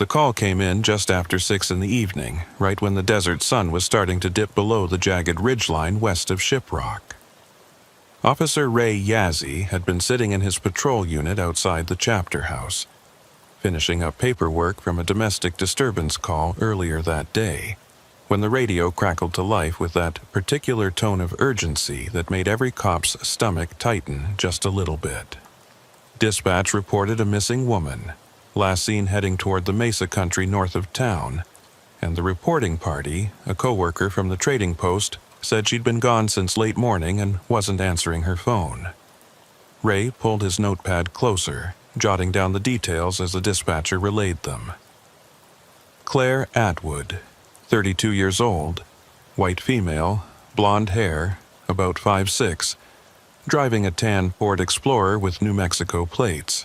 The call came in just after 6 in the evening, right when the desert sun was starting to dip below the jagged ridgeline west of Shiprock. Officer Ray Yazzie had been sitting in his patrol unit outside the chapter house, finishing up paperwork from a domestic disturbance call earlier that day, when the radio crackled to life with that particular tone of urgency that made every cop's stomach tighten just a little bit. Dispatch reported a missing woman, last seen heading toward the Mesa country north of town, and the reporting party, a coworker from the trading post, said she'd been gone since late morning and wasn't answering her phone. Ray pulled his notepad closer, jotting down the details as the dispatcher relayed them. Claire Atwood, 32 years old, white female, blonde hair, about 5'6", driving a tan Ford Explorer with New Mexico plates.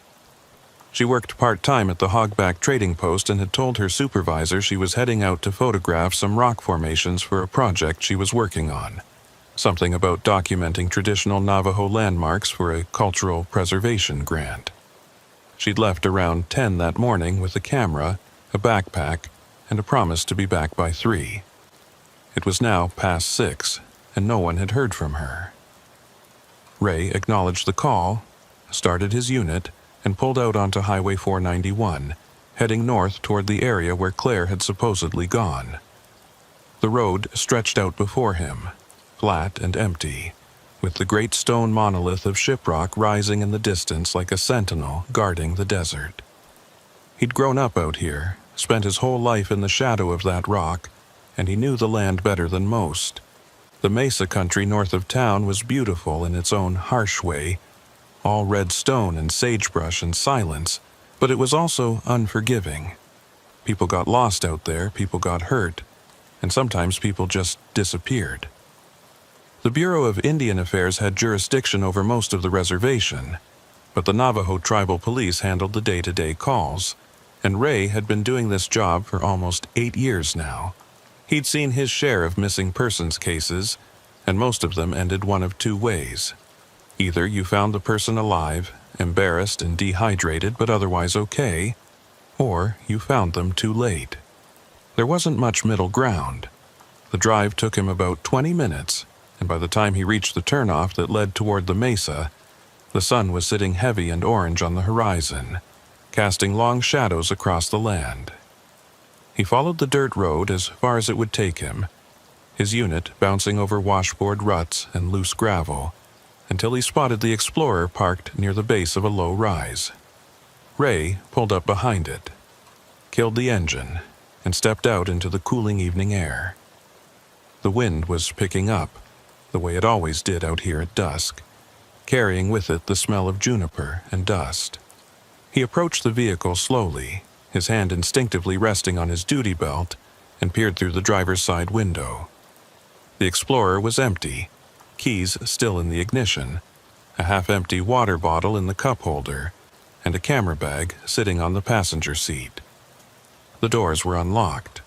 She worked part-time at the Hogback trading post and had told her supervisor she was heading out to photograph some rock formations for a project she was working on. Something about documenting traditional Navajo landmarks for a cultural preservation grant. She'd left around 10 that morning with a camera, a backpack, and a promise to be back by 3. It was now past 6, and no one had heard from her. Ray acknowledged the call, started his unit, and pulled out onto Highway 491, heading north toward the area where Claire had supposedly gone. The road stretched out before him, flat and empty, with the great stone monolith of Shiprock rising in the distance like a sentinel guarding the desert. He'd grown up out here, spent his whole life in the shadow of that rock, and he knew the land better than most. The Mesa country north of town was beautiful in its own harsh way, all red stone and sagebrush and silence, but it was also unforgiving. People got lost out there, people got hurt, and sometimes people just disappeared. The Bureau of Indian Affairs had jurisdiction over most of the reservation, but the Navajo Tribal Police handled the day-to-day calls, and Ray had been doing this job for almost 8 years now. He'd seen his share of missing persons cases, and most of them ended one of 2 ways. Either you found the person alive, embarrassed and dehydrated but otherwise okay, or you found them too late. There wasn't much middle ground. The drive took him about 20 minutes, and by the time he reached the turnoff that led toward the mesa, the sun was sitting heavy and orange on the horizon, casting long shadows across the land. He followed the dirt road as far as it would take him, his unit bouncing over washboard ruts and loose gravel, until he spotted the Explorer parked near the base of a low rise. Ray pulled up behind it, killed the engine, and stepped out into the cooling evening air. The wind was picking up, the way it always did out here at dusk, carrying with it the smell of juniper and dust. He approached the vehicle slowly, his hand instinctively resting on his duty belt, and peered through the driver's side window. The Explorer was empty, keys still in the ignition, a half-empty water bottle in the cup holder, and a camera bag sitting on the passenger seat. The doors were unlocked.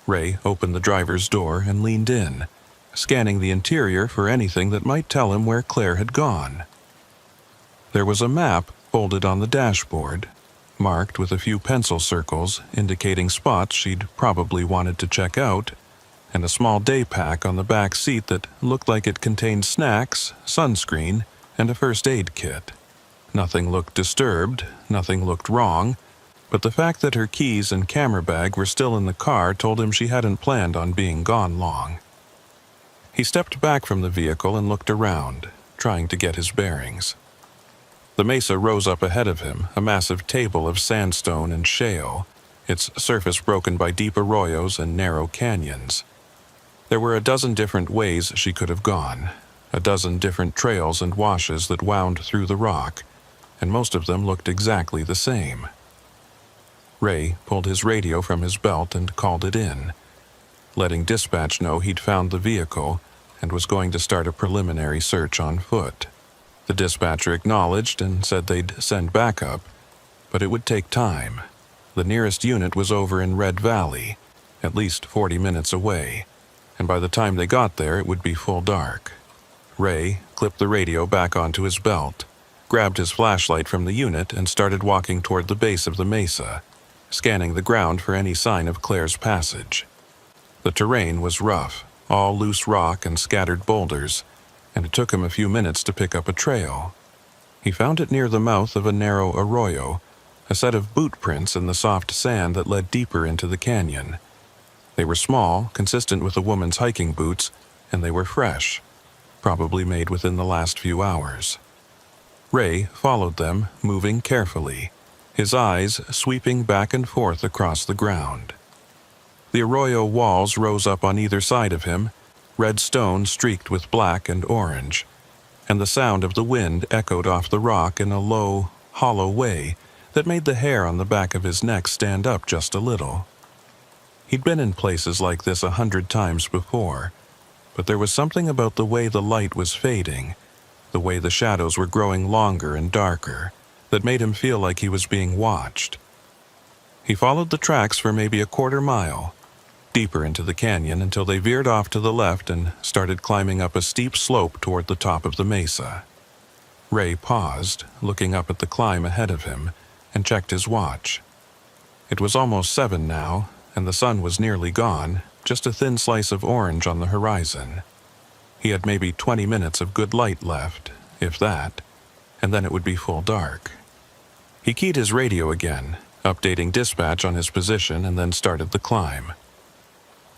Ray opened the driver's door and leaned in, scanning the interior for anything that might tell him where Claire had gone. There was a map folded on the dashboard, marked with a few pencil circles indicating spots she'd probably wanted to check out, and a small day pack on the back seat that looked like it contained snacks, sunscreen, and a first aid kit. Nothing looked disturbed, nothing looked wrong, but the fact that her keys and camera bag were still in the car told him she hadn't planned on being gone long. He stepped back from the vehicle and looked around, trying to get his bearings. The mesa rose up ahead of him, a massive table of sandstone and shale, its surface broken by deep arroyos and narrow canyons. There were a dozen different ways she could have gone, a dozen different trails and washes that wound through the rock, and most of them looked exactly the same. Ray pulled his radio from his belt and called it in, letting dispatch know he'd found the vehicle and was going to start a preliminary search on foot. The dispatcher acknowledged and said they'd send backup, but it would take time. The nearest unit was over in Red Valley, at least 40 minutes away, and by the time they got there it would be full dark. Ray clipped the radio back onto his belt, grabbed his flashlight from the unit and started walking toward the base of the mesa, scanning the ground for any sign of Claire's passage. The terrain was rough, all loose rock and scattered boulders, and it took him a few minutes to pick up a trail. He found it near the mouth of a narrow arroyo, a set of boot prints in the soft sand that led deeper into the canyon. They were small, consistent with a woman's hiking boots, and they were fresh, probably made within the last few hours. Ray followed them, moving carefully, his eyes sweeping back and forth across the ground. The arroyo walls rose up on either side of him, red stone streaked with black and orange, and the sound of the wind echoed off the rock in a low, hollow way that made the hair on the back of his neck stand up just a little. He'd been in places like this 100 times before, but there was something about the way the light was fading, the way the shadows were growing longer and darker, that made him feel like he was being watched. He followed the tracks for maybe a quarter mile, deeper into the canyon until they veered off to the left and started climbing up a steep slope toward the top of the mesa. Ray paused, looking up at the climb ahead of him, and checked his watch. It was almost 7 now, and the sun was nearly gone, just a thin slice of orange on the horizon. He had maybe 20 minutes of good light left, if that, and then it would be full dark. He keyed his radio again, updating dispatch on his position, and then started the climb.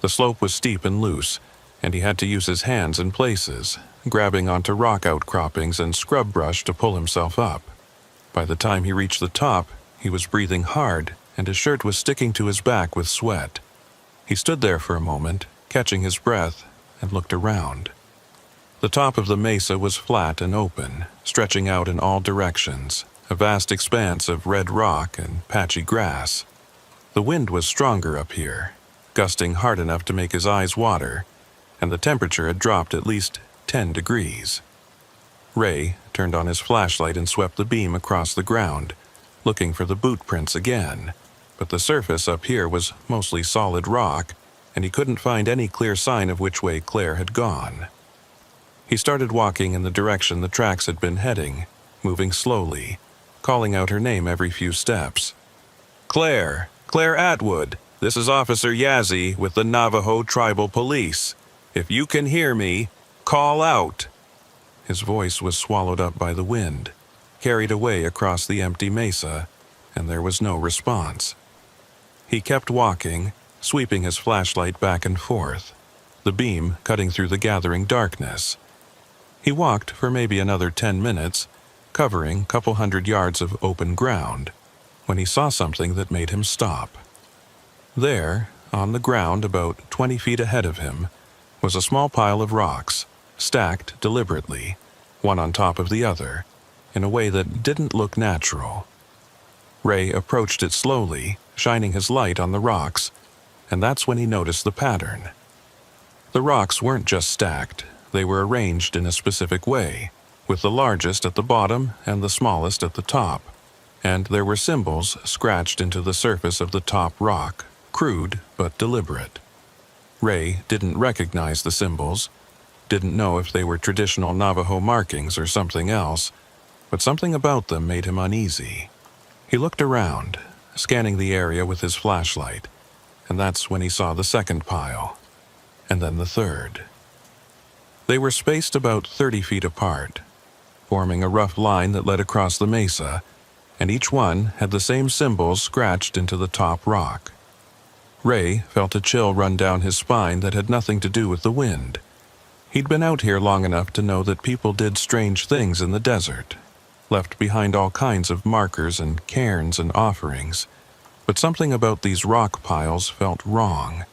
The slope was steep and loose, and he had to use his hands in places, grabbing onto rock outcroppings and scrub brush to pull himself up. By the time he reached the top, he was breathing hard, and his shirt was sticking to his back with sweat. He stood there for a moment, catching his breath, and looked around. The top of the mesa was flat and open, stretching out in all directions, a vast expanse of red rock and patchy grass. The wind was stronger up here, gusting hard enough to make his eyes water, and the temperature had dropped at least 10 degrees. Ray turned on his flashlight and swept the beam across the ground, looking for the boot prints again, but the surface up here was mostly solid rock, and he couldn't find any clear sign of which way Claire had gone. He started walking in the direction the tracks had been heading, moving slowly, calling out her name every few steps. "Claire! Claire Atwood! This is Officer Yazzie with the Navajo Tribal Police. If you can hear me, call out!" His voice was swallowed up by the wind, carried away across the empty mesa, and there was no response. He kept walking, sweeping his flashlight back and forth, the beam cutting through the gathering darkness. He walked for maybe another 10 minutes, covering a couple 100 yards of open ground, when he saw something that made him stop. There, on the ground about 20 feet ahead of him, was a small pile of rocks, stacked deliberately, one on top of the other, in a way that didn't look natural. Ray approached it slowly, shining his light on the rocks, and that's when he noticed the pattern. The rocks weren't just stacked, they were arranged in a specific way, with the largest at the bottom and the smallest at the top, and there were symbols scratched into the surface of the top rock, crude but deliberate. Ray didn't recognize the symbols, didn't know if they were traditional Navajo markings or something else, but something about them made him uneasy. He looked around, scanning the area with his flashlight, and that's when he saw the second pile, and then the third. They were spaced about 30 feet apart, forming a rough line that led across the mesa, and each one had the same symbols scratched into the top rock. Ray felt a chill run down his spine that had nothing to do with the wind. He'd been out here long enough to know that people did strange things in the desert, left behind all kinds of markers and cairns and offerings, but something about these rock piles felt wrong.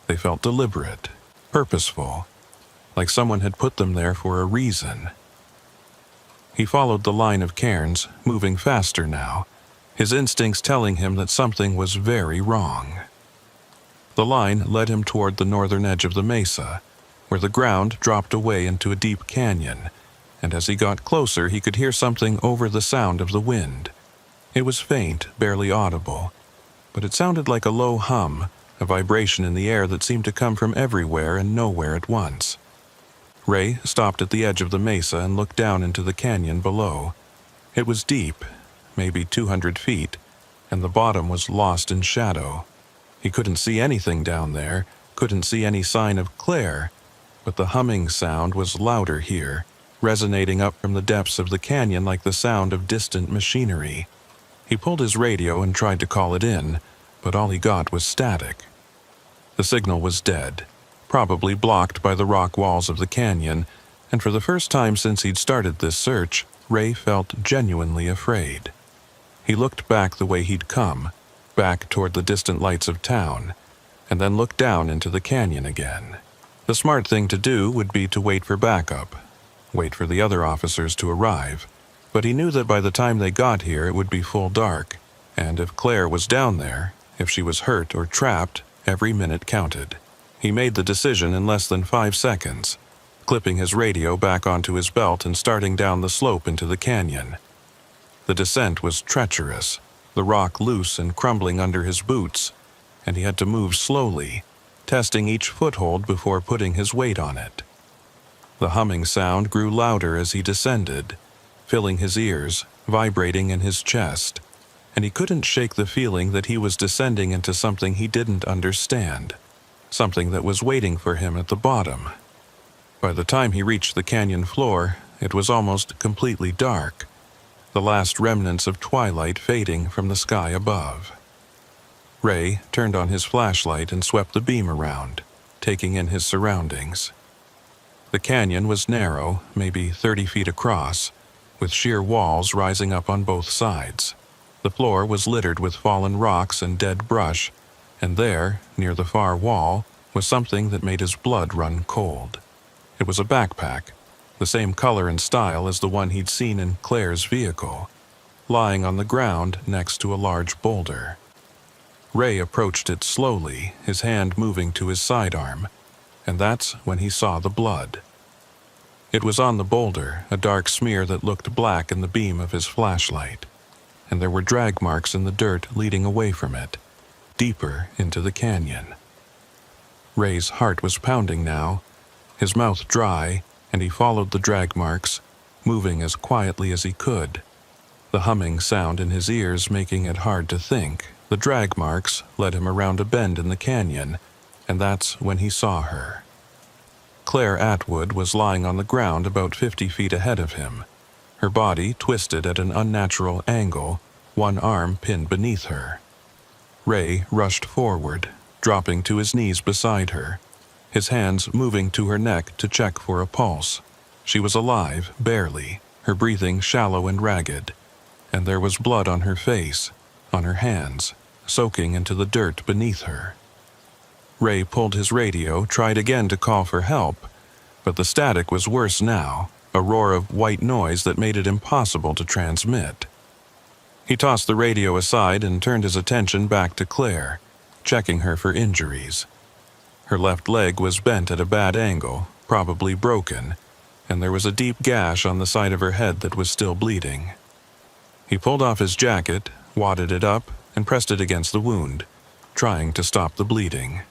They felt deliberate, purposeful, like someone had put them there for a reason. He followed the line of cairns, moving faster now, his instincts telling him that something was very wrong. The line led him toward the northern edge of the mesa, where the ground dropped away into a deep canyon, and as he got closer he could hear something over the sound of the wind. It was faint, barely audible, but it sounded like a low hum, a vibration in the air that seemed to come from everywhere and nowhere at once. Ray stopped at the edge of the mesa and looked down into the canyon below. It was deep, maybe 200 feet, and the bottom was lost in shadow. He couldn't see anything down there, couldn't see any sign of Claire, but the humming sound was louder here, resonating up from the depths of the canyon like the sound of distant machinery. He pulled his radio and tried to call it in, but all he got was static. The signal was dead, probably blocked by the rock walls of the canyon, and for the first time since he'd started this search, Ray felt genuinely afraid. He looked back the way he'd come, back toward the distant lights of town, and then looked down into the canyon again. The smart thing to do would be to wait for backup, wait for the other officers to arrive, but he knew that by the time they got here it would be full dark, and if Claire was down there, if she was hurt or trapped, every minute counted. He made the decision in less than 5 seconds, clipping his radio back onto his belt and starting down the slope into the canyon. The descent was treacherous, the rock loose and crumbling under his boots, and he had to move slowly, testing each foothold before putting his weight on it. The humming sound grew louder as he descended, filling his ears, vibrating in his chest, and he couldn't shake the feeling that he was descending into something he didn't understand, something that was waiting for him at the bottom. By the time he reached the canyon floor, it was almost completely dark, the last remnants of twilight fading from the sky above. Ray turned on his flashlight and swept the beam around, taking in his surroundings. The canyon was narrow, maybe 30 feet across, with sheer walls rising up on both sides. The floor was littered with fallen rocks and dead brush, and there, near the far wall, was something that made his blood run cold. It was a backpack, the same color and style as the one he'd seen in Claire's vehicle, lying on the ground next to a large boulder. Ray approached it slowly, his hand moving to his sidearm, and that's when he saw the blood. It was on the boulder, a dark smear that looked black in the beam of his flashlight, and there were drag marks in the dirt leading away from it, deeper into the canyon. Ray's heart was pounding now, his mouth dry, and he followed the drag marks, moving as quietly as he could, the humming sound in his ears making it hard to think. The drag marks led him around a bend in the canyon, and that's when he saw her. Claire Atwood was lying on the ground about 50 feet ahead of him, her body twisted at an unnatural angle, one arm pinned beneath her. Ray rushed forward, dropping to his knees beside her, his hands moving to her neck to check for a pulse. She was alive, barely, her breathing shallow and ragged, and there was blood on her face, on her hands, soaking into the dirt beneath her. Ray pulled his radio, tried again to call for help, but the static was worse now, a roar of white noise that made it impossible to transmit. He tossed the radio aside and turned his attention back to Claire, checking her for injuries. Her left leg was bent at a bad angle, probably broken, and there was a deep gash on the side of her head that was still bleeding. He pulled off his jacket, wadded it up, and pressed it against the wound, trying to stop the bleeding.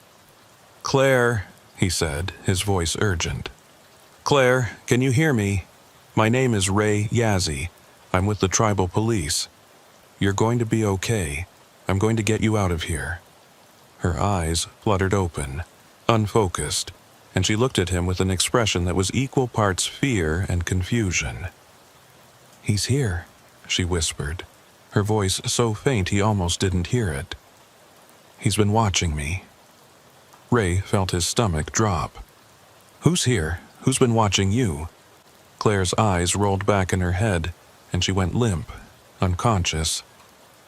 "Claire," he said, his voice urgent. "Claire, can you hear me? My name is Ray Yazzie. I'm with the tribal police. You're going to be okay. I'm going to get you out of here." Her eyes fluttered open, unfocused, and she looked at him with an expression that was equal parts fear and confusion. "He's here," she whispered, her voice so faint he almost didn't hear it. "He's been watching me." Ray felt his stomach drop. "Who's here? Who's been watching you?" Claire's eyes rolled back in her head, and she went limp, unconscious,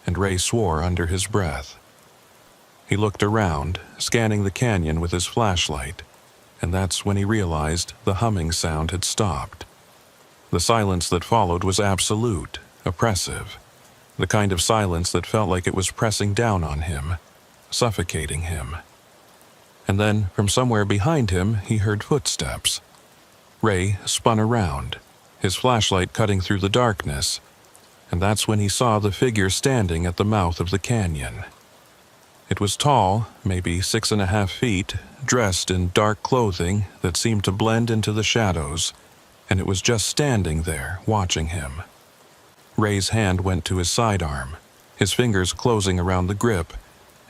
and Ray swore under his breath. He looked around, scanning the canyon with his flashlight, and that's when he realized the humming sound had stopped. The silence that followed was absolute, oppressive, the kind of silence that felt like it was pressing down on him, suffocating him. And then, from somewhere behind him, he heard footsteps. Ray spun around, his flashlight cutting through the darkness, and that's when he saw the figure standing at the mouth of the canyon. It was tall, maybe 6.5 feet, dressed in dark clothing that seemed to blend into the shadows, and it was just standing there, watching him. Ray's hand went to his sidearm, his fingers closing around the grip,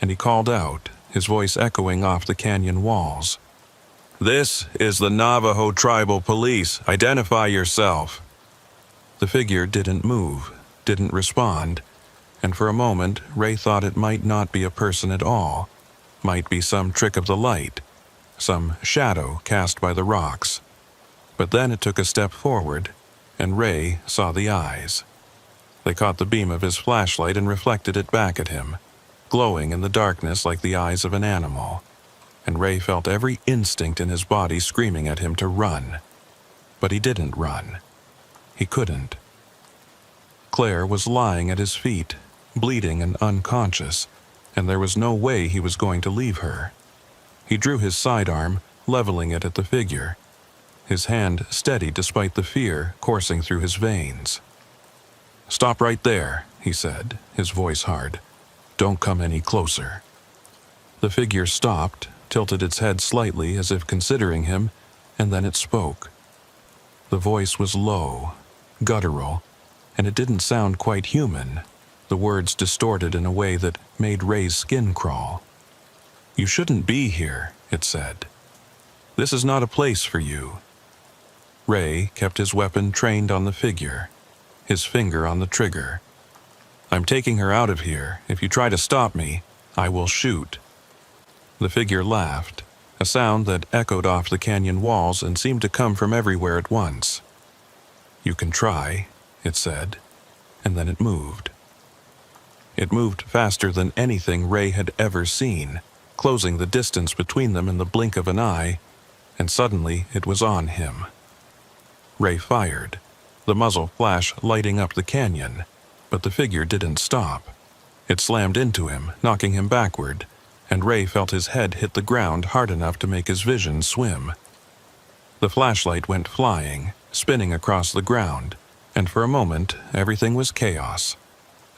and he called out, his voice echoing off the canyon walls. "This is the Navajo Tribal Police. Identify yourself." The figure didn't move, didn't respond, and for a moment Ray thought it might not be a person at all, might be some trick of the light, some shadow cast by the rocks. But then it took a step forward, and Ray saw the eyes. They caught the beam of his flashlight and reflected it back at him, glowing in the darkness like the eyes of an animal, and Ray felt every instinct in his body screaming at him to run. But he didn't run. He couldn't. Claire was lying at his feet, bleeding and unconscious, and there was no way he was going to leave her. He drew his sidearm, leveling it at the figure, his hand steady despite the fear coursing through his veins. "Stop right there," he said, his voice hard. "Don't come any closer." The figure stopped, tilted its head slightly as if considering him, and then it spoke. The voice was low, guttural, and it didn't sound quite human, the words distorted in a way that made Ray's skin crawl. "You shouldn't be here," it said. "This is not a place for you." Ray kept his weapon trained on the figure, his finger on the trigger. "I'm taking her out of here. If you try to stop me, I will shoot." The figure laughed, a sound that echoed off the canyon walls and seemed to come from everywhere at once. "You can try," it said, and then it moved. It moved faster than anything Ray had ever seen, closing the distance between them in the blink of an eye, and suddenly it was on him. Ray fired, the muzzle flash lighting up the canyon, but the figure didn't stop. It slammed into him, knocking him backward, and Ray felt his head hit the ground hard enough to make his vision swim. The flashlight went flying, spinning across the ground, and for a moment everything was chaos,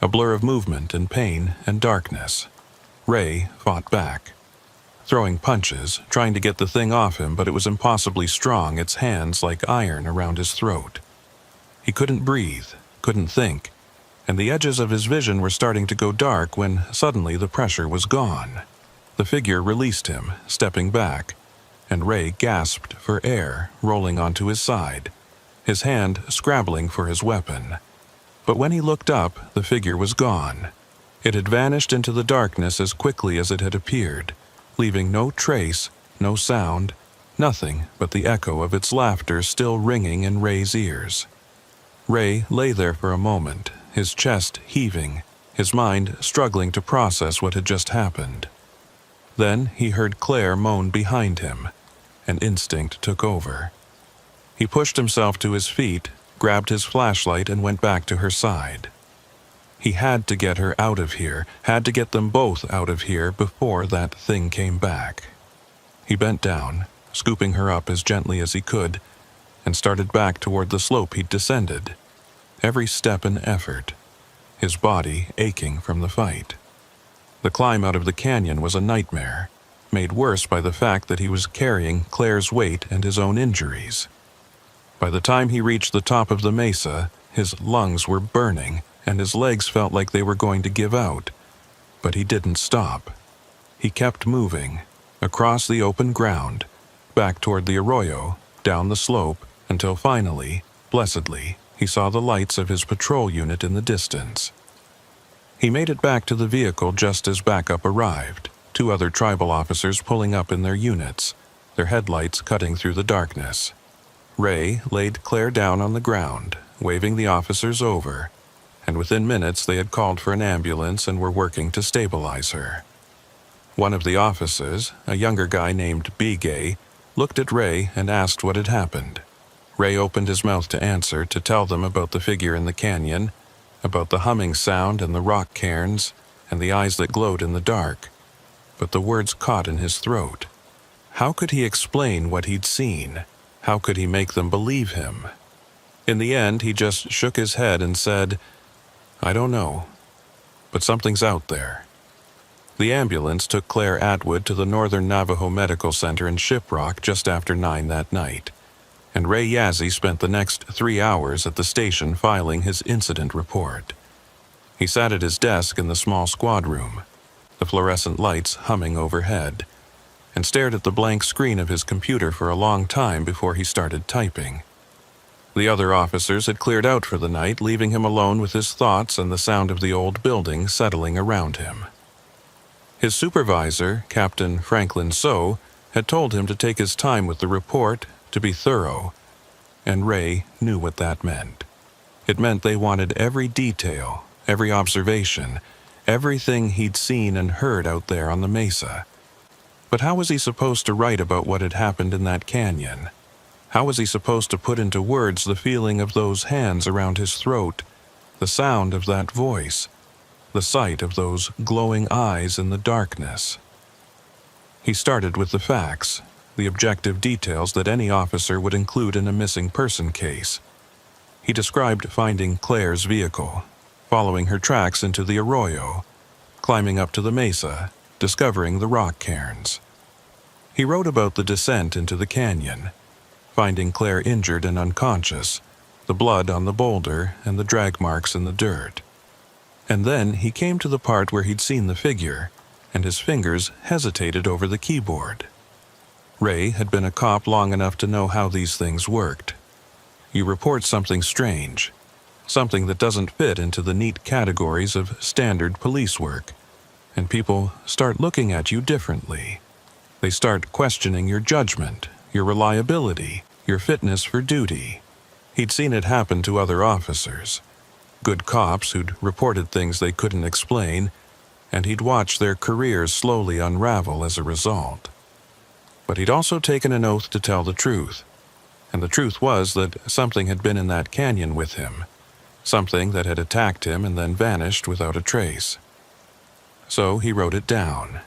a blur of movement and pain and darkness. Ray fought back, throwing punches, trying to get the thing off him, but it was impossibly strong, its hands like iron around his throat. He couldn't breathe, couldn't think, and the edges of his vision were starting to go dark when suddenly the pressure was gone. The figure released him, stepping back, and Ray gasped for air, rolling onto his side, his hand scrabbling for his weapon. But when he looked up, the figure was gone. It had vanished into the darkness as quickly as it had appeared, leaving no trace, no sound, nothing but the echo of its laughter still ringing in Ray's ears. Ray lay there for a moment, his chest heaving, his mind struggling to process what had just happened. Then he heard Claire moan behind him, and instinct took over. He pushed himself to his feet, grabbed his flashlight, and went back to her side. He had to get her out of here, had to get them both out of here before that thing came back. He bent down, scooping her up as gently as he could, and started back toward the slope he'd descended, every step an effort, his body aching from the fight. The climb out of the canyon was a nightmare, made worse by the fact that he was carrying Claire's weight and his own injuries. By the time he reached the top of the mesa, his lungs were burning, and his legs felt like they were going to give out. But he didn't stop. He kept moving, across the open ground, back toward the arroyo, down the slope, until finally, blessedly, he saw the lights of his patrol unit in the distance. He made it back to the vehicle just as backup arrived, 2 other tribal officers pulling up in their units, their headlights cutting through the darkness. Ray laid Claire down on the ground, waving the officers over, and within minutes they had called for an ambulance and were working to stabilize her. One of the officers, a younger guy named B-Gay, looked at Ray and asked what had happened. Ray opened his mouth to answer, to tell them about the figure in the canyon, about the humming sound and the rock cairns, and the eyes that glowed in the dark. But the words caught in his throat. How could he explain what he'd seen? How could he make them believe him? In the end, he just shook his head and said, "I don't know, but something's out there." The ambulance took Claire Atwood to the Northern Navajo Medical Center in Shiprock just after 9 that night, and Ray Yazzie spent the next 3 hours at the station filing his incident report. He sat at his desk in the small squad room, the fluorescent lights humming overhead, and stared at the blank screen of his computer for a long time before he started typing. The other officers had cleared out for the night, leaving him alone with his thoughts and the sound of the old building settling around him. His supervisor, Captain Franklin So, had told him to take his time with the report, to be thorough, and Ray knew what that meant. It meant they wanted every detail, every observation, everything he'd seen and heard out there on the mesa. But how was he supposed to write about what had happened in that canyon? How was he supposed to put into words the feeling of those hands around his throat, the sound of that voice, the sight of those glowing eyes in the darkness? He started with the facts, the objective details that any officer would include in a missing person case. He described finding Claire's vehicle, following her tracks into the arroyo, climbing up to the mesa, discovering the rock cairns. He wrote about the descent into the canyon, finding Claire injured and unconscious, the blood on the boulder and the drag marks in the dirt. And then he came to the part where he'd seen the figure, and his fingers hesitated over the keyboard. Ray had been a cop long enough to know how these things worked. You report something strange, something that doesn't fit into the neat categories of standard police work, and people start looking at you differently. They start questioning your judgment, your reliability, your fitness for duty. He'd seen it happen to other officers, good cops who'd reported things they couldn't explain, and he'd watched their careers slowly unravel as a result. But he'd also taken an oath to tell the truth, and the truth was that something had been in that canyon with him, something that had attacked him and then vanished without a trace. So he wrote it down.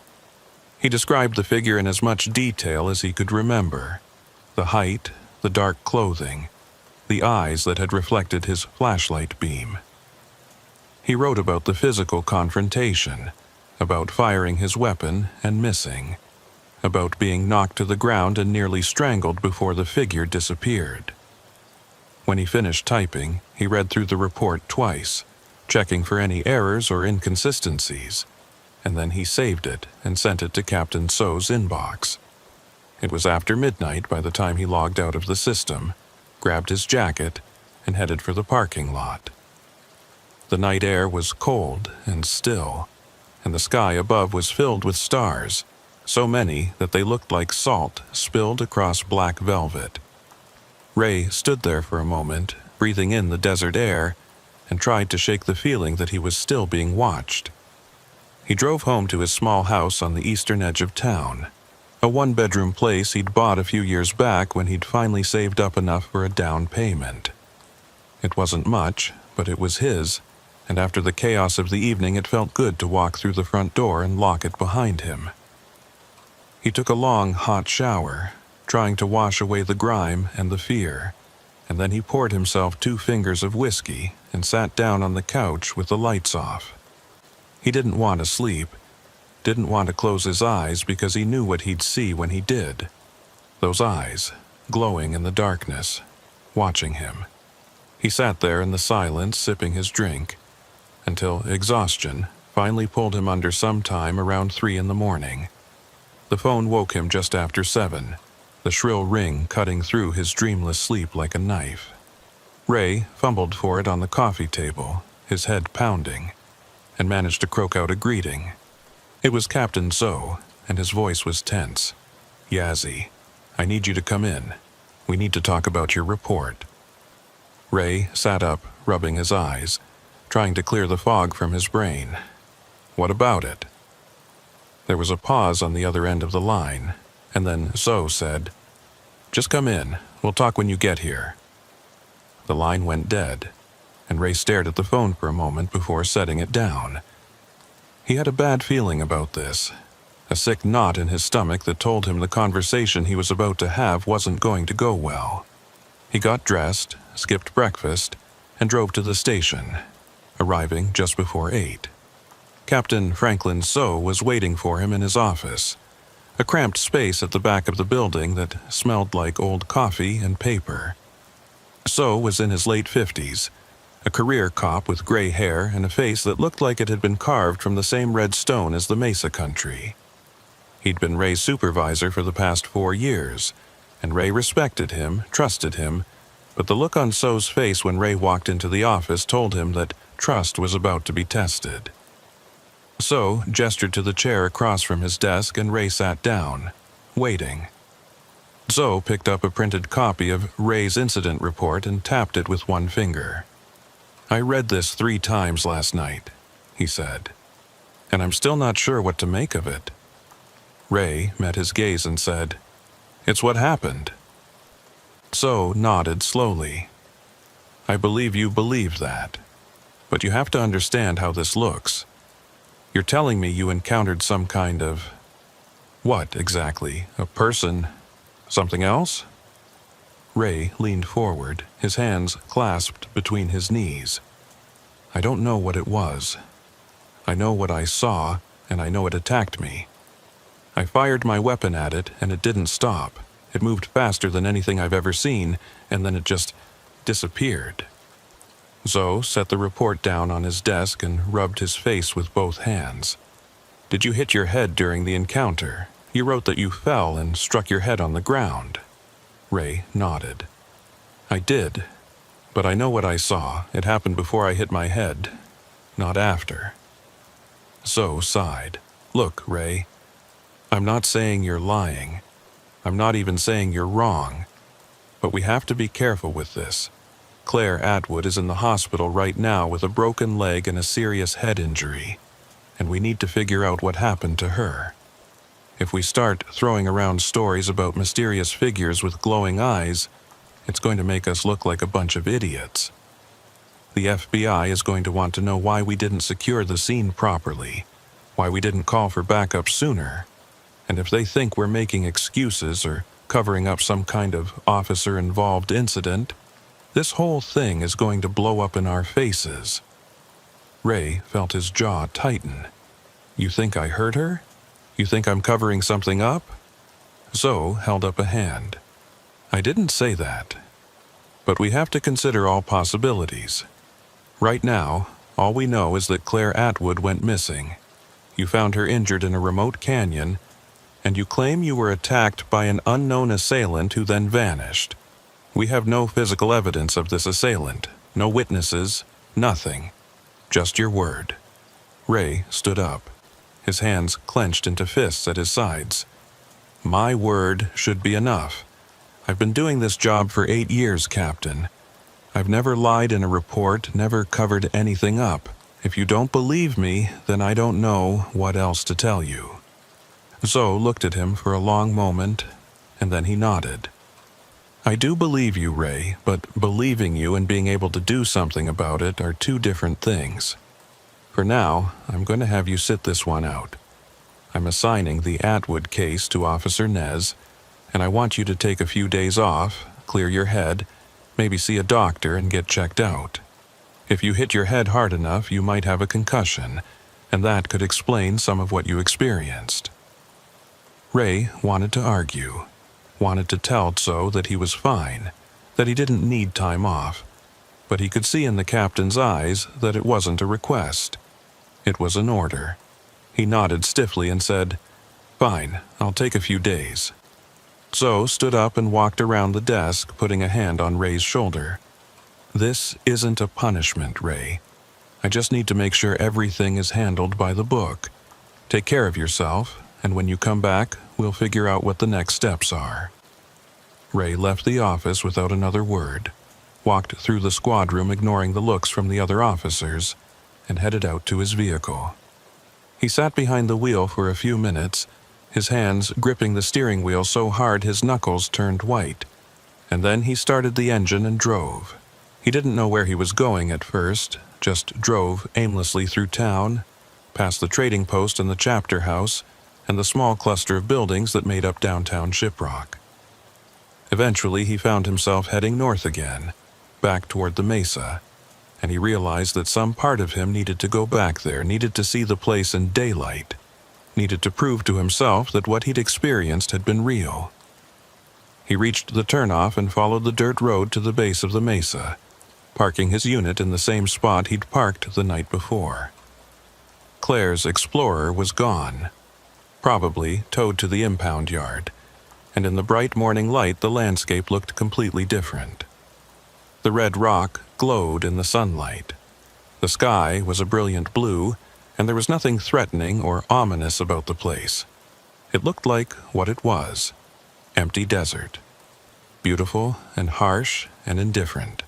He described the figure in as much detail as he could remember, the height, the dark clothing, the eyes that had reflected his flashlight beam. He wrote about the physical confrontation, about firing his weapon and missing, about being knocked to the ground and nearly strangled before the figure disappeared. When he finished typing, he read through the report twice, checking for any errors or inconsistencies, and then he saved it and sent it to Captain So's inbox. It was after midnight by the time he logged out of the system, grabbed his jacket, and headed for the parking lot. The night air was cold and still, and the sky above was filled with stars, so many that they looked like salt spilled across black velvet. Ray stood there for a moment, breathing in the desert air, and tried to shake the feeling that he was still being watched. He drove home to his small house on the eastern edge of town, a one-bedroom place he'd bought a few years back when he'd finally saved up enough for a down payment. It wasn't much, but it was his, and after the chaos of the evening it felt good to walk through the front door and lock it behind him. He took a long, hot shower, trying to wash away the grime and the fear, and then he poured himself 2 fingers of whiskey and sat down on the couch with the lights off. He didn't want to sleep, didn't want to close his eyes because he knew what he'd see when he did. Those eyes, glowing in the darkness, watching him. He sat there in the silence, sipping his drink, until exhaustion finally pulled him under sometime around 3 in the morning. The phone woke him just after 7, the shrill ring cutting through his dreamless sleep like a knife. Ray fumbled for it on the coffee table, his head pounding, and managed to croak out a greeting. It was Captain So, and his voice was tense. "Yazzie, I need you to come in. We need to talk about your report." Ray sat up, rubbing his eyes, trying to clear the fog from his brain. "What about it?" There was a pause on the other end of the line, and then So said, "Just come in. We'll talk when you get here." The line went dead, and Ray stared at the phone for a moment before setting it down. He had a bad feeling about this, a sick knot in his stomach that told him the conversation he was about to have wasn't going to go well. He got dressed, skipped breakfast, and drove to the station, arriving just before 8. Captain Franklin So was waiting for him in his office, a cramped space at the back of the building that smelled like old coffee and paper. So was in his late 50s, a career cop with gray hair and a face that looked like it had been carved from the same red stone as the Mesa country. He'd been Ray's supervisor for the past 4 years, and Ray respected him, trusted him, but the look on So's face when Ray walked into the office told him that trust was about to be tested. So gestured to the chair across from his desk, and Ray sat down, waiting. So picked up a printed copy of Ray's incident report and tapped it with one finger. "I read this 3 times last night," he said, "and I'm still not sure what to make of it." Ray met his gaze and said, "It's what happened." So nodded slowly. "I believe you believe that, but you have to understand how this looks. You're telling me you encountered some kind of... What, exactly? A person? Something else?" Ray leaned forward, his hands clasped between his knees. "I don't know what it was. I know what I saw, and I know it attacked me. I fired my weapon at it, and it didn't stop. It moved faster than anything I've ever seen, and then it just disappeared." Zoe set the report down on his desk and rubbed his face with both hands. "Did you hit your head during the encounter? You wrote that you fell and struck your head on the ground." Ray nodded. "I did, but I know what I saw. It happened before I hit my head, not after." Zoe sighed. "Look, Ray, I'm not saying you're lying. I'm not even saying you're wrong. But we have to be careful with this. Claire Atwood is in the hospital right now with a broken leg and a serious head injury, and we need to figure out what happened to her. If we start throwing around stories about mysterious figures with glowing eyes, it's going to make us look like a bunch of idiots. The FBI is going to want to know why we didn't secure the scene properly, why we didn't call for backup sooner, and if they think we're making excuses or covering up some kind of officer-involved incident, this whole thing is going to blow up in our faces." Ray felt his jaw tighten. "You think I hurt her? You think I'm covering something up?" Zoe held up a hand. "I didn't say that. But we have to consider all possibilities. Right now, all we know is that Claire Atwood went missing. You found her injured in a remote canyon, and you claim you were attacked by an unknown assailant who then vanished. We have no physical evidence of this assailant, no witnesses, nothing. Just your word." Ray stood up, his hands clenched into fists at his sides. "My word should be enough. I've been doing this job for 8 years, Captain. I've never lied in a report, never covered anything up. If you don't believe me, then I don't know what else to tell you." Zoe looked at him for a long moment, and then he nodded. "I do believe you, Ray, but believing you and being able to do something about it are 2 different things. For now, I'm going to have you sit this one out. I'm assigning the Atwood case to Officer Nez, and I want you to take a few days off, clear your head, maybe see a doctor and get checked out. If you hit your head hard enough, you might have a concussion, and that could explain some of what you experienced." Ray wanted to argue, wanted to tell Zoe that he was fine, that he didn't need time off, but he could see in the captain's eyes that it wasn't a request. It was an order. He nodded stiffly and said, "Fine, I'll take a few days." Zoe stood up and walked around the desk, putting a hand on Ray's shoulder. "This isn't a punishment, Ray. I just need to make sure everything is handled by the book. Take care of yourself, and when you come back, we'll figure out what the next steps are." Ray left the office without another word, walked through the squad room ignoring the looks from the other officers, and headed out to his vehicle. He sat behind the wheel for a few minutes, his hands gripping the steering wheel so hard his knuckles turned white, and then he started the engine and drove. He didn't know where he was going at first, just drove aimlessly through town, past the trading post and the chapter house, and the small cluster of buildings that made up downtown Shiprock. Eventually, he found himself heading north again, back toward the mesa, and he realized that some part of him needed to go back there, needed to see the place in daylight, needed to prove to himself that what he'd experienced had been real. He reached the turnoff and followed the dirt road to the base of the mesa. parking his unit in the same spot he'd parked the night before. Claire's Explorer was gone, probably towed to the impound yard, and in the bright morning light the landscape looked completely different. The red rock glowed in the sunlight. The sky was a brilliant blue, and there was nothing threatening or ominous about the place. It looked like what it was: empty desert. Beautiful and harsh and indifferent.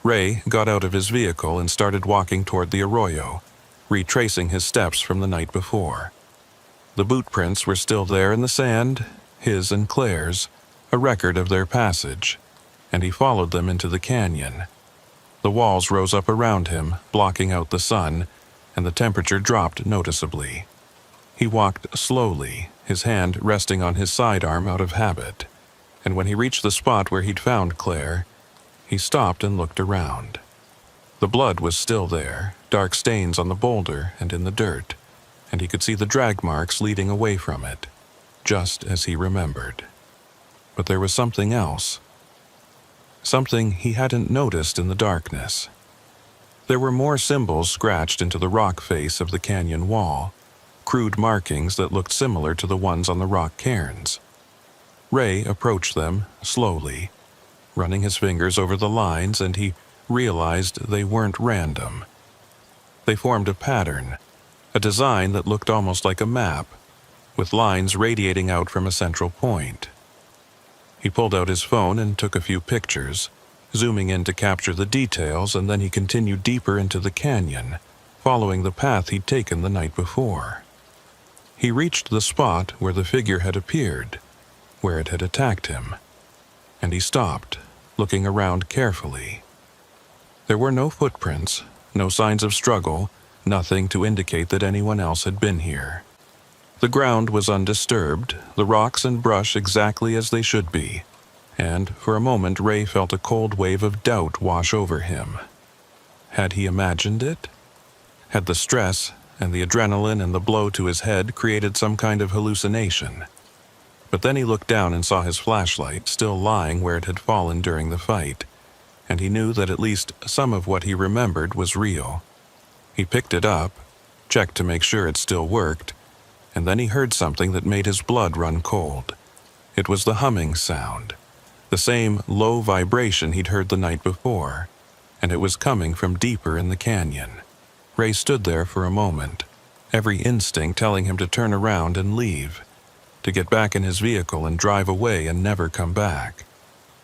Ray got out of his vehicle and started walking toward the arroyo, retracing his steps from the night before. The boot prints were still there in the sand, his and Claire's, a record of their passage, and he followed them into the canyon. The walls rose up around him, blocking out the sun, and the temperature dropped noticeably. He walked slowly, his hand resting on his sidearm out of habit, and when he reached the spot where he'd found Claire, he stopped and looked around. The blood was still there, dark stains on the boulder and in the dirt, and he could see the drag marks leading away from it, just as he remembered. But there was something else. Something he hadn't noticed in the darkness. There were more symbols scratched into the rock face of the canyon wall, crude markings that looked similar to the ones on the rock cairns. Ray approached them slowly, running his fingers over the lines, and he realized they weren't random. They formed a pattern, a design that looked almost like a map, with lines radiating out from a central point. He pulled out his phone and took a few pictures, zooming in to capture the details, and then he continued deeper into the canyon, following the path he'd taken the night before. He reached the spot where the figure had appeared, where it had attacked him, and he stopped, looking around carefully. There were no footprints, no signs of struggle, nothing to indicate that anyone else had been here. The ground was undisturbed, the rocks and brush exactly as they should be, and for a moment Ray felt a cold wave of doubt wash over him. Had he imagined it? Had the stress and the adrenaline and the blow to his head created some kind of hallucination? But then he looked down and saw his flashlight still lying where it had fallen during the fight, and he knew that at least some of what he remembered was real. He picked it up, checked to make sure it still worked, and then he heard something that made his blood run cold. It was the humming sound, the same low vibration he'd heard the night before, and it was coming from deeper in the canyon. Ray stood there for a moment, every instinct telling him to turn around and leave, to get back in his vehicle and drive away and never come back.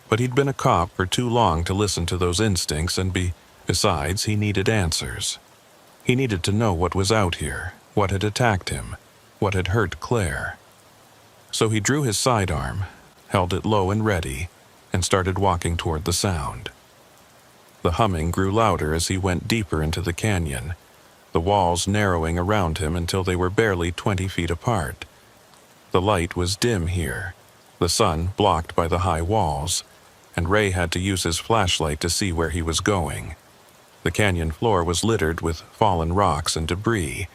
But he'd been a cop for too long to listen to those instincts, and besides, he needed answers. He needed to know what was out here, what had attacked him, what had hurt Claire. So he drew his sidearm, held it low and ready, and started walking toward the sound. The humming grew louder as he went deeper into the canyon, the walls narrowing around him until they were barely 20 feet apart. The light was dim here, the sun blocked by the high walls, and Ray had to use his flashlight to see where he was going. The canyon floor was littered with fallen rocks and debris,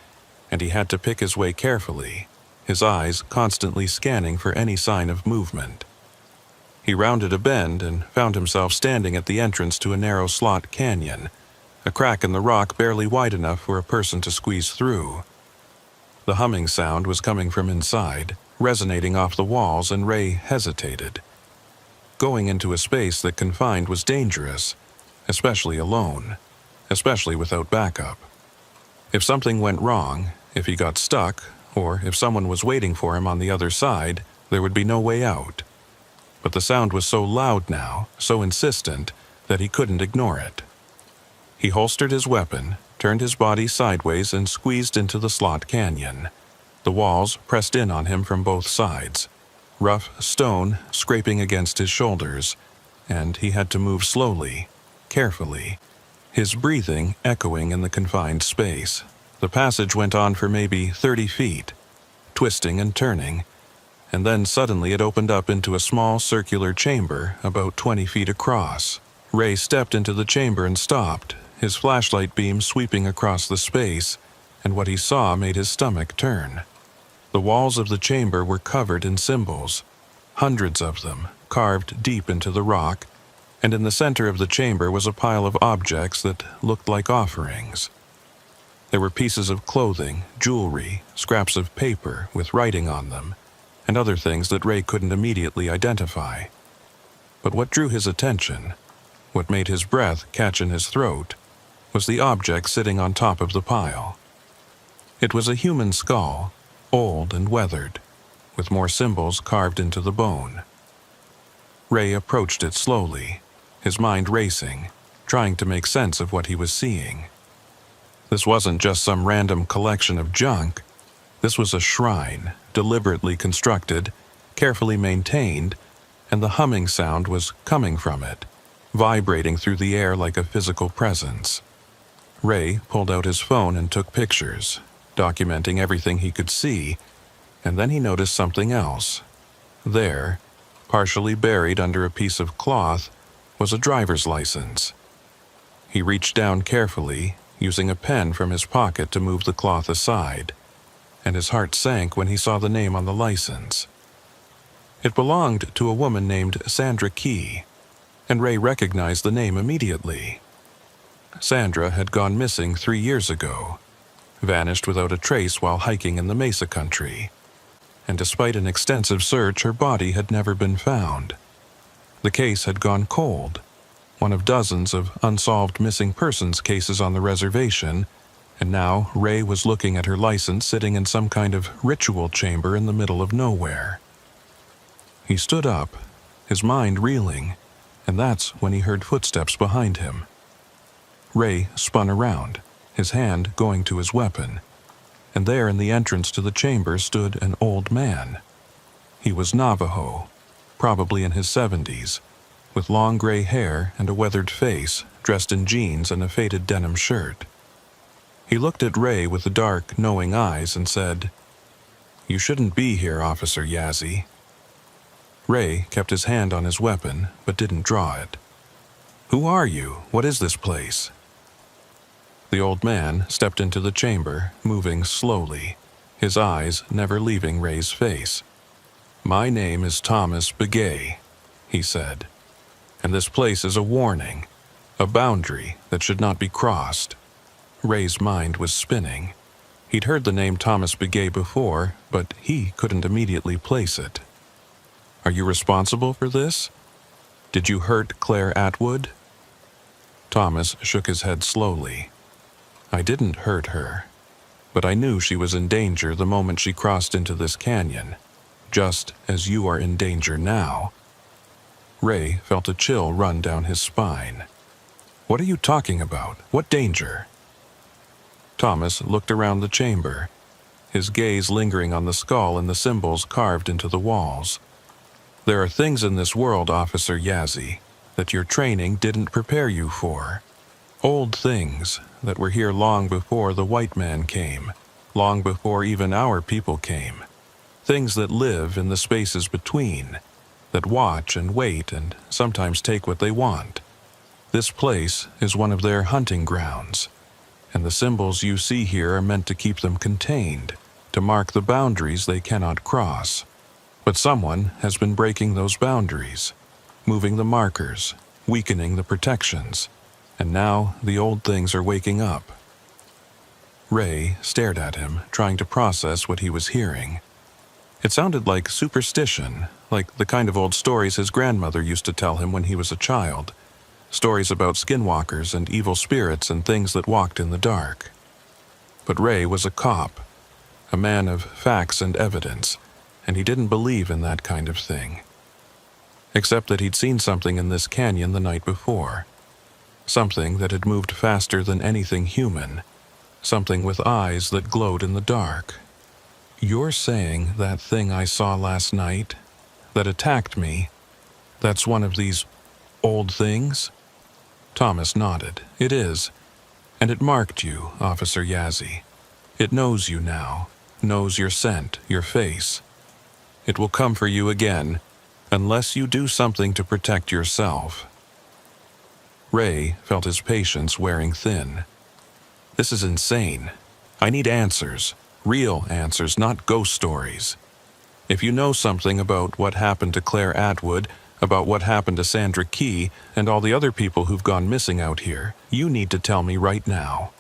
and he had to pick his way carefully, his eyes constantly scanning for any sign of movement. He rounded a bend and found himself standing at the entrance to a narrow slot canyon, a crack in the rock barely wide enough for a person to squeeze through. The humming sound was coming from inside, resonating off the walls, and Ray hesitated. Going into a space that confined was dangerous, especially alone, especially without backup. If something went wrong, if he got stuck, or if someone was waiting for him on the other side, there would be no way out. But the sound was so loud now, so insistent, that he couldn't ignore it. He holstered his weapon, turned his body sideways, and squeezed into the slot canyon. The walls pressed in on him from both sides, rough stone scraping against his shoulders, and he had to move slowly, carefully, his breathing echoing in the confined space. The passage went on for maybe 30 feet, twisting and turning, and then suddenly it opened up into a small circular chamber about 20 feet across. Ray stepped into the chamber and stopped, his flashlight beam sweeping across the space, and what he saw made his stomach turn. The walls of the chamber were covered in symbols, hundreds of them, carved deep into the rock, and in the center of the chamber was a pile of objects that looked like offerings. There were pieces of clothing, jewelry, scraps of paper with writing on them, and other things that Ray couldn't immediately identify. But what drew his attention, what made his breath catch in his throat, was the object sitting on top of the pile. It was a human skull, old and weathered, with more symbols carved into the bone. Ray approached it slowly, his mind racing, trying to make sense of what he was seeing. This wasn't just some random collection of junk. This was a shrine, deliberately constructed, carefully maintained, and the humming sound was coming from it, vibrating through the air like a physical presence. Ray pulled out his phone and took pictures, documenting everything he could see, and then he noticed something else. There, partially buried under a piece of cloth, was a driver's license. He reached down carefully, using a pen from his pocket to move the cloth aside, and his heart sank when he saw the name on the license. It belonged to a woman named Sandra Key, and Ray recognized the name immediately. Sandra had gone missing 3 years ago, vanished without a trace while hiking in the Mesa country, and despite an extensive search, her body had never been found. The case had gone cold, one of dozens of unsolved missing persons cases on the reservation, and now Ray was looking at her license sitting in some kind of ritual chamber in the middle of nowhere. He stood up, his mind reeling, and that's when he heard footsteps behind him. Ray spun around, his hand going to his weapon, and there in the entrance to the chamber stood an old man. He was Navajo, probably in his 70s, with long gray hair and a weathered face, dressed in jeans and a faded denim shirt. He looked at Ray with the dark, knowing eyes and said, "You shouldn't be here, Officer Yazzie." Ray kept his hand on his weapon, but didn't draw it. "Who are you? What is this place?" The old man stepped into the chamber, moving slowly, his eyes never leaving Ray's face. "My name is Thomas Begay," he said, "and this place is a warning, a boundary that should not be crossed." Ray's mind was spinning. He'd heard the name Thomas Begay before, but he couldn't immediately place it. "Are you responsible for this? Did you hurt Claire Atwood?" Thomas shook his head slowly. "I didn't hurt her, but I knew she was in danger the moment she crossed into this canyon, just as you are in danger now." Ray felt a chill run down his spine. "What are you talking about? What danger?" Thomas looked around the chamber, his gaze lingering on the skull and the symbols carved into the walls. "There are things in this world, Officer Yazzie, that your training didn't prepare you for. Old things that were here long before the white man came, long before even our people came. Things that live in the spaces between, that watch and wait and sometimes take what they want. This place is one of their hunting grounds, and the symbols you see here are meant to keep them contained, to mark the boundaries they cannot cross. But someone has been breaking those boundaries, moving the markers, weakening the protections, and now the old things are waking up." Ray stared at him, trying to process what he was hearing. It sounded like superstition, like the kind of old stories his grandmother used to tell him when he was a child. Stories about skinwalkers and evil spirits and things that walked in the dark. But Ray was a cop, a man of facts and evidence, and he didn't believe in that kind of thing. Except that he'd seen something in this canyon the night before. Something that had moved faster than anything human. Something with eyes that glowed in the dark. "You're saying that thing I saw last night, that attacked me, that's one of these old things?" Thomas nodded. "It is. And it marked you, Officer Yazzie. It knows you now, knows your scent, your face. It will come for you again, unless you do something to protect yourself." Ray felt his patience wearing thin. "This is insane. I need answers, real answers, not ghost stories. If you know something about what happened to Claire Atwood, About what happened to Sandra Key and all the other people who've gone missing out here. You need to tell me right now."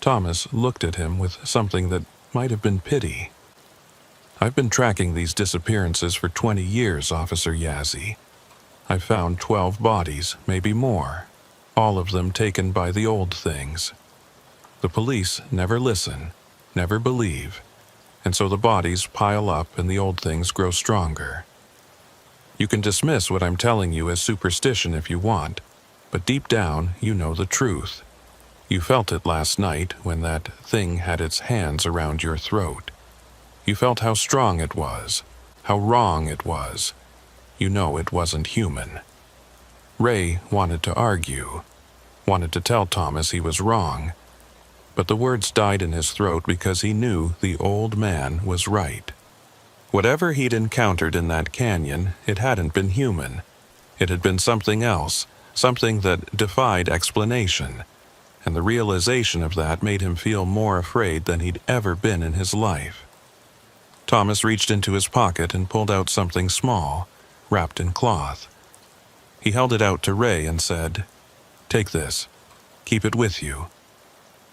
Thomas looked at him with something that might have been pity. "I've been tracking these disappearances for 20 years, Officer Yazzie. I've found 12 bodies, maybe more, all of them taken by the old things. The police never listen, never believe, and so the bodies pile up and the old things grow stronger. You can dismiss what I'm telling you as superstition if you want, but deep down you know the truth. You felt it last night when that thing had its hands around your throat. You felt how strong it was, how wrong it was. You know it wasn't human." Ray wanted to argue, wanted to tell Thomas he was wrong, but the words died in his throat because he knew the old man was right. Whatever he'd encountered in that canyon, it hadn't been human. It had been something else, something that defied explanation, and the realization of that made him feel more afraid than he'd ever been in his life. Thomas reached into his pocket and pulled out something small, wrapped in cloth. He held it out to Ray and said, "Take this. Keep it with you.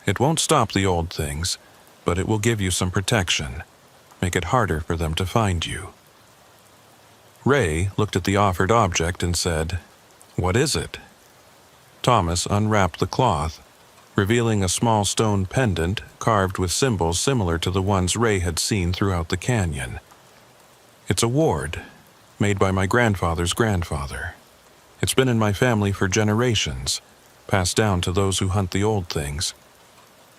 It won't stop the old things, but it will give you some protection, make it harder for them to find you." Ray looked at the offered object and said, "What is it?" Thomas unwrapped the cloth, revealing a small stone pendant carved with symbols similar to the ones Ray had seen throughout the canyon. "It's a ward, made by my grandfather's grandfather. It's been in my family for generations, passed down to those who hunt the old things.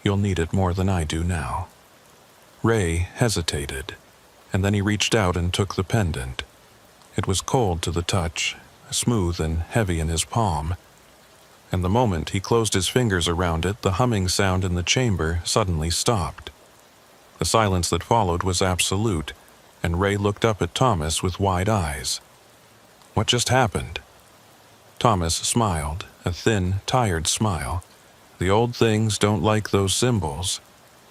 You'll need it more than I do now." Ray hesitated, and then he reached out and took the pendant. It was cold to the touch, smooth and heavy in his palm, and the moment he closed his fingers around it, the humming sound in the chamber suddenly stopped. The silence that followed was absolute, and Ray looked up at Thomas with wide eyes. "What just happened?" Thomas smiled, a thin, tired smile. "The old things don't like those symbols.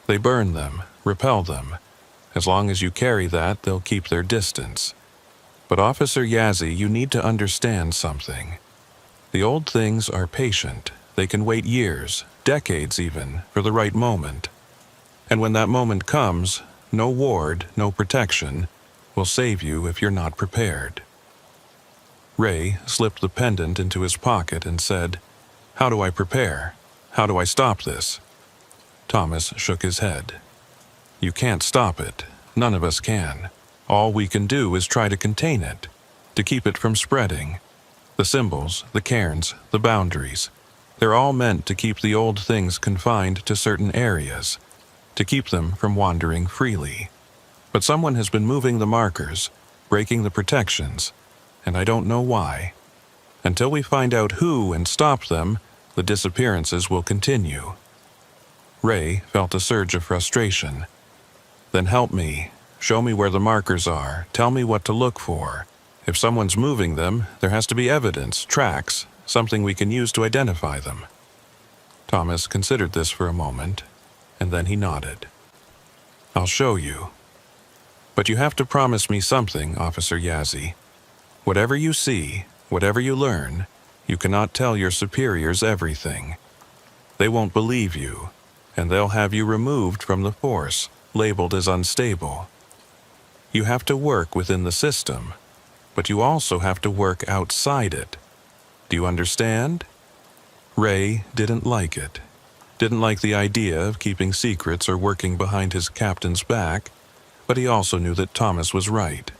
They burn them, repel them. As long as you carry that, they'll keep their distance. But Officer Yazzie, you need to understand something. The old things are patient. They can wait years, decades even, for the right moment. And when that moment comes, no ward, no protection, will save you if you're not prepared." Ray slipped the pendant into his pocket and said, "How do I prepare? How do I stop this?" Thomas shook his head. "You can't stop it. None of us can. All we can do is try to contain it, to keep it from spreading. The symbols, the cairns, the boundaries, they're all meant to keep the old things confined to certain areas, to keep them from wandering freely. But someone has been moving the markers, breaking the protections, and I don't know why. Until we find out who and stop them, the disappearances will continue." Ray felt a surge of frustration. "Then help me. Show me where the markers are. Tell me what to look for. If someone's moving them, there has to be evidence, tracks, something we can use to identify them." Thomas considered this for a moment, and then he nodded. "I'll show you. But you have to promise me something, Officer Yazzie. Whatever you see, whatever you learn, you cannot tell your superiors everything. They won't believe you, and they'll have you removed from the force, labeled as unstable. You have to work within the system, but you also have to work outside it. Do you understand?" Ray didn't like it. Didn't like the idea of keeping secrets or working behind his captain's back, but he also knew that Thomas was right.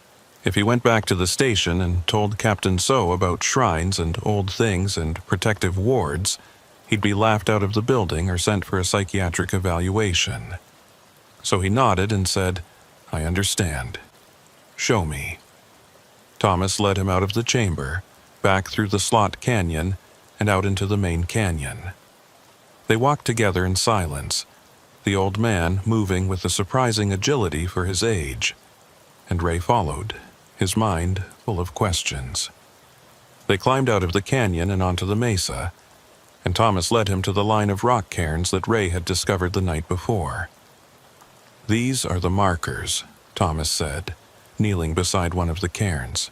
If he went back to the station and told Captain So about shrines and old things and protective wards, he'd be laughed out of the building or sent for a psychiatric evaluation. So he nodded and said, "I understand. Show me." Thomas led him out of the chamber, back through the slot canyon, and out into the main canyon. They walked together in silence, the old man moving with a surprising agility for his age, and Ray followed, his mind full of questions. They climbed out of the canyon and onto the mesa, and Thomas led him to the line of rock cairns that Ray had discovered the night before. "These are the markers," Thomas said, kneeling beside one of the cairns.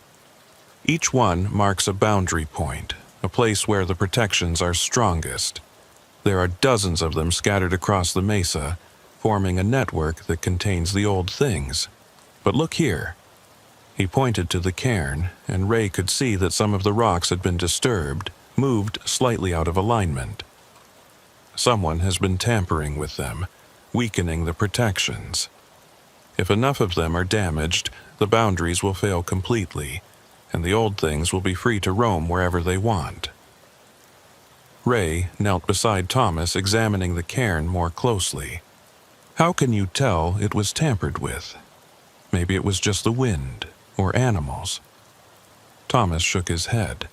Each one marks a boundary point, a place where the protections are strongest. There are dozens of them scattered across the mesa, forming a network that contains the old things. But look here. He pointed to the cairn, and Ray could see that some of the rocks had been disturbed, moved slightly out of alignment. Someone has been tampering with them, weakening the protections. If enough of them are damaged, the boundaries will fail completely, and the old things will be free to roam wherever they want. Ray knelt beside Thomas, examining the cairn more closely. How can you tell it was tampered with? Maybe it was just the wind, or animals. Thomas shook his head.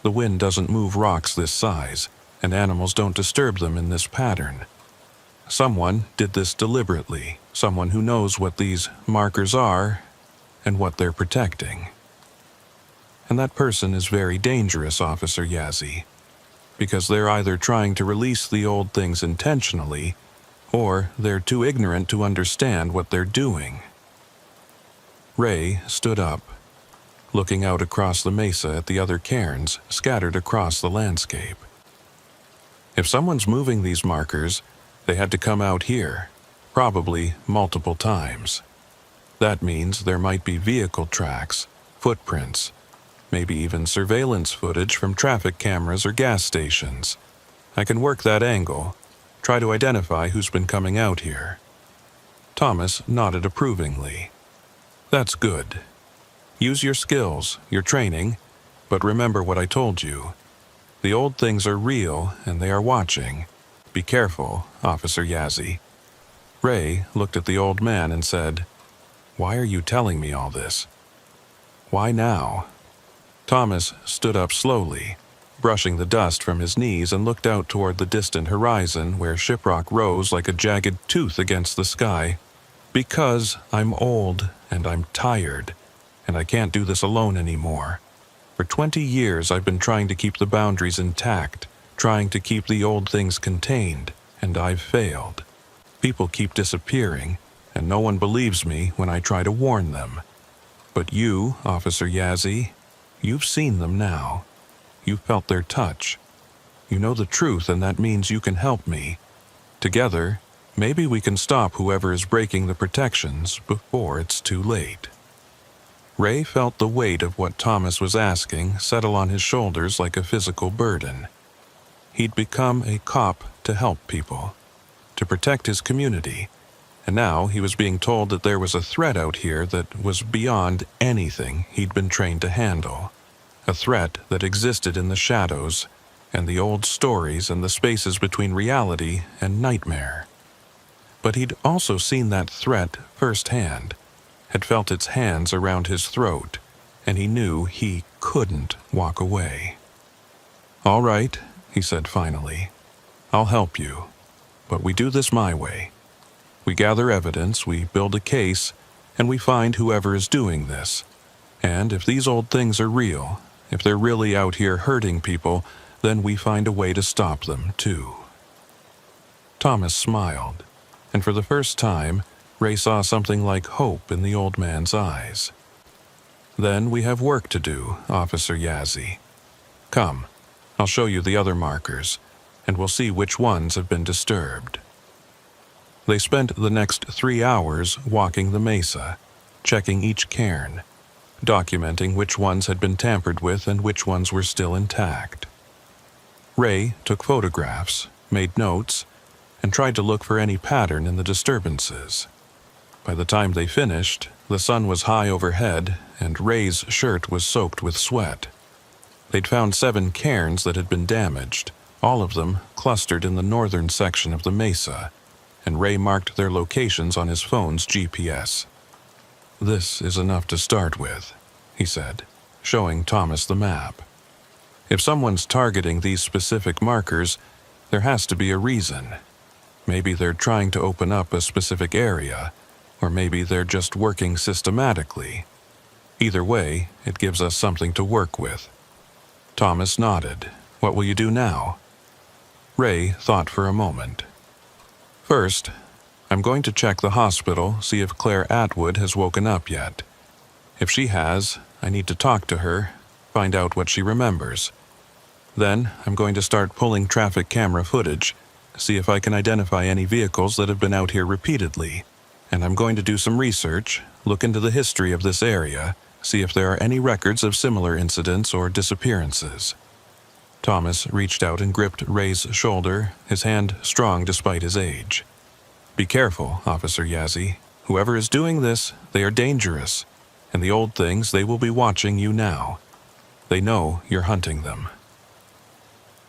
The wind doesn't move rocks this size, and animals don't disturb them in this pattern. Someone did this deliberately, someone who knows what these markers are and what they're protecting. And that person is very dangerous, Officer Yazzie, because they're either trying to release the old things intentionally, or they're too ignorant to understand what they're doing. Ray stood up, looking out across the mesa at the other cairns scattered across the landscape. If someone's moving these markers, they had to come out here, probably multiple times. That means there might be vehicle tracks, footprints, maybe even surveillance footage from traffic cameras or gas stations. I can work that angle, try to identify who's been coming out here. Thomas nodded approvingly. That's good. Use your skills, your training, but remember what I told you. The old things are real, and they are watching. Be careful, Officer Yazzie. Ray looked at the old man and said, "Why are you telling me all this? Why now?" Thomas stood up slowly, brushing the dust from his knees, and looked out toward the distant horizon where Shiprock rose like a jagged tooth against the sky. "Because I'm old, and I'm tired, and I can't do this alone anymore. For 20 years I've been trying to keep the boundaries intact, trying to keep the old things contained, and I've failed. People keep disappearing, and no one believes me when I try to warn them. But you, Officer Yazzie, you've seen them now. You've felt their touch. You know the truth, and that means you can help me. Together, maybe we can stop whoever is breaking the protections before it's too late." Ray felt the weight of what Thomas was asking settle on his shoulders like a physical burden. He'd become a cop to help people, to protect his community, and now he was being told that there was a threat out here that was beyond anything he'd been trained to handle. A threat that existed in the shadows, and the old stories and the spaces between reality and nightmare. But he'd also seen that threat firsthand, had felt its hands around his throat, and he knew he couldn't walk away. "All right," he said finally. "I'll help you, but we do this my way. We gather evidence, we build a case, and we find whoever is doing this. And if these old things are real, if they're really out here hurting people, then we find a way to stop them, too." Thomas smiled, and for the first time, Ray saw something like hope in the old man's eyes. "Then we have work to do, Officer Yazzie. Come, I'll show you the other markers, and we'll see which ones have been disturbed." They spent the next 3 hours walking the mesa, checking each cairn, documenting which ones had been tampered with and which ones were still intact. Ray took photographs, made notes, and tried to look for any pattern in the disturbances. By the time they finished, the sun was high overhead, and Ray's shirt was soaked with sweat. They'd found 7 cairns that had been damaged, all of them clustered in the northern section of the mesa, and Ray marked their locations on his phone's GPS. "This is enough to start with," he said, showing Thomas the map. "If someone's targeting these specific markers, there has to be a reason. Maybe they're trying to open up a specific area, or maybe they're just working systematically. Either way, it gives us something to work with." Thomas nodded. "What will you do now?" Ray thought for a moment. "First, I'm going to check the hospital, see if Claire Atwood has woken up yet. If she has, I need to talk to her, find out what she remembers. Then, I'm going to start pulling traffic camera footage, see if I can identify any vehicles that have been out here repeatedly. And I'm going to do some research, look into the history of this area, see if there are any records of similar incidents or disappearances. Thomas reached out and gripped Ray's shoulder, his hand strong despite his age. Be careful, Officer Yazzie. Whoever is doing this, they are dangerous. And the old things, they will be watching you now. They know you're hunting them.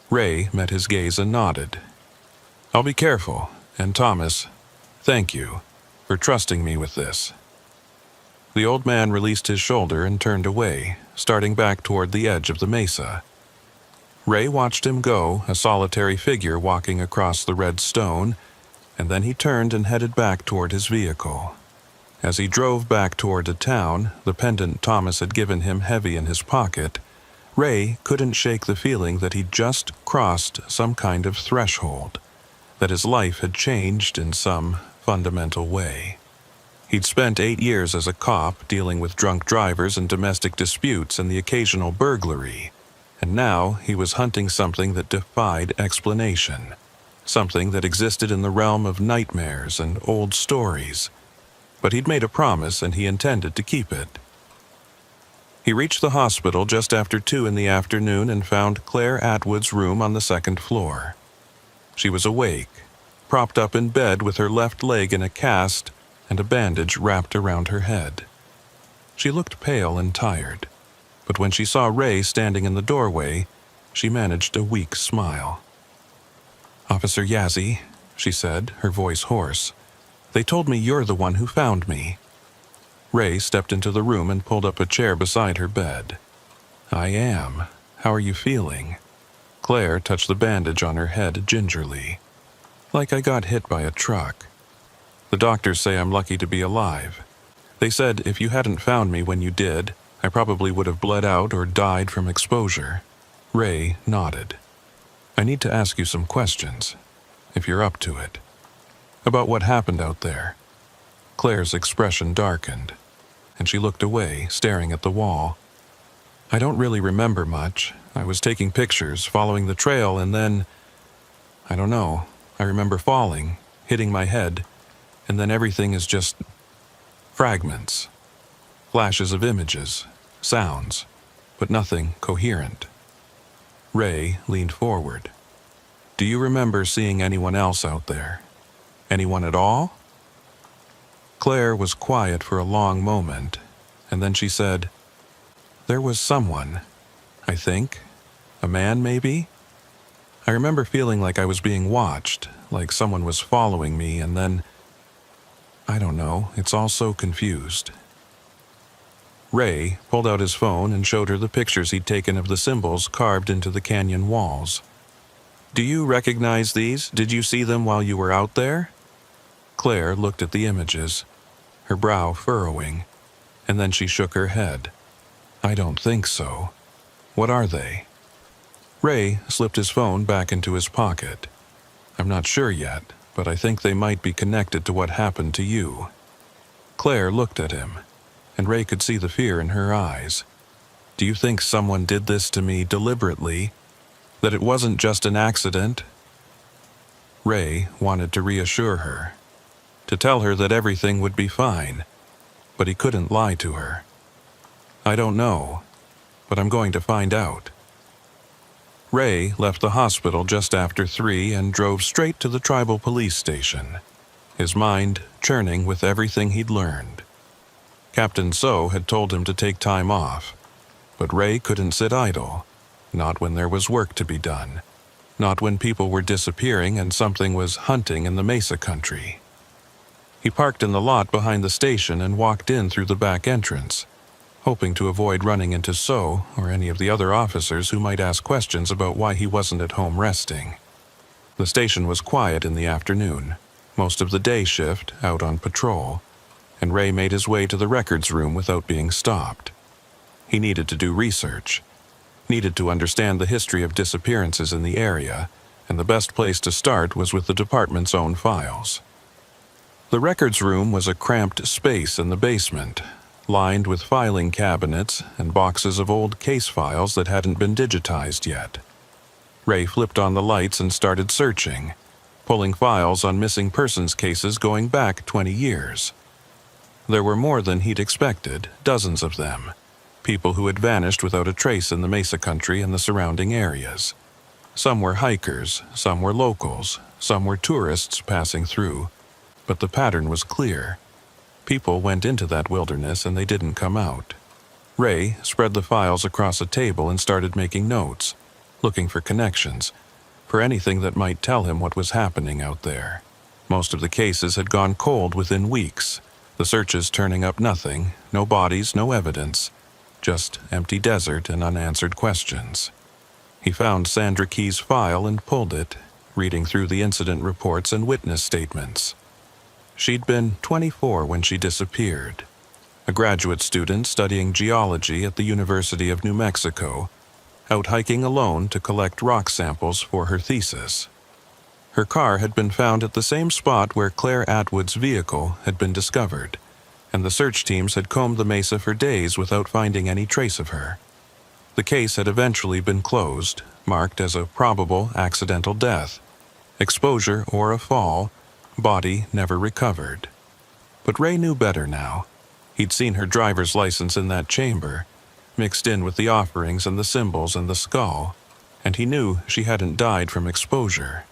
Ray met his gaze and nodded. I'll be careful, and Thomas, thank you for trusting me with this. The old man released his shoulder and turned away, starting back toward the edge of the mesa. Ray watched him go, a solitary figure walking across the red stone, and then he turned and headed back toward his vehicle. As he drove back toward the town, the pendant Thomas had given him heavy in his pocket, Ray couldn't shake the feeling that he'd just crossed some kind of threshold, that his life had changed in some fundamental way. He'd spent 8 years as a cop dealing with drunk drivers and domestic disputes and the occasional burglary, and now he was hunting something that defied explanation, something that existed in the realm of nightmares and old stories. But he'd made a promise and he intended to keep it. He reached the hospital just after 2 in the afternoon and found Claire Atwood's room on the 2nd floor. She was awake, propped up in bed with her left leg in a cast and a bandage wrapped around her head. She looked pale and tired, but when she saw Ray standing in the doorway, she managed a weak smile. Officer Yazzie, she said, her voice hoarse, they told me you're the one who found me. Ray stepped into the room and pulled up a chair beside her bed. I am. How are you feeling? Claire touched the bandage on her head gingerly. Like I got hit by a truck. The doctors say I'm lucky to be alive. They said if you hadn't found me when you did, I probably would have bled out or died from exposure. Ray nodded. I need to ask you some questions, if you're up to it. About what happened out there. Claire's expression darkened, and she looked away, staring at the wall. I don't really remember much. I was taking pictures, following the trail, and then... I don't know. I remember falling, hitting my head, and then everything is just... fragments. Flashes of images, sounds, but nothing coherent. Ray leaned forward. Do you remember seeing anyone else out there? Anyone at all? Claire was quiet for a long moment, and then she said, there was someone, I think. A man, maybe? I remember feeling like I was being watched, like someone was following me, and then... I don't know, it's all so confused. Ray pulled out his phone and showed her the pictures he'd taken of the symbols carved into the canyon walls. Do you recognize these? Did you see them while you were out there? Claire looked at the images, her brow furrowing, and then she shook her head. I don't think so. What are they? Ray slipped his phone back into his pocket. I'm not sure yet, but I think they might be connected to what happened to you. Claire looked at him, and Ray could see the fear in her eyes. Do you think someone did this to me deliberately? That it wasn't just an accident? Ray wanted to reassure her, to tell her that everything would be fine, but he couldn't lie to her. I don't know, but I'm going to find out. Ray left the hospital just after 3 and drove straight to the tribal police station, his mind churning with everything he'd learned. Captain So had told him to take time off, but Ray couldn't sit idle, not when there was work to be done, not when people were disappearing and something was hunting in the Mesa country. He parked in the lot behind the station and walked in through the back entrance, hoping to avoid running into So or any of the other officers who might ask questions about why he wasn't at home resting. The station was quiet in the afternoon, most of the day shift out on patrol, and Ray made his way to the records room without being stopped. He needed to do research, needed to understand the history of disappearances in the area, and the best place to start was with the department's own files. The records room was a cramped space in the basement, lined with filing cabinets and boxes of old case files that hadn't been digitized yet. Ray flipped on the lights and started searching, pulling files on missing persons cases going back 20 years. There were more than he'd expected, dozens of them, people who had vanished without a trace in the Mesa country and the surrounding areas. Some were hikers, some were locals, some were tourists passing through, but the pattern was clear. People went into that wilderness and they didn't come out. Ray spread the files across a table and started making notes, looking for connections, for anything that might tell him what was happening out there. Most of the cases had gone cold within weeks, the searches turning up nothing, no bodies, no evidence, just empty desert and unanswered questions. He found Sandra Key's file and pulled it, reading through the incident reports and witness statements. She'd been 24 when she disappeared, a graduate student studying geology at the University of New Mexico, out hiking alone to collect rock samples for her thesis. Her car had been found at the same spot where Claire Atwood's vehicle had been discovered, and the search teams had combed the mesa for days without finding any trace of her. The case had eventually been closed, marked as a probable accidental death, exposure or a fall, body never recovered. But Ray knew better now. He'd seen her driver's license in that chamber, mixed in with the offerings and the symbols and the skull, and he knew she hadn't died from exposure.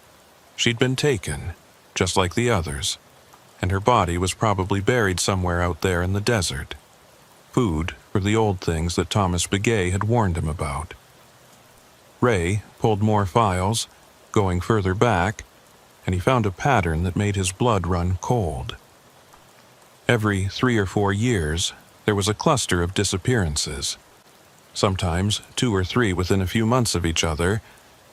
She'd been taken, just like the others, and her body was probably buried somewhere out there in the desert. Food for the old things that Thomas Begay had warned him about. Ray pulled more files, going further back, and he found a pattern that made his blood run cold. Every 3 or 4 years, there was a cluster of disappearances. Sometimes 2 or 3 within a few months of each other,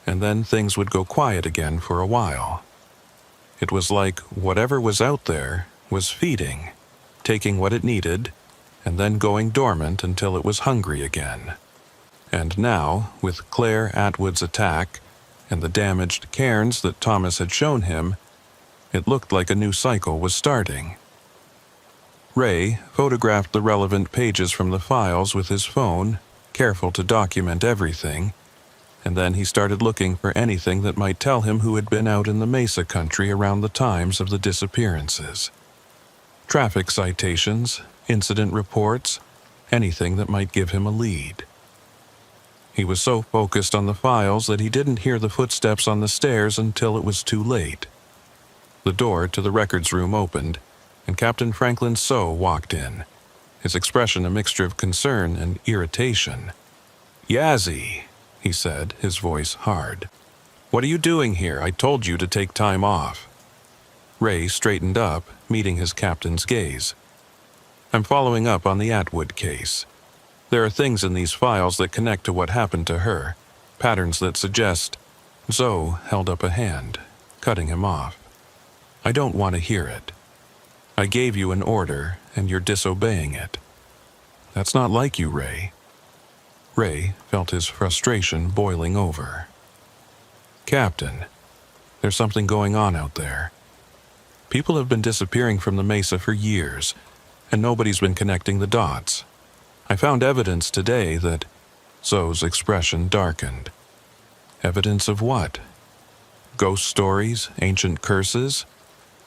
and then things would go quiet again for a while. It was like whatever was out there was feeding, taking what it needed, and then going dormant until it was hungry again. And now, with Claire Atwood's attack and the damaged cairns that Thomas had shown him, it looked like a new cycle was starting. Ray photographed the relevant pages from the files with his phone, careful to document everything, and then he started looking for anything that might tell him who had been out in the Mesa country around the times of the disappearances. Traffic citations, incident reports, anything that might give him a lead. He was so focused on the files that he didn't hear the footsteps on the stairs until it was too late. The door to the records room opened, and Captain Franklin So walked in, his expression a mixture of concern and irritation. "Yazzie," he said, his voice hard. "What are you doing here? I told you to take time off." Ray straightened up, meeting his captain's gaze. "I'm following up on the Atwood case. There are things in these files that connect to what happened to her, patterns that suggest—" Zoe held up a hand, cutting him off. "I don't want to hear it. I gave you an order, and you're disobeying it. That's not like you, Ray." Ray felt his frustration boiling over. "Captain, there's something going on out there. People have been disappearing from the mesa for years, and nobody's been connecting the dots. I found evidence today that—" Zoe's expression darkened. "Evidence of what? Ghost stories, ancient curses?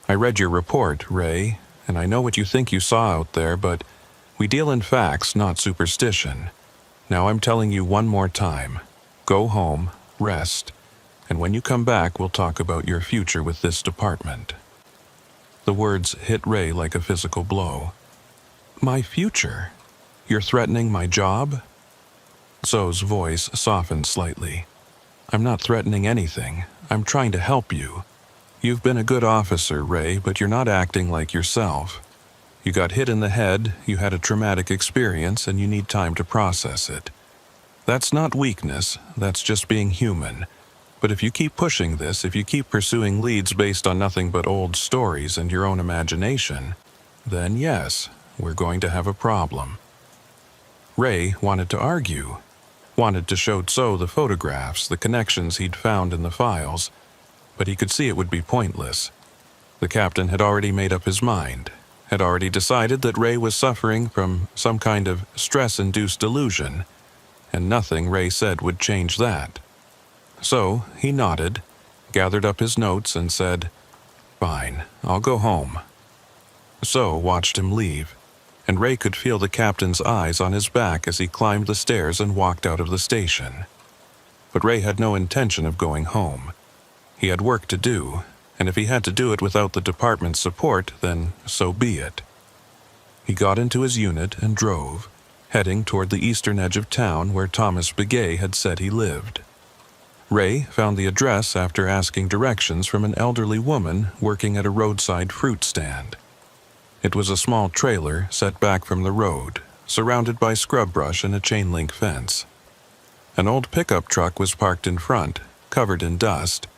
I read your report, Ray, and I know what you think you saw out there, but we deal in facts, not superstition. Now I'm telling you one more time. Go home, rest, and when you come back we'll talk about your future with this department." The words hit Ray like a physical blow. "My future? You're threatening my job?" Zoe's voice softened slightly. "I'm not threatening anything. I'm trying to help you. You've been a good officer, Ray, but you're not acting like yourself. You got hit in the head, you had a traumatic experience, and you need time to process it. That's not weakness, that's just being human. But if you keep pushing this, if you keep pursuing leads based on nothing but old stories and your own imagination, then yes, we're going to have a problem." Ray wanted to argue, wanted to show Zoe the photographs, the connections he'd found in the files, but he could see it would be pointless. The captain had already made up his mind, had already decided that Ray was suffering from some kind of stress-induced delusion, and nothing Ray said would change that. So he nodded, gathered up his notes, and said, "Fine, I'll go home." So watched him leave, and Ray could feel the captain's eyes on his back as he climbed the stairs and walked out of the station. But Ray had no intention of going home. He had work to do, and if he had to do it without the department's support, then so be it. He got into his unit and drove, heading toward the eastern edge of town where Thomas Begay had said he lived. Ray found the address after asking directions from an elderly woman working at a roadside fruit stand. It was a small trailer set back from the road, surrounded by scrub brush and a chain-link fence. An old pickup truck was parked in front, covered in dust,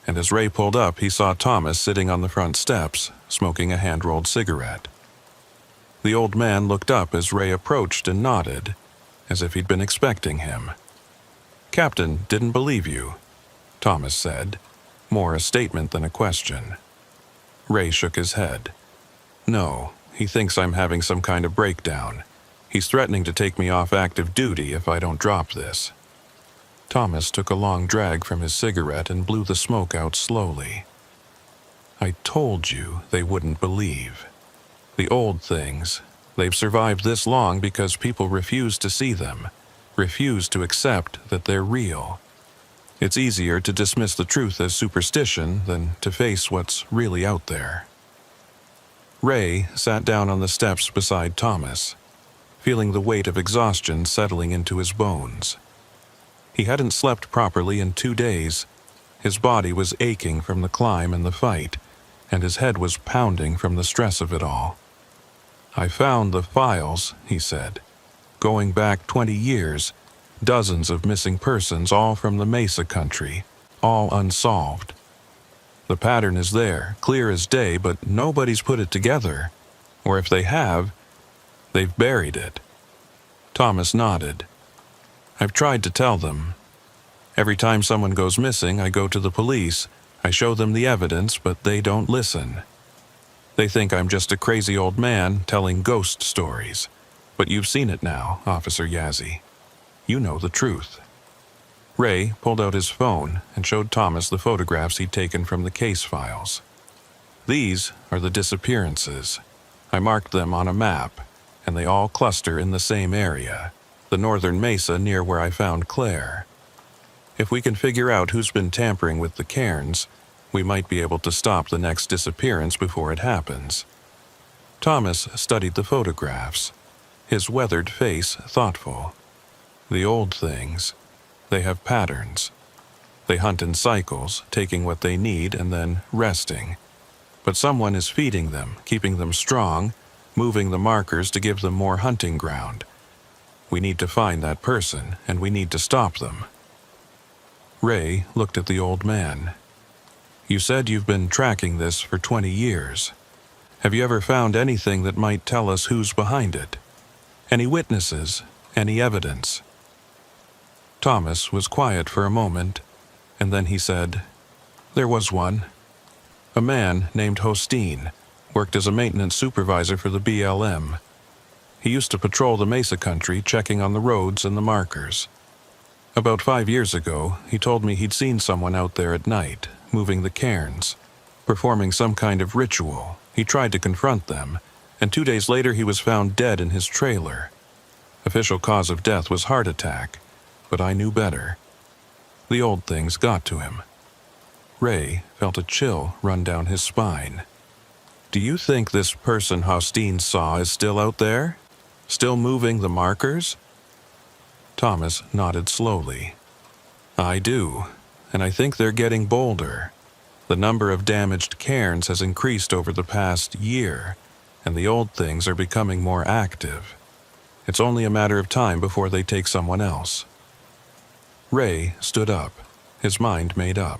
and as Ray pulled up, he saw Thomas sitting on the front steps, smoking a hand-rolled cigarette. The old man looked up as Ray approached and nodded, as if he'd been expecting him. "Captain didn't believe you," Thomas said, more a statement than a question. Ray shook his head. "No, he thinks I'm having some kind of breakdown. He's threatening to take me off active duty if I don't drop this." Thomas took a long drag from his cigarette and blew the smoke out slowly. "I told you they wouldn't believe. The old things, they've survived this long because people refuse to see them, refuse to accept that they're real. It's easier to dismiss the truth as superstition than to face what's really out there." Ray sat down on the steps beside Thomas, feeling the weight of exhaustion settling into his bones. He hadn't slept properly in 2 days. His body was aching from the climb and the fight, and his head was pounding from the stress of it all. "I found the files," he said. "Going back 20 years, dozens of missing persons, all from the Mesa country, all unsolved. The pattern is there, clear as day, but nobody's put it together. Or if they have, they've buried it." Thomas nodded. "I've tried to tell them. Every time someone goes missing, I go to the police. I show them the evidence, but they don't listen. They think I'm just a crazy old man telling ghost stories. But you've seen it now, Officer Yazzie. You know the truth." Ray pulled out his phone and showed Thomas the photographs he'd taken from the case files. "These are the disappearances. I marked them on a map, and they all cluster in the same area, the northern mesa near where I found Claire. If we can figure out who's been tampering with the cairns, we might be able to stop the next disappearance before it happens." Thomas studied the photographs, his weathered face thoughtful. "The old things, they have patterns. They hunt in cycles, taking what they need and then resting. But someone is feeding them, keeping them strong, moving the markers to give them more hunting ground. We need to find that person, and we need to stop them." Ray looked at the old man. "You said you've been tracking this for 20 years. Have you ever found anything that might tell us who's behind it? Any witnesses? Any evidence?" Thomas was quiet for a moment, and then he said, "There was one. A man named Hosteen, worked as a maintenance supervisor for the BLM. He used to patrol the Mesa country, checking on the roads and the markers. About 5 years ago, he told me he'd seen someone out there at night, moving the cairns, performing some kind of ritual. He tried to confront them, and 2 days later he was found dead in his trailer. Official cause of death was heart attack, but I knew better. The old things got to him." Ray felt a chill run down his spine. "Do you think this person Hosteen saw is still out there? Still moving the markers?" Thomas nodded slowly. "I do, and I think they're getting bolder. The number of damaged cairns has increased over the past year, and the old things are becoming more active. It's only a matter of time before they take someone else." Ray stood up, his mind made up.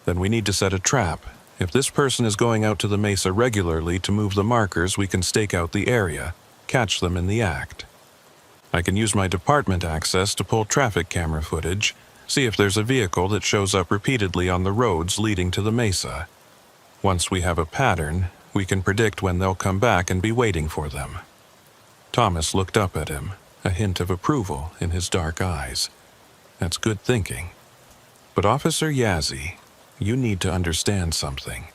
"Then we need to set a trap. If this person is going out to the mesa regularly to move the markers, we can stake out the area, catch them in the act. I can use my department access to pull traffic camera footage, see if there's a vehicle that shows up repeatedly on the roads leading to the mesa. Once we have a pattern, We can predict when they'll come back and be waiting for them." Thomas looked up at him, a hint of approval in his dark eyes. "That's good thinking. But Officer Yazzie, you need to understand something.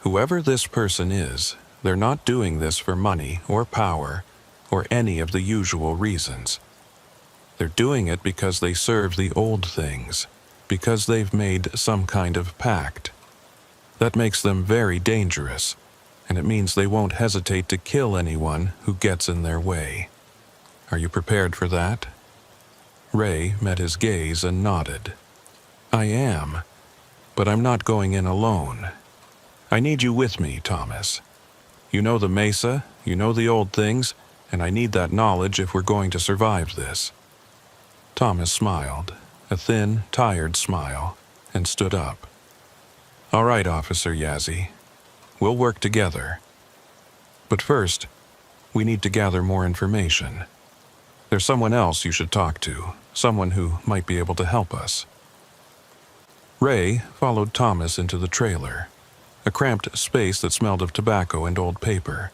Whoever this person is, they're not doing this for money or power or any of the usual reasons. They're doing it because they serve the old things, because they've made some kind of pact. That makes them very dangerous, and it means they won't hesitate to kill anyone who gets in their way. Are you prepared for that?" Ray met his gaze and nodded. "I am, but I'm not going in alone. I need you with me, Thomas. You know the mesa, you know the old things, and I need that knowledge if we're going to survive this." Thomas smiled, a thin, tired smile, and stood up. "All right, Officer Yazzie. We'll work together. But first, we need to gather more information. There's someone else you should talk to, someone who might be able to help us." Ray followed Thomas into the trailer, a cramped space that smelled of tobacco and old paper.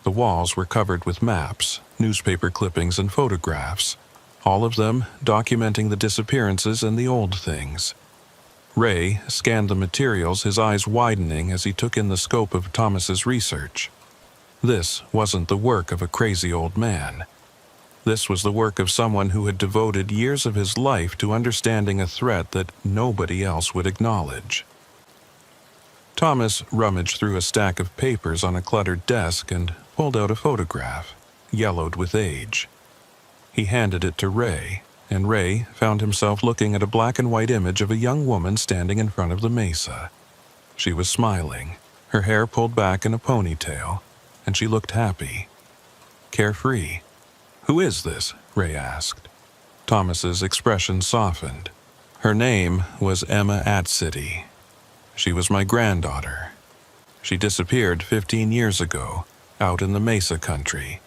The walls were covered with maps, newspaper clippings, and photographs, all of them documenting the disappearances and the old things. Ray scanned the materials, his eyes widening as he took in the scope of Thomas's research. This wasn't the work of a crazy old man. This was the work of someone who had devoted years of his life to understanding a threat that nobody else would acknowledge. Thomas rummaged through a stack of papers on a cluttered desk and pulled out a photograph, yellowed with age. He handed it to Ray, and Ray found himself looking at a black and white image of a young woman standing in front of the mesa. She was smiling, her hair pulled back in a ponytail, and she looked happy, carefree. "Who is this?" Ray asked. Thomas's expression softened. "Her name was Emma Atcity. She was my granddaughter. She disappeared 15 years ago, out in the Mesa country.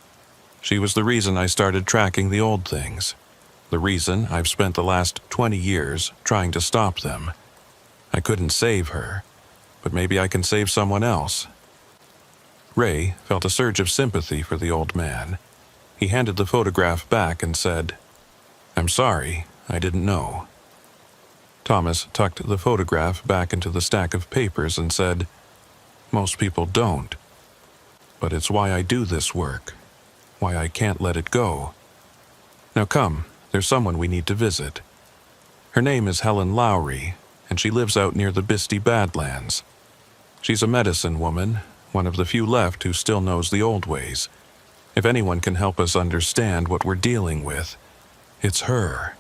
She was the reason I started tracking the old things, the reason I've spent the last 20 years trying to stop them. I couldn't save her, but maybe I can save someone else." Ray felt a surge of sympathy for the old man. He handed the photograph back and said, "I'm sorry, I didn't know." Thomas tucked the photograph back into the stack of papers and said, "Most people don't. But it's why I do this work, why I can't let it go. Now come, there's someone we need to visit. Her name is Helen Lowry, and she lives out near the Bisty Badlands. She's a medicine woman, one of the few left who still knows the old ways. If anyone can help us understand what we're dealing with, it's her."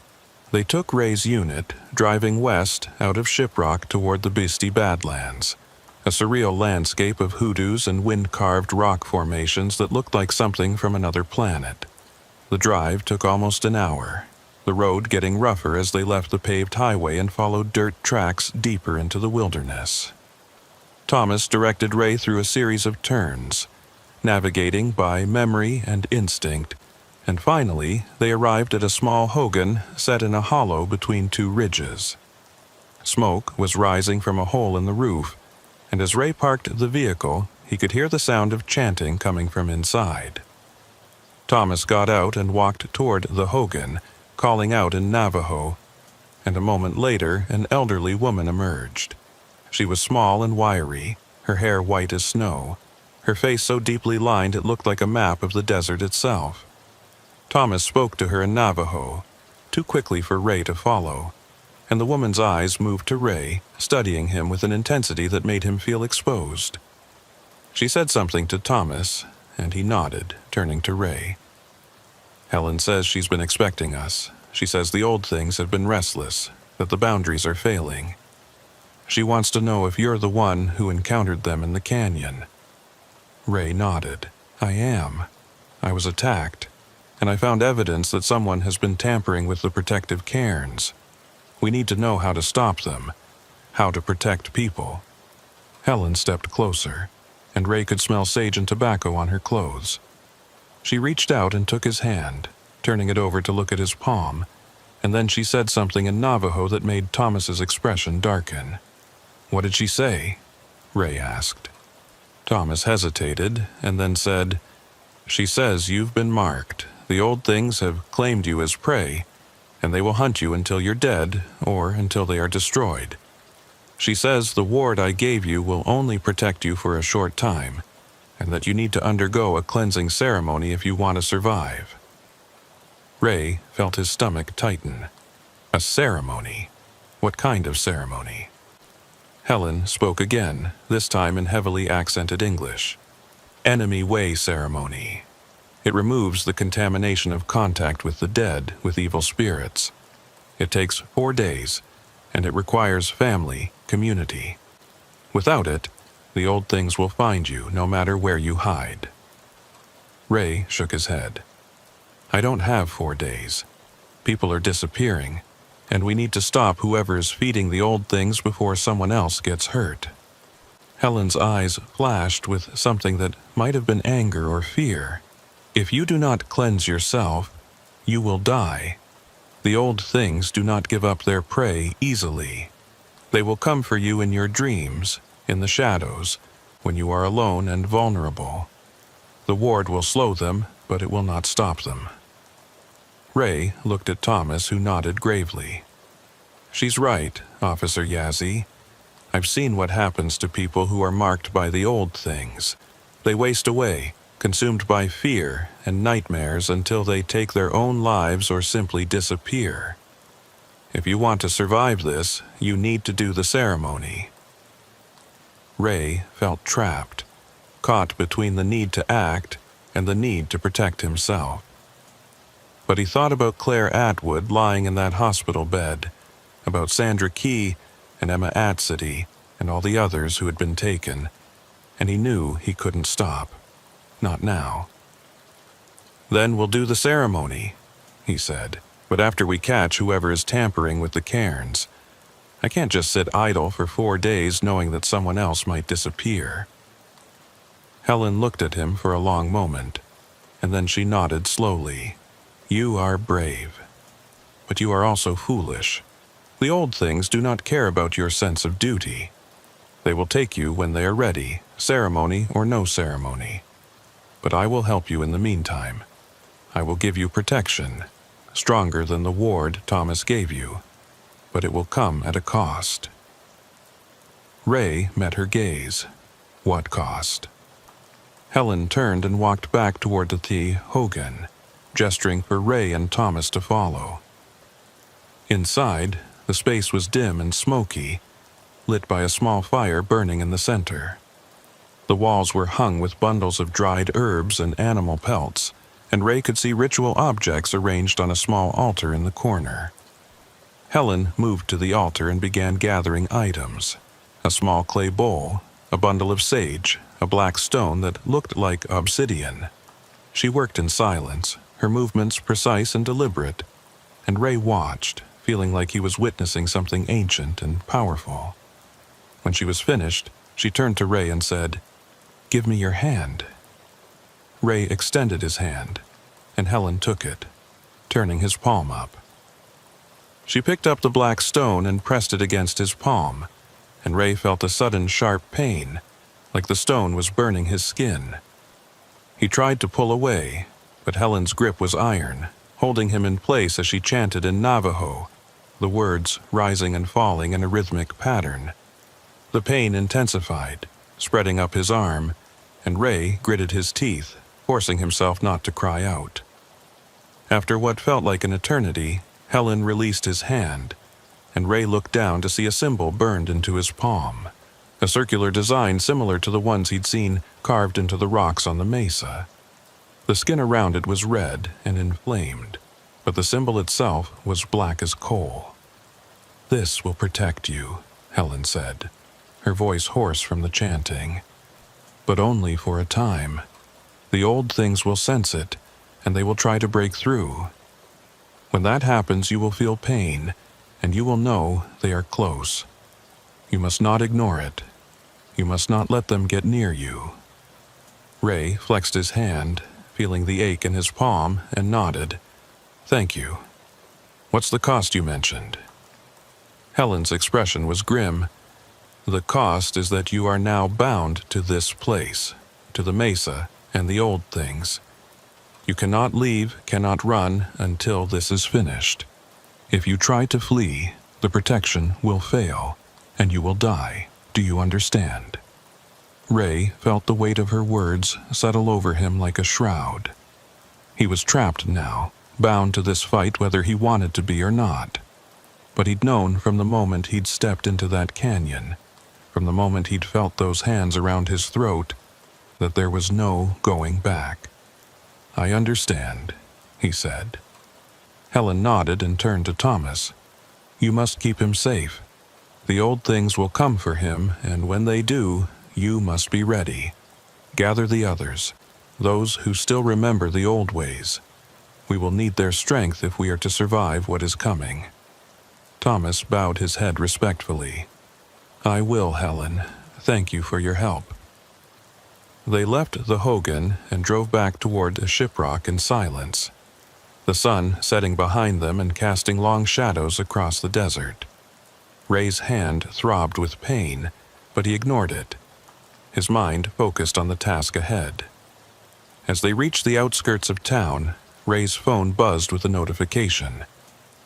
They took Ray's unit, driving west out of Shiprock toward the Bisty Badlands, a surreal landscape of hoodoos and wind-carved rock formations that looked like something from another planet. The drive took almost an hour, the road getting rougher as they left the paved highway and followed dirt tracks deeper into the wilderness. Thomas directed Ray through a series of turns, navigating by memory and instinct, and finally they arrived at a small hogan set in a hollow between two ridges. Smoke was rising from a hole in the roof, and as Ray parked the vehicle, he could hear the sound of chanting coming from inside. Thomas got out and walked toward the hogan, calling out in Navajo, and a moment later an elderly woman emerged. She was small and wiry, her hair white as snow, her face so deeply lined it looked like a map of the desert itself. Thomas spoke to her in Navajo, too quickly for Ray to follow, and the woman's eyes moved to Ray, studying him with an intensity that made him feel exposed. She said something to Thomas, and he nodded, turning to Ray. "Helen says she's been expecting us. She says the old things have been restless, that the boundaries are failing. She wants to know if you're the one who encountered them in the canyon." Ray nodded. "I am. I was attacked, and I found evidence that someone has been tampering with the protective cairns. We need to know how to stop them, how to protect people." Helen stepped closer, and Ray could smell sage and tobacco on her clothes. She reached out and took his hand, turning it over to look at his palm, and then she said something in Navajo that made Thomas's expression darken. "What did she say?" Ray asked. Thomas hesitated and then said, "She says you've been marked. The old things have claimed you as prey, and they will hunt you until you're dead or until they are destroyed. She says the ward I gave you will only protect you for a short time, and that you need to undergo a cleansing ceremony if you want to survive." Ray felt his stomach tighten. A ceremony? What kind of ceremony? Helen spoke again, this time in heavily accented English. Enemy way ceremony. It removes the contamination of contact with the dead with evil spirits. It takes 4 days, and it requires family, community. Without it, the old things will find you no matter where you hide. Ray shook his head. "I don't have 4 days. People are disappearing, and we need to stop whoever is feeding the old things before someone else gets hurt." Helen's eyes flashed with something that might have been anger or fear. "If you do not cleanse yourself, you will die. The old things do not give up their prey easily. They will come for you in your dreams, in the shadows, when you are alone and vulnerable. The ward will slow them, but it will not stop them." Ray looked at Thomas, who nodded gravely. "She's right, Officer Yazzie. I've seen what happens to people who are marked by the old things. They waste away, consumed by fear and nightmares until they take their own lives or simply disappear. If you want to survive this, you need to do the ceremony." Ray felt trapped, caught between the need to act and the need to protect himself. But he thought about Claire Atwood lying in that hospital bed, about Sandra Key and Emma Atcity and all the others who had been taken, and he knew he couldn't stop. Not now. "Then we'll do the ceremony," he said, "but after we catch whoever is tampering with the cairns. I can't just sit idle for 4 days knowing that someone else might disappear." Helen looked at him for a long moment, and then she nodded slowly. "You are brave, but you are also foolish. The old things do not care about your sense of duty. They will take you when they are ready, ceremony or no ceremony. But I will help you in the meantime. I will give you protection, stronger than the ward Thomas gave you, but it will come at a cost." Ray met her gaze. What cost? Helen turned and walked back toward the T. Hogan, gesturing for Ray and Thomas to follow. Inside, the space was dim and smoky, lit by a small fire burning in the center. The walls were hung with bundles of dried herbs and animal pelts, and Ray could see ritual objects arranged on a small altar in the corner. Helen moved to the altar and began gathering items: a small clay bowl, a bundle of sage, a black stone that looked like obsidian. She worked in silence, her movements precise and deliberate, and Ray watched, feeling like he was witnessing something ancient and powerful. When she was finished, she turned to Ray and said, "Give me your hand." Ray extended his hand, and Helen took it, turning his palm up. She picked up the black stone and pressed it against his palm, and Ray felt a sudden sharp pain, like the stone was burning his skin. He tried to pull away, but Helen's grip was iron, holding him in place as she chanted in Navajo, the words rising and falling in a rhythmic pattern. The pain intensified, spreading up his arm, and Ray gritted his teeth, forcing himself not to cry out. After what felt like an eternity, Helen released his hand, and Ray looked down to see a symbol burned into his palm, a circular design similar to the ones he'd seen carved into the rocks on the mesa. The skin around it was red and inflamed, but the symbol itself was black as coal. "This will protect you," Helen said, her voice hoarse from the chanting. "But only for a time. The old things will sense it, and they will try to break through. When that happens, you will feel pain, and you will know they are close. You must not ignore it. You must not let them get near you." Ray flexed his hand, feeling the ache in his palm, and nodded. "Thank you. What's the cost you mentioned?" Helen's expression was grim. The cost is that you are now bound to this place, to the mesa and the old things. You cannot leave, cannot run until this is finished. If you try to flee, the protection will fail, and you will die. Do you understand?" Ray felt the weight of her words settle over him like a shroud. He was trapped now, bound to this fight whether he wanted to be or not. But he'd known from the moment he'd stepped into that canyon, from the moment he'd felt those hands around his throat, that there was no going back. "I understand," he said. Helen nodded and turned to Thomas. "You must keep him safe. The old things will come for him, and when they do, you must be ready. Gather the others, those who still remember the old ways. We will need their strength if we are to survive what is coming." Thomas bowed his head respectfully. "I will, Helen. Thank you for your help." They left the hogan and drove back toward Shiprock in silence, the sun setting behind them and casting long shadows across the desert. Ray's hand throbbed with pain, but he ignored it. His mind focused on the task ahead. As they reached the outskirts of town, Ray's phone buzzed with a notification.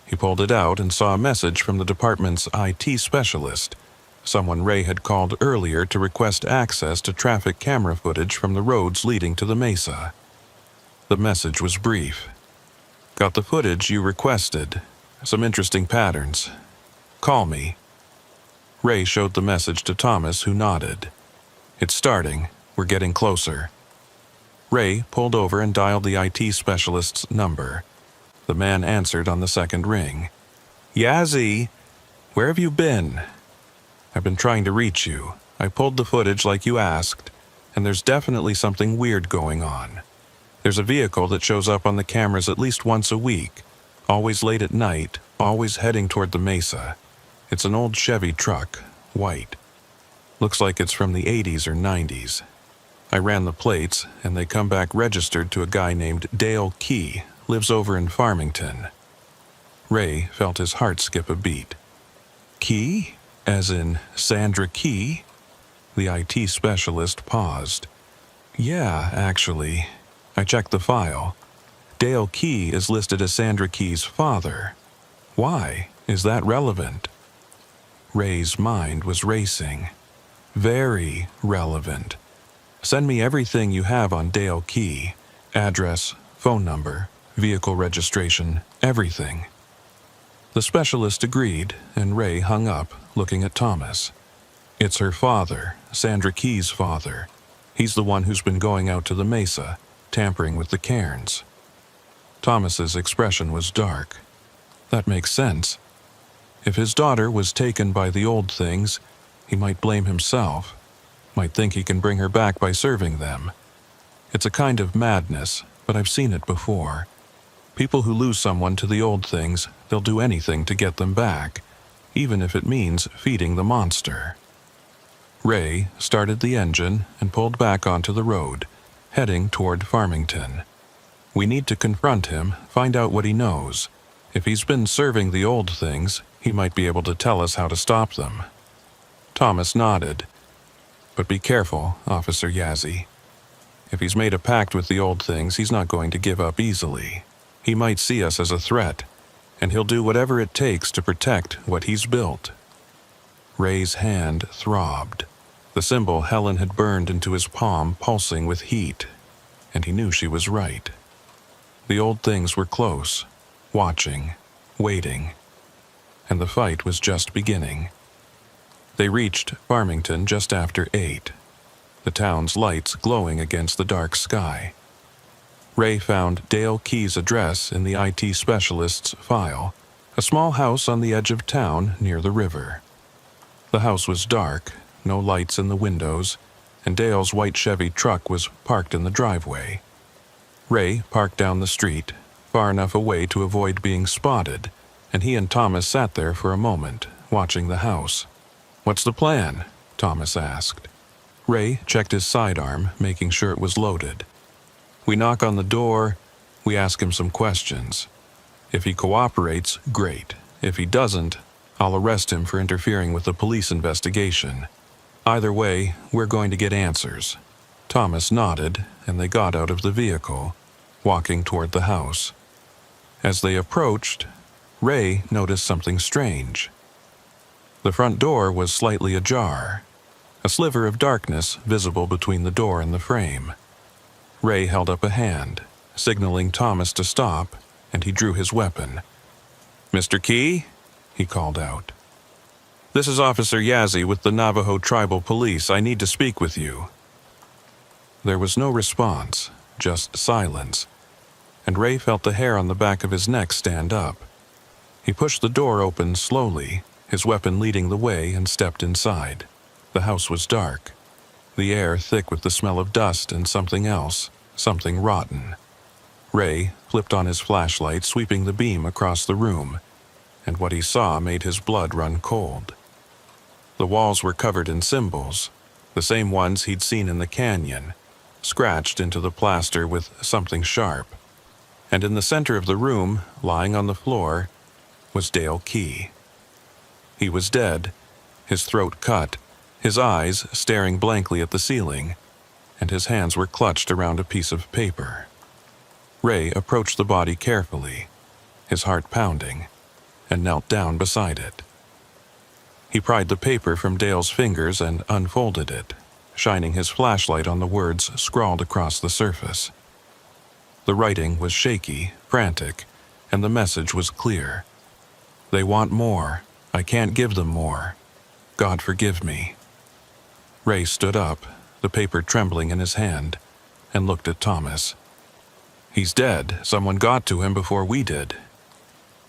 He pulled it out and saw a message from the department's IT specialist, someone Ray had called earlier to request access to traffic camera footage from the roads leading to the mesa. The message was brief. "Got the footage you requested. Some interesting patterns. Call me." Ray showed the message to Thomas, who nodded. "It's starting. We're getting closer." Ray pulled over and dialed the IT specialist's number. The man answered on the second ring. "Yazzie, where have you been? I've been trying to reach you. I pulled the footage like you asked, and there's definitely something weird going on. There's a vehicle that shows up on the cameras at least once a week, always late at night, always heading toward the mesa. It's an old Chevy truck, white. Looks like it's from the 80s or 90s. I ran the plates, and they come back registered to a guy named Dale Key, lives over in Farmington." Ray felt his heart skip a beat. "Key? As in Sandra Key?" The IT specialist paused. "Yeah, actually. I checked the file. Dale Key is listed as Sandra Key's father. Why? Is that relevant?" Ray's mind was racing. "Very relevant. Send me everything you have on Dale Key. Address, phone number, vehicle registration, everything." The specialist agreed, and Ray hung up, looking at Thomas. "It's her father, Sandra Key's father. He's the one who's been going out to the mesa, tampering with the cairns." Thomas's expression was dark. That makes sense. If his daughter was taken by the old things, he might blame himself, might think he can bring her back by serving them. It's a kind of madness, but I've seen it before. People who lose someone to the old things, they'll do anything to get them back, even if it means feeding the monster. Ray started the engine and pulled back onto the road, heading toward Farmington. "We need to confront him, find out what he knows. If he's been serving the old things, he might be able to tell us how to stop them." Thomas nodded. "But be careful, Officer Yazzie. If he's made a pact with the old things, he's not going to give up easily. He might see us as a threat, and he'll do whatever it takes to protect what he's built." Ray's hand throbbed, the symbol Helen had burned into his palm pulsing with heat, and he knew she was right. The old things were close, watching, waiting, and the fight was just beginning. They reached Farmington just after 8, the town's lights glowing against the dark sky. Ray found Dale Key's address in the IT specialist's file, a small house on the edge of town near the river. The house was dark, no lights in the windows, and Dale's white Chevy truck was parked in the driveway. Ray parked down the street, far enough away to avoid being spotted, and he and Thomas sat there for a moment, watching the house. "What's the plan?" Thomas asked. Ray checked his sidearm, making sure it was loaded. "We knock on the door, we ask him some questions. If he cooperates, great. If he doesn't, I'll arrest him for interfering with the police investigation. Either way, we're going to get answers." Thomas nodded, and they got out of the vehicle, walking toward the house. As they approached, Ray noticed something strange. The front door was slightly ajar, a sliver of darkness visible between the door and the frame. Ray held up a hand, signaling Thomas to stop, and he drew his weapon. "Mr. Key?" he called out. "This is Officer Yazzie with the Navajo Tribal Police. I need to speak with you." There was no response, just silence, and Ray felt the hair on the back of his neck stand up. He pushed the door open slowly, his weapon leading the way, and stepped inside. The house was dark, the air thick with the smell of dust and something else, something rotten. Ray flipped on his flashlight, sweeping the beam across the room, and what he saw made his blood run cold. The walls were covered in symbols, the same ones he'd seen in the canyon, scratched into the plaster with something sharp. And in the center of the room, lying on the floor, was Dale Key. He was dead, his throat cut, his eyes staring blankly at the ceiling, and his hands were clutched around a piece of paper. Ray approached the body carefully, his heart pounding, and knelt down beside it. He pried the paper from Dale's fingers and unfolded it, shining his flashlight on the words scrawled across the surface. The writing was shaky, frantic, and the message was clear. "They want more. I can't give them more. God forgive me." Ray stood up, the paper trembling in his hand, and looked at Thomas. "He's dead. Someone got to him before we did."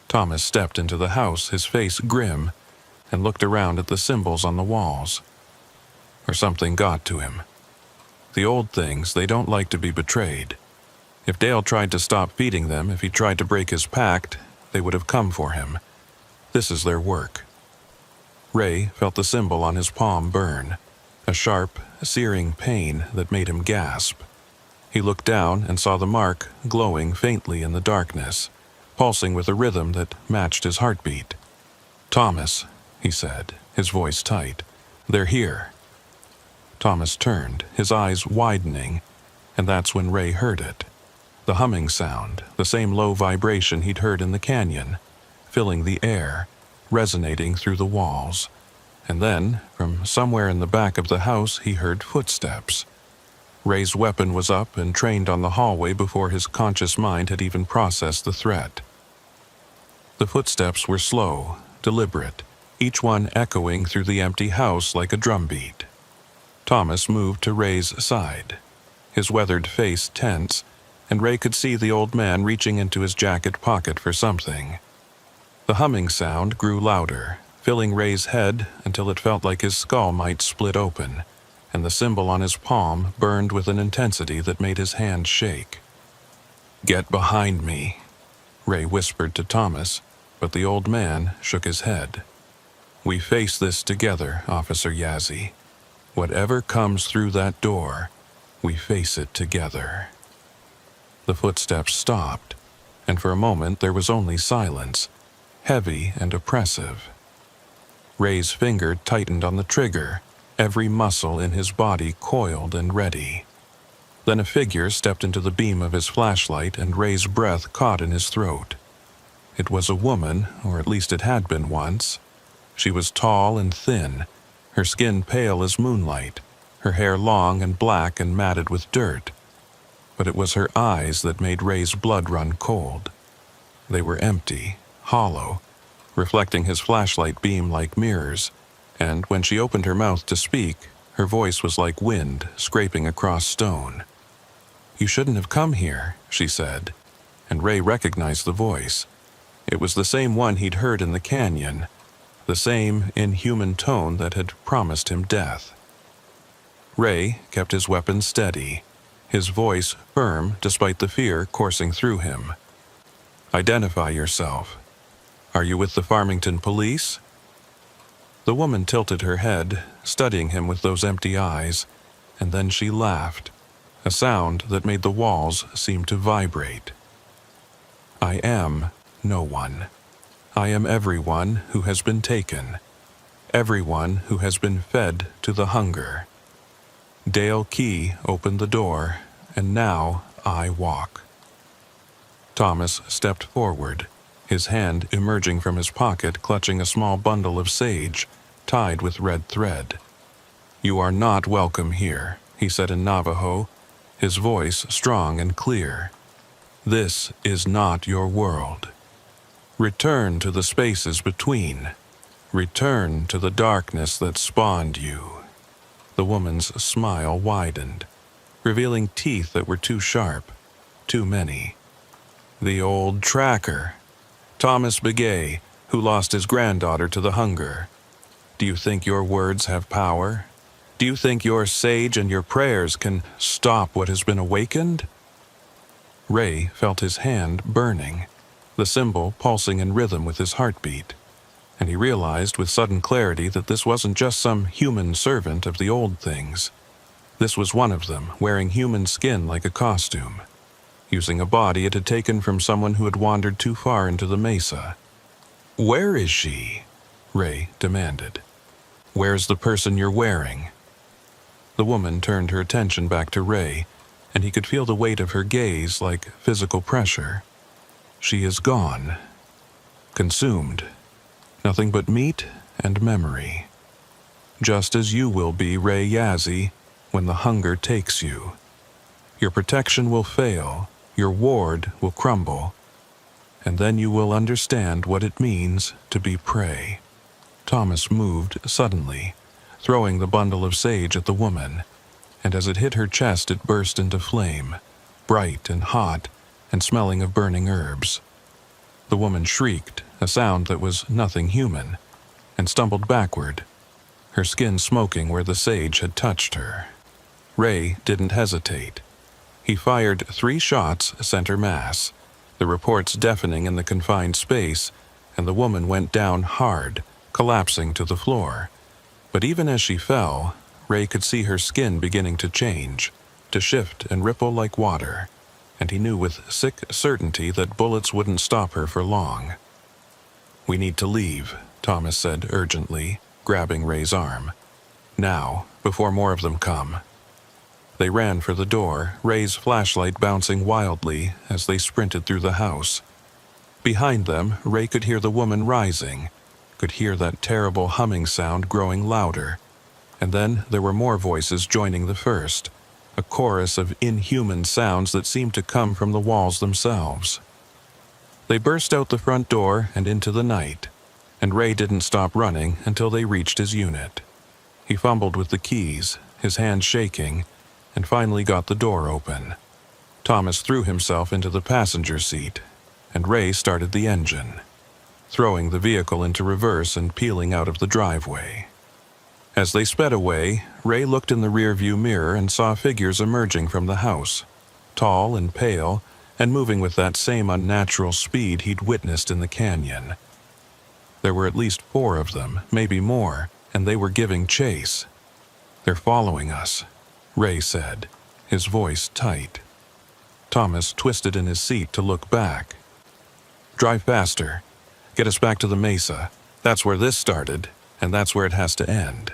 Thomas stepped into the house, his face grim, and looked around at the symbols on the walls. Or something got to him. The old things, they don't like to be betrayed. If Dale tried to stop feeding them, if he tried to break his pact, they would have come for him. This is their work. Ray felt the symbol on his palm burn, a sharp, searing pain that made him gasp. He looked down and saw the mark glowing faintly in the darkness, pulsing with a rhythm that matched his heartbeat. "Thomas," he said, his voice tight, "they're here." Thomas turned, his eyes widening, and that's when Ray heard it. The humming sound, the same low vibration he'd heard in the canyon, filling the air, resonating through the walls. And then, from somewhere in the back of the house, he heard footsteps. Ray's weapon was up and trained on the hallway before his conscious mind had even processed the threat. The footsteps were slow, deliberate, each one echoing through the empty house like a drumbeat. Thomas moved to Ray's side, his weathered face tense, and Ray could see the old man reaching into his jacket pocket for something. The humming sound grew louder, filling Ray's head until it felt like his skull might split open, and the symbol on his palm burned with an intensity that made his hand shake. "Get behind me," Ray whispered to Thomas, but the old man shook his head. "We face this together, Officer Yazzie. Whatever comes through that door, we face it together." The footsteps stopped, and for a moment there was only silence, heavy and oppressive. Ray's finger tightened on the trigger, every muscle in his body coiled and ready. Then a figure stepped into the beam of his flashlight, and Ray's breath caught in his throat. It was a woman, or at least it had been once. She was tall and thin, her skin pale as moonlight, her hair long and black and matted with dirt. But it was her eyes that made Ray's blood run cold. They were empty, hollow, reflecting his flashlight beam like mirrors, and when she opened her mouth to speak, her voice was like wind scraping across stone. "You shouldn't have come here," she said, and Ray recognized the voice. It was the same one he'd heard in the canyon, the same inhuman tone that had promised him death. Ray kept his weapon steady, his voice firm despite the fear coursing through him. "Identify yourself. Are you with the Farmington police?" The woman tilted her head, studying him with those empty eyes, and then she laughed, a sound that made the walls seem to vibrate. "I am no one. I am everyone who has been taken, everyone who has been fed to the hunger. Dale Key opened the door, and now I walk. Thomas stepped forward, his hand emerging from his pocket clutching a small bundle of sage, tied with red thread. You are not welcome here, he said in Navajo, his voice strong and clear. This is not your world. Return to the spaces between. Return to the darkness that spawned you. The woman's smile widened, revealing teeth that were too sharp, too many. The old tracker, Thomas Begay, who lost his granddaughter to the hunger. Do you think your words have power? Do you think your sage and your prayers can stop what has been awakened? Ray felt his hand burning, the symbol pulsing in rhythm with his heartbeat, and he realized with sudden clarity that this wasn't just some human servant of the old things. This was one of them, wearing human skin like a costume, using a body it had taken from someone who had wandered too far into the mesa. Where is she? Ray demanded. Where's the person you're wearing? The woman turned her attention back to Ray, and he could feel the weight of her gaze like physical pressure. She is gone. Consumed. Nothing but meat and memory. Just as you will be, Ray Yazzie, when the hunger takes you. Your protection will fail, your ward will crumble, and then you will understand what it means to be prey. Thomas moved suddenly, throwing the bundle of sage at the woman, and as it hit her chest it burst into flame, bright and hot, and smelling of burning herbs. The woman shrieked, a sound that was nothing human, and stumbled backward, her skin smoking where the sage had touched her. Ray didn't hesitate. He fired 3 shots center mass, the reports deafening in the confined space, and the woman went down hard, collapsing to the floor. But even as she fell, Ray could see her skin beginning to change, to shift and ripple like water, and he knew with sick certainty that bullets wouldn't stop her for long. We need to leave, Thomas said urgently, grabbing Ray's arm. Now, before more of them come. They ran for the door, Ray's flashlight bouncing wildly as they sprinted through the house. Behind them, Ray could hear the woman rising, could hear that terrible humming sound growing louder, and then there were more voices joining the first, a chorus of inhuman sounds that seemed to come from the walls themselves. They burst out the front door and into the night, and Ray didn't stop running until they reached his unit. He fumbled with the keys, his hands shaking, and finally got the door open. Thomas threw himself into the passenger seat, and Ray started the engine, throwing the vehicle into reverse and peeling out of the driveway. As they sped away, Ray looked in the rearview mirror and saw figures emerging from the house, tall and pale, and moving with that same unnatural speed he'd witnessed in the canyon. There were at least 4 of them, maybe more, and they were giving chase. They're following us, Ray said, his voice tight. Thomas twisted in his seat to look back. Drive faster. Get us back to the mesa. That's where this started, and that's where it has to end.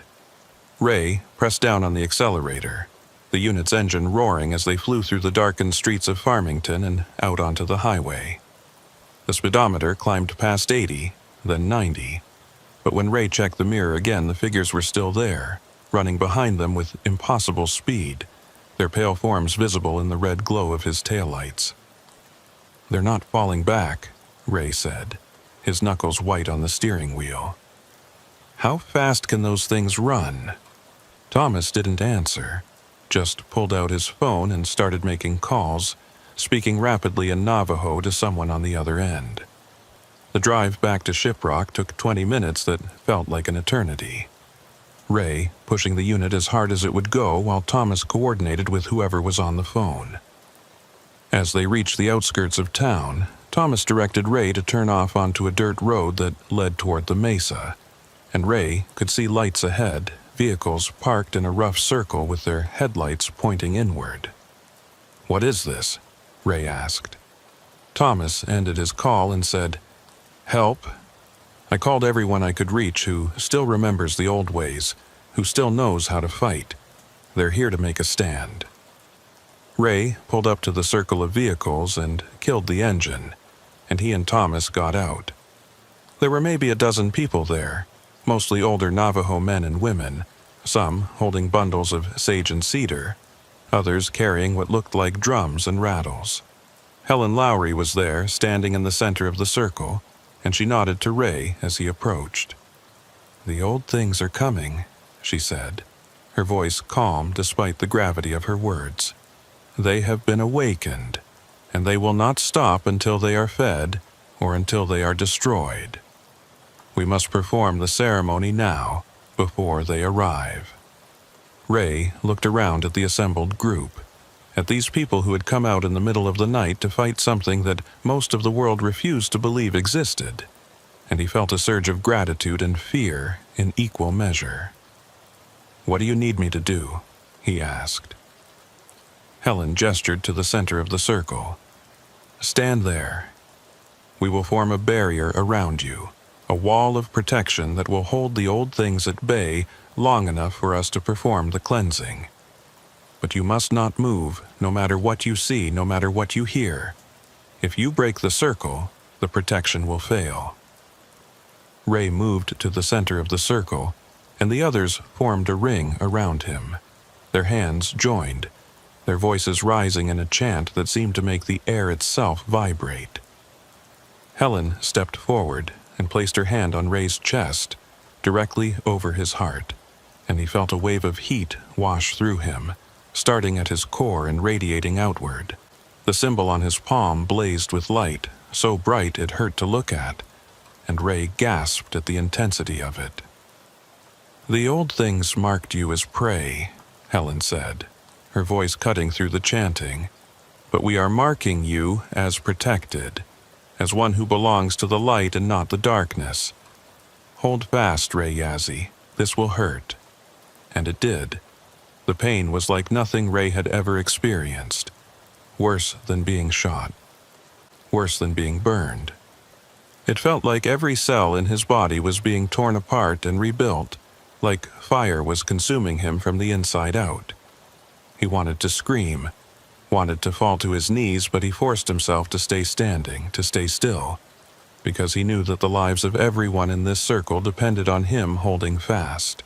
Ray pressed down on the accelerator, the unit's engine roaring as they flew through the darkened streets of Farmington and out onto the highway. The speedometer climbed past 80, then 90, but when Ray checked the mirror again, the figures were still there, running behind them with impossible speed, their pale forms visible in the red glow of his taillights. They're not falling back, Ray said, his knuckles white on the steering wheel. How fast can those things run? Thomas didn't answer, just pulled out his phone and started making calls, speaking rapidly in Navajo to someone on the other end. The drive back to Shiprock took 20 minutes that felt like an eternity. Ray pushing the unit as hard as it would go while Thomas coordinated with whoever was on the phone. As they reached the outskirts of town, Thomas directed Ray to turn off onto a dirt road that led toward the mesa, and Ray could see lights ahead, vehicles parked in a rough circle with their headlights pointing inward. What is this? Ray asked. Thomas ended his call and said, Help, I called everyone I could reach who still remembers the old ways, who still knows how to fight. They're here to make a stand. Ray pulled up to the circle of vehicles and killed the engine, and he and Thomas got out. There were maybe a dozen people there, mostly older Navajo men and women, some holding bundles of sage and cedar, others carrying what looked like drums and rattles. Helen Lowry was there, standing in the center of the circle, and she nodded to Ray as he approached. "The old things are coming," she said, her voice calm despite the gravity of her words. "They have been awakened, and they will not stop until they are fed or until they are destroyed. We must perform the ceremony now, before they arrive." Ray looked around at the assembled group, at these people who had come out in the middle of the night to fight something that most of the world refused to believe existed, and he felt a surge of gratitude and fear in equal measure. "What do you need me to do?" he asked. Helen gestured to the center of the circle. "Stand there. We will form a barrier around you, a wall of protection that will hold the old things at bay long enough for us to perform the cleansing. But you must not move, no matter what you see, no matter what you hear. If you break the circle, the protection will fail." Ray moved to the center of the circle, and the others formed a ring around him. Their hands joined, their voices rising in a chant that seemed to make the air itself vibrate. Helen stepped forward and placed her hand on Ray's chest, directly over his heart, and he felt a wave of heat wash through him, starting at his core and radiating outward. The symbol on his palm blazed with light, so bright it hurt to look at, and Ray gasped at the intensity of it. "The old things marked you as prey," Helen said, her voice cutting through the chanting, "but we are marking you as protected, as one who belongs to the light and not the darkness. Hold fast, Ray Yazzie, this will hurt." And it did. The pain was like nothing Ray had ever experienced. Worse than being shot. Worse than being burned. It felt like every cell in his body was being torn apart and rebuilt, like fire was consuming him from the inside out. He wanted to scream, wanted to fall to his knees, but he forced himself to stay standing, to stay still, because he knew that the lives of everyone in this circle depended on him holding fast.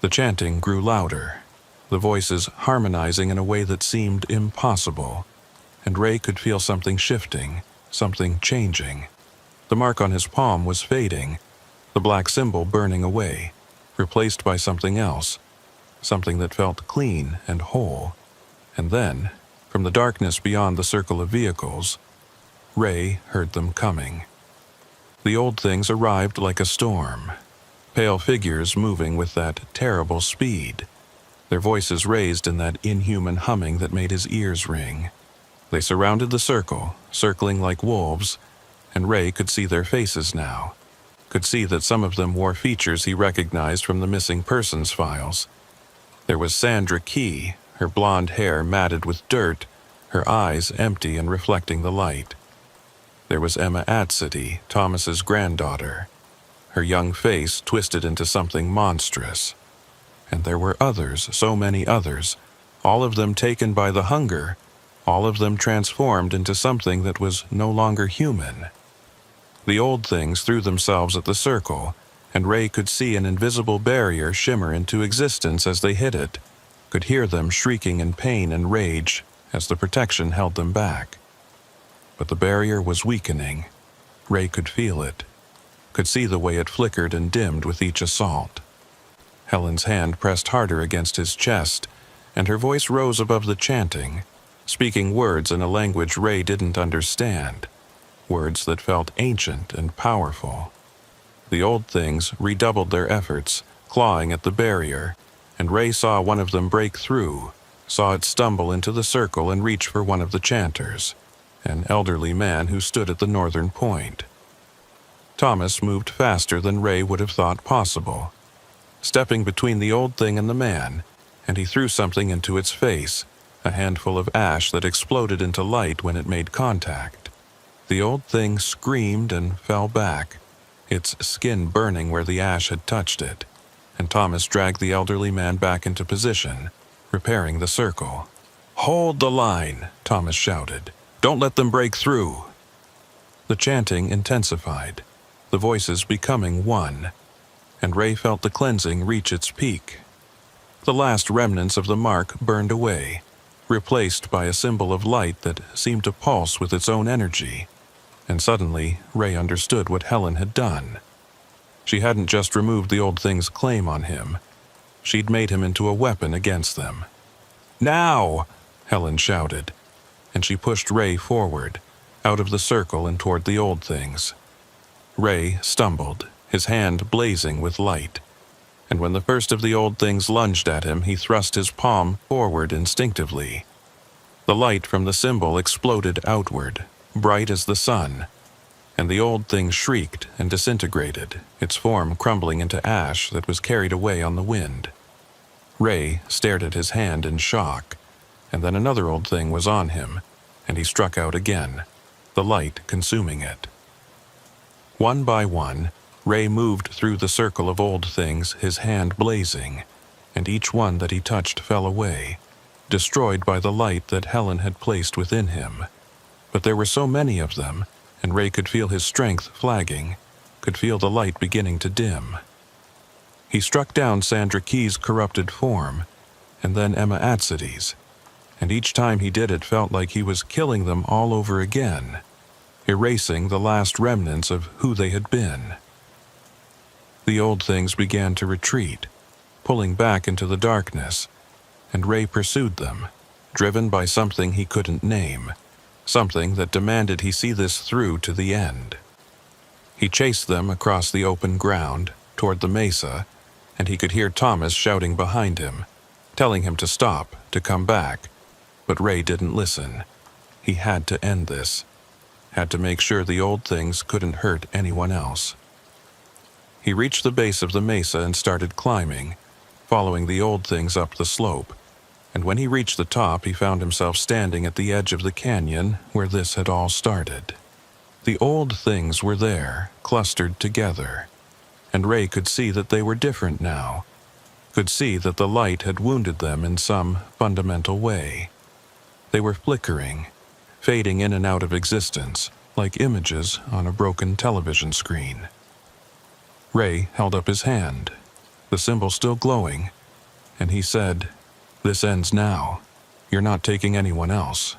The chanting grew louder, the voices harmonizing in a way that seemed impossible, and Ray could feel something shifting, something changing. The mark on his palm was fading, the black symbol burning away, replaced by something else, something that felt clean and whole. And then, from the darkness beyond the circle of vehicles, Ray heard them coming. The old things arrived like a storm, pale figures moving with that terrible speed, their voices raised in that inhuman humming that made his ears ring. They surrounded the circle, circling like wolves, and Ray could see their faces now, could see that some of them wore features he recognized from the missing persons files. There was Sandra Key, her blonde hair matted with dirt, her eyes empty and reflecting the light. There was Emma Atsity, Thomas's granddaughter, her young face twisted into something monstrous. And there were others, so many others, all of them taken by the hunger, all of them transformed into something that was no longer human. The old things threw themselves at the circle, and Ray could see an invisible barrier shimmer into existence as they hit it, could hear them shrieking in pain and rage as the protection held them back. But the barrier was weakening. Ray could feel it, could see the way it flickered and dimmed with each assault. Helen's hand pressed harder against his chest, and her voice rose above the chanting, speaking words in a language Ray didn't understand, words that felt ancient and powerful. The old things redoubled their efforts, clawing at the barrier, and Ray saw one of them break through, saw it stumble into the circle and reach for one of the chanters, an elderly man who stood at the northern point. Thomas moved faster than Ray would have thought possible, stepping between the old thing and the man, and he threw something into its face, a handful of ash that exploded into light when it made contact. The old thing screamed and fell back, its skin burning where the ash had touched it, and Thomas dragged the elderly man back into position, repairing the circle. "Hold the line," Thomas shouted. "Don't let them break through." The chanting intensified, the voices becoming one, and Ray felt the cleansing reach its peak. The last remnants of the mark burned away, replaced by a symbol of light that seemed to pulse with its own energy. And suddenly, Ray understood what Helen had done. She hadn't just removed the old thing's claim on him. She'd made him into a weapon against them. "Now!" Helen shouted, and she pushed Ray forward, out of the circle and toward the old things. Ray stumbled, his hand blazing with light, and when the first of the old things lunged at him, he thrust his palm forward instinctively. The light from the symbol exploded outward, bright as the sun, and the old thing shrieked and disintegrated, its form crumbling into ash that was carried away on the wind. Ray stared at his hand in shock, and then another old thing was on him, and he struck out again, the light consuming it. One by one, Ray moved through the circle of old things, his hand blazing, and each one that he touched fell away, destroyed by the light that Helen had placed within him. But there were so many of them, and Ray could feel his strength flagging, could feel the light beginning to dim. He struck down Sandra Key's corrupted form, and then Emma Atsidy's, and each time he did it felt like he was killing them all over again, erasing the last remnants of who they had been. The old things began to retreat, pulling back into the darkness, and Ray pursued them, driven by something he couldn't name, something that demanded he see this through to the end. He chased them across the open ground, toward the mesa, and he could hear Thomas shouting behind him, telling him to stop, to come back, but Ray didn't listen. He had to end this, had to make sure the old things couldn't hurt anyone else. He reached the base of the mesa and started climbing, following the old things up the slope, and when he reached the top, he found himself standing at the edge of the canyon where this had all started. The old things were there, clustered together, and Ray could see that they were different now, could see that the light had wounded them in some fundamental way. They were flickering, fading in and out of existence, like images on a broken television screen. Ray held up his hand, the symbol still glowing, and he said, "This ends now. You're not taking anyone else."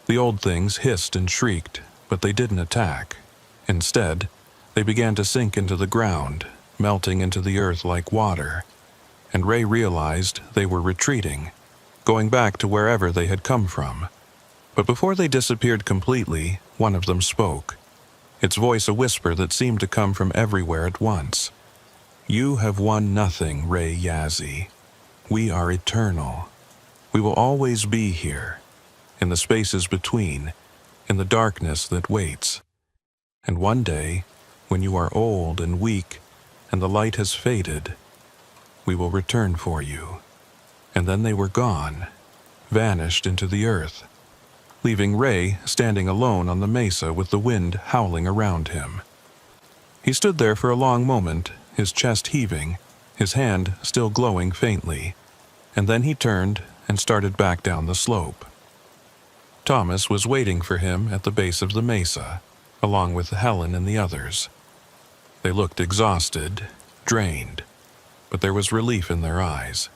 The old things hissed and shrieked, but they didn't attack. Instead, they began to sink into the ground, melting into the earth like water, and Ray realized they were retreating, going back to wherever they had come from. But before they disappeared completely, one of them spoke, its voice a whisper that seemed to come from everywhere at once. "You have won nothing, Ray Yazzie. We are eternal. We will always be here, in the spaces between, in the darkness that waits. And one day, when you are old and weak, and the light has faded, we will return for you." And then they were gone, vanished into the earth, leaving Ray standing alone on the mesa with the wind howling around him. He stood there for a long moment, his chest heaving, his hand still glowing faintly, and then he turned and started back down the slope. Thomas was waiting for him at the base of the mesa, along with Helen and the others. They looked exhausted, drained, but there was relief in their eyes.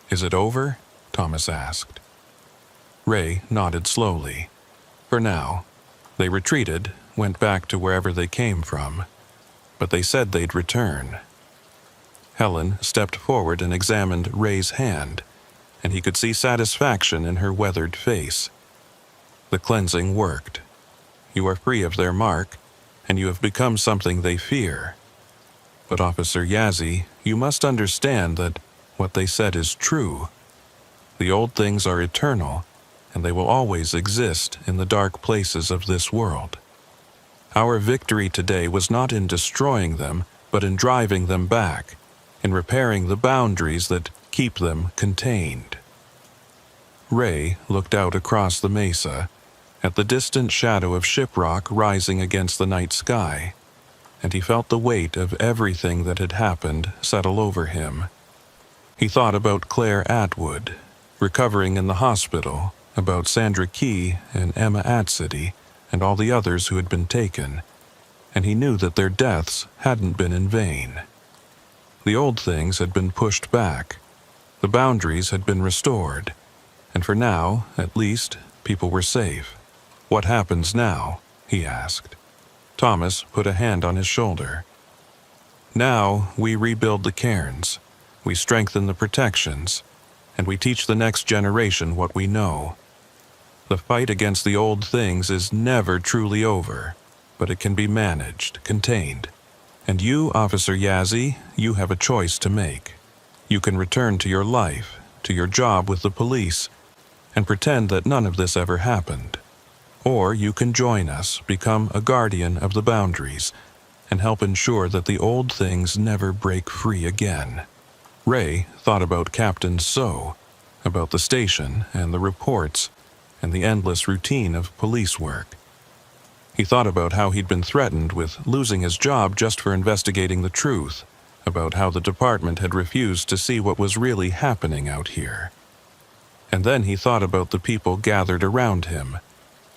"Is it over?" Thomas asked. Ray nodded slowly. For now, they retreated, went back to wherever they came from, but they said they'd return. Helen stepped forward and examined Ray's hand, and he could see satisfaction in her weathered face. The cleansing worked. You are free of their mark, and you have become something they fear. But Officer Yazzie, you must understand that what they said is true. The old things are eternal, and they will always exist in the dark places of this world. Our victory today was not in destroying them, but in driving them back, in repairing the boundaries that keep them contained. Ray looked out across the mesa, at the distant shadow of Shiprock rising against the night sky. and he felt the weight of everything that had happened settle over him. He thought about Claire Atwood, recovering in the hospital, about Sandra Key and Emma Atcity, and all the others who had been taken, and he knew that their deaths hadn't been in vain. The old things had been pushed back, the boundaries had been restored, and for now, at least, people were safe. "What happens now?" he asked. Thomas put a hand on his shoulder. "Now we rebuild the cairns, we strengthen the protections, and we teach the next generation what we know. The fight against the old things is never truly over, but it can be managed, contained. And you, Officer Yazzie, you have a choice to make. You can return to your life, to your job with the police, and pretend that none of this ever happened. Or you can join us, become a guardian of the boundaries, and help ensure that the old things never break free again." Ray thought about Captain So, about the station and the reports, and the endless routine of police work. He thought about how he'd been threatened with losing his job just for investigating the truth, about how the department had refused to see what was really happening out here. And then he thought about the people gathered around him,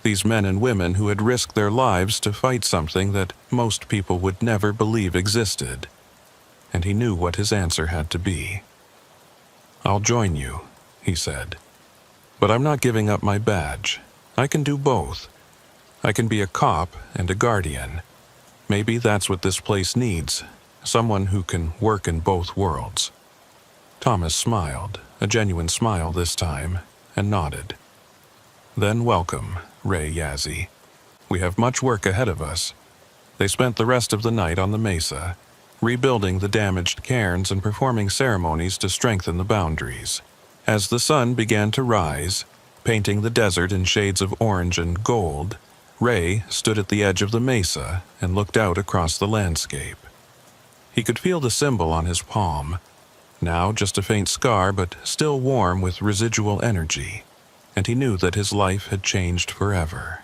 these men and women who had risked their lives to fight something that most people would never believe existed. And he knew what his answer had to be. "I'll join you," he said. "But I'm not giving up my badge. I can do both. I can be a cop and a guardian. Maybe that's what this place needs, someone who can work in both worlds." Thomas smiled, a genuine smile this time, and nodded. "Then welcome, Ray Yazzie. We have much work ahead of us." They spent the rest of the night on the mesa, rebuilding the damaged cairns and performing ceremonies to strengthen the boundaries. As the sun began to rise, painting the desert in shades of orange and gold, Ray stood at the edge of the mesa and looked out across the landscape. He could feel the symbol on his palm, now just a faint scar but still warm with residual energy, and he knew that his life had changed forever.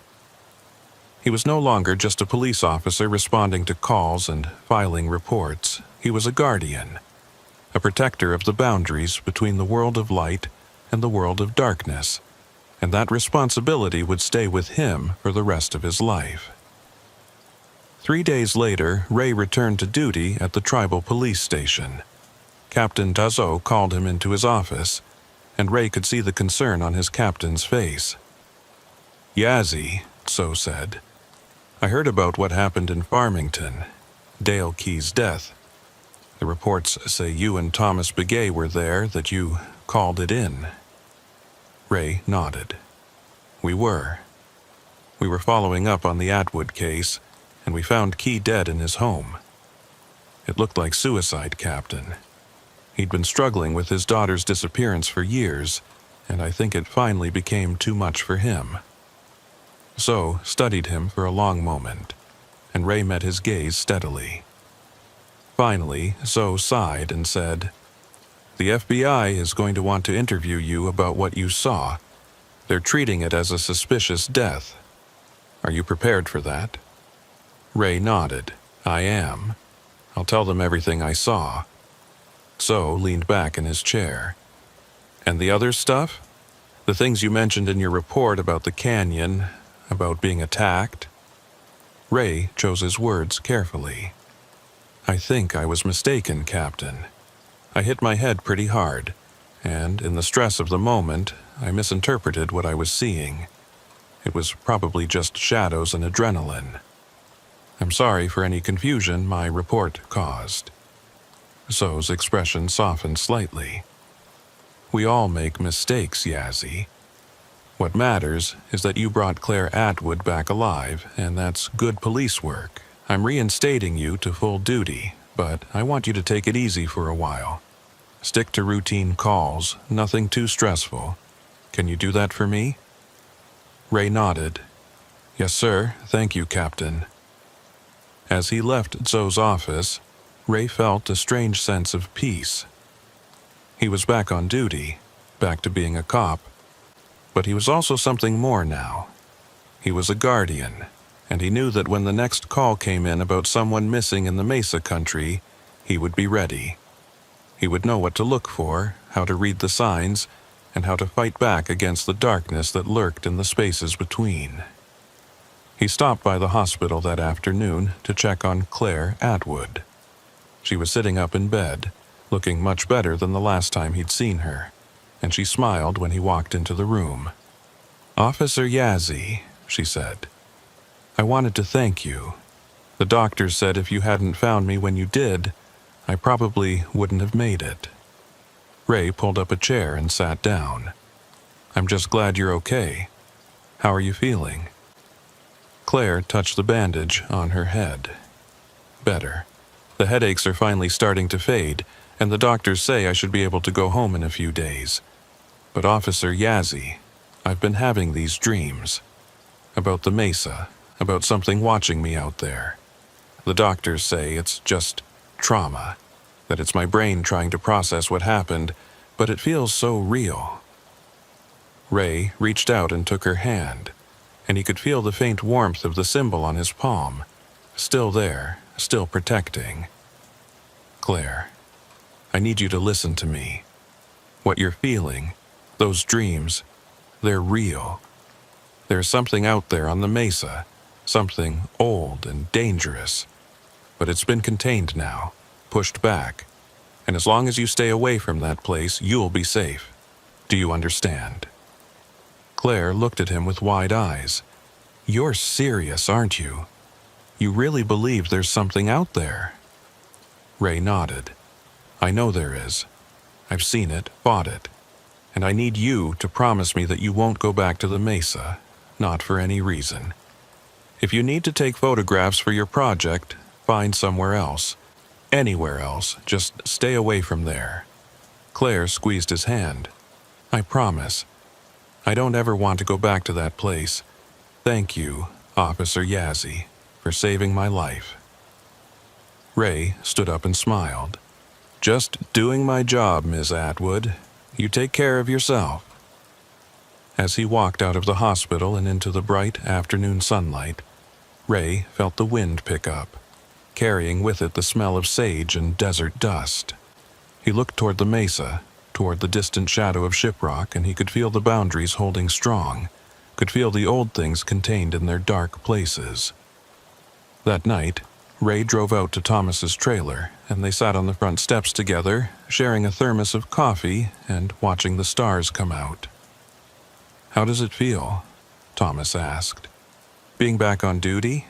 He was no longer just a police officer responding to calls and filing reports. He was a guardian, a protector of the boundaries between the world of light and the world of darkness, and that responsibility would stay with him for the rest of his life. 3 days later, Ray returned to duty at the tribal police station. Captain Tazo called him into his office, and Ray could see the concern on his captain's face. "Yazzie," So said, "I heard about what happened in Farmington, Dale Key's death. The reports say you and Thomas Begay were there, that you called it in." Ray nodded. "We were. We were following up on the Atwood case, and we found Key dead in his home. It looked like suicide, Captain. He'd been struggling with his daughter's disappearance for years, and I think it finally became too much for him." So studied him for a long moment, and Ray met his gaze steadily. Finally, So sighed and said, "The FBI is going to want to interview you about what you saw. They're treating it as a suspicious death. Are you prepared for that?" Ray nodded. "I am. I'll tell them everything I saw." So leaned back in his chair. "And the other stuff? The things you mentioned in your report about the canyon, about being attacked?" Ray chose his words carefully. "I think I was mistaken, Captain. I hit my head pretty hard, and in the stress of the moment, I misinterpreted what I was seeing. It was probably just shadows and adrenaline. I'm sorry for any confusion my report caused." So's expression softened slightly. "We all make mistakes, Yazzie. What matters is that you brought Claire Atwood back alive, and that's good police work. I'm reinstating you to full duty, but I want you to take it easy for a while. Stick to routine calls, nothing too stressful. Can you do that for me?" Ray nodded. "Yes, sir. Thank you, Captain." As he left Zoe's office, Ray felt a strange sense of peace. He was back on duty, back to being a cop, but he was also something more now. He was a guardian, and he knew that when the next call came in about someone missing in the Mesa country, he would be ready. He would know what to look for, how to read the signs, and how to fight back against the darkness that lurked in the spaces between. He stopped by the hospital that afternoon to check on Claire Atwood. She was sitting up in bed, looking much better than the last time he'd seen her, and she smiled when he walked into the room. "Officer Yazzie," she said, "I wanted to thank you. The doctors said if you hadn't found me when you did, I probably wouldn't have made it." Ray pulled up a chair and sat down. "I'm just glad you're okay. How are you feeling?" Claire touched the bandage on her head. "Better. The headaches are finally starting to fade, and the doctors say I should be able to go home in a few days. But Officer Yazzie, I've been having these dreams. About the Mesa, about something watching me out there. The doctors say it's just trauma, that it's my brain trying to process what happened, but it feels so real." Ray reached out and took her hand, and he could feel the faint warmth of the symbol on his palm, still there, still protecting. "Claire, I need you to listen to me. What you're feeling, those dreams, they're real. There's something out there on the Mesa, something old and dangerous. But it's been contained now, pushed back, and as long as you stay away from that place, you'll be safe. Do you understand?" Claire looked at him with wide eyes. "You're serious, aren't you? You really believe there's something out there?" Ray nodded. "I know there is. I've seen it, fought it. And I need you to promise me that you won't go back to the Mesa, not for any reason. If you need to take photographs for your project, find somewhere else. Anywhere else, just stay away from there." Claire squeezed his hand. "I promise. I don't ever want to go back to that place. Thank you, Officer Yazzie, for saving my life." Ray stood up and smiled. "Just doing my job, Ms. Atwood. You take care of yourself." As he walked out of the hospital and into the bright afternoon sunlight, Ray felt the wind pick up, carrying with it the smell of sage and desert dust. He looked toward the mesa, toward the distant shadow of Shiprock, and he could feel the boundaries holding strong, could feel the old things contained in their dark places. That night, Ray drove out to Thomas's trailer, and they sat on the front steps together, sharing a thermos of coffee and watching the stars come out. "How does it feel?" Thomas asked. "Being back on duty?"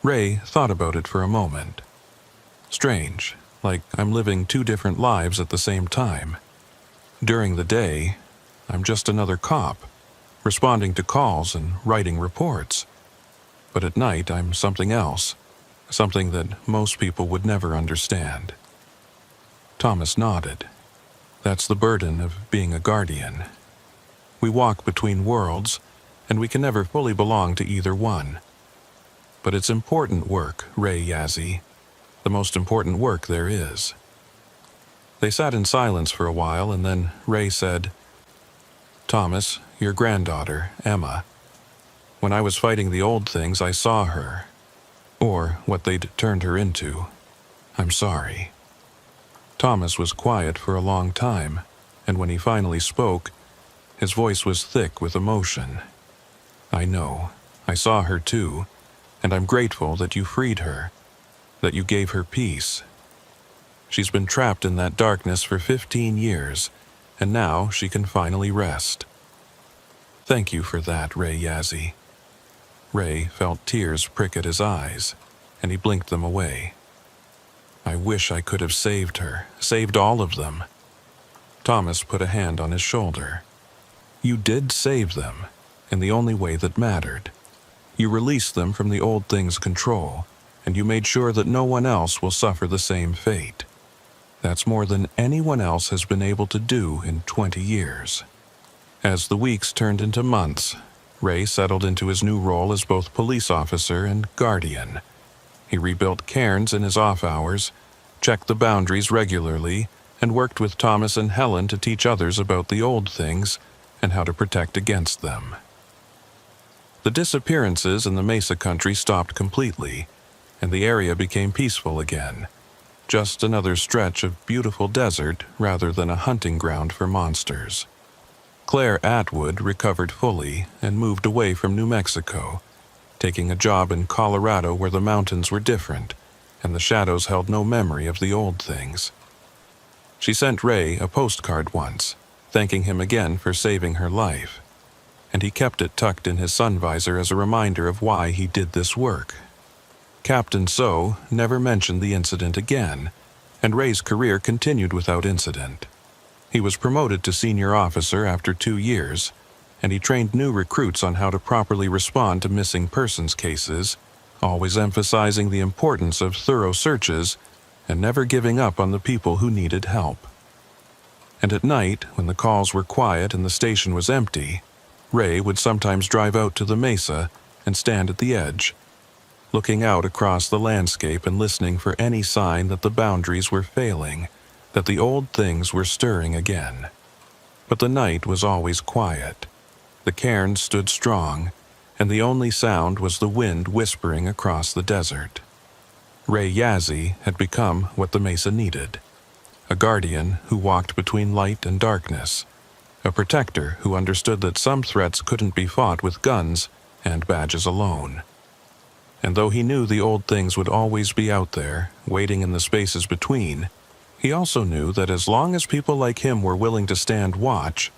Ray thought about it for a moment. "Strange, like I'm living two different lives at the same time. During the day, I'm just another cop, responding to calls and writing reports. But at night, I'm something else, something that most people would never understand." Thomas nodded. "That's the burden of being a guardian. We walk between worlds, and we can never fully belong to either one. But it's important work, Ray Yazzie, the most important work there is." They sat in silence for a while, and then Ray said, "Thomas, your granddaughter, Emma. When I was fighting the old things, I saw her, or what they'd turned her into. I'm sorry." Thomas was quiet for a long time, and when he finally spoke, his voice was thick with emotion. "I know. I saw her too, and I'm grateful that you freed her, that you gave her peace. She's been trapped in that darkness for 15 years, and now she can finally rest. Thank you for that, Ray Yazzie." Ray felt tears prick at his eyes, and he blinked them away. "I wish I could have saved her, saved all of them." Thomas put a hand on his shoulder. "You did save them, in the only way that mattered. You released them from the old thing's control, and you made sure that no one else will suffer the same fate. That's more than anyone else has been able to do in 20 years. As the weeks turned into months, Ray settled into his new role as both police officer and guardian. He rebuilt cairns in his off hours, checked the boundaries regularly, and worked with Thomas and Helen to teach others about the old things and how to protect against them. The disappearances in the Mesa country stopped completely, and the area became peaceful again. Just another stretch of beautiful desert rather than a hunting ground for monsters. Claire Atwood recovered fully and moved away from New Mexico, taking a job in Colorado where the mountains were different and the shadows held no memory of the old things. She sent Ray a postcard once, thanking him again for saving her life, and he kept it tucked in his sun visor as a reminder of why he did this work. Captain So never mentioned the incident again, and Ray's career continued without incident. He was promoted to senior officer after 2 years, and he trained new recruits on how to properly respond to missing persons cases, always emphasizing the importance of thorough searches and never giving up on the people who needed help. And at night, when the calls were quiet and the station was empty, Ray would sometimes drive out to the mesa and stand at the edge, looking out across the landscape and listening for any sign that the boundaries were failing, that the old things were stirring again. But the night was always quiet. The cairns stood strong, and the only sound was the wind whispering across the desert. Ray Yazzie had become what the mesa needed, a guardian who walked between light and darkness, a protector who understood that some threats couldn't be fought with guns and badges alone. And though he knew the old things would always be out there, waiting in the spaces between, he also knew that as long as people like him were willing to stand watch,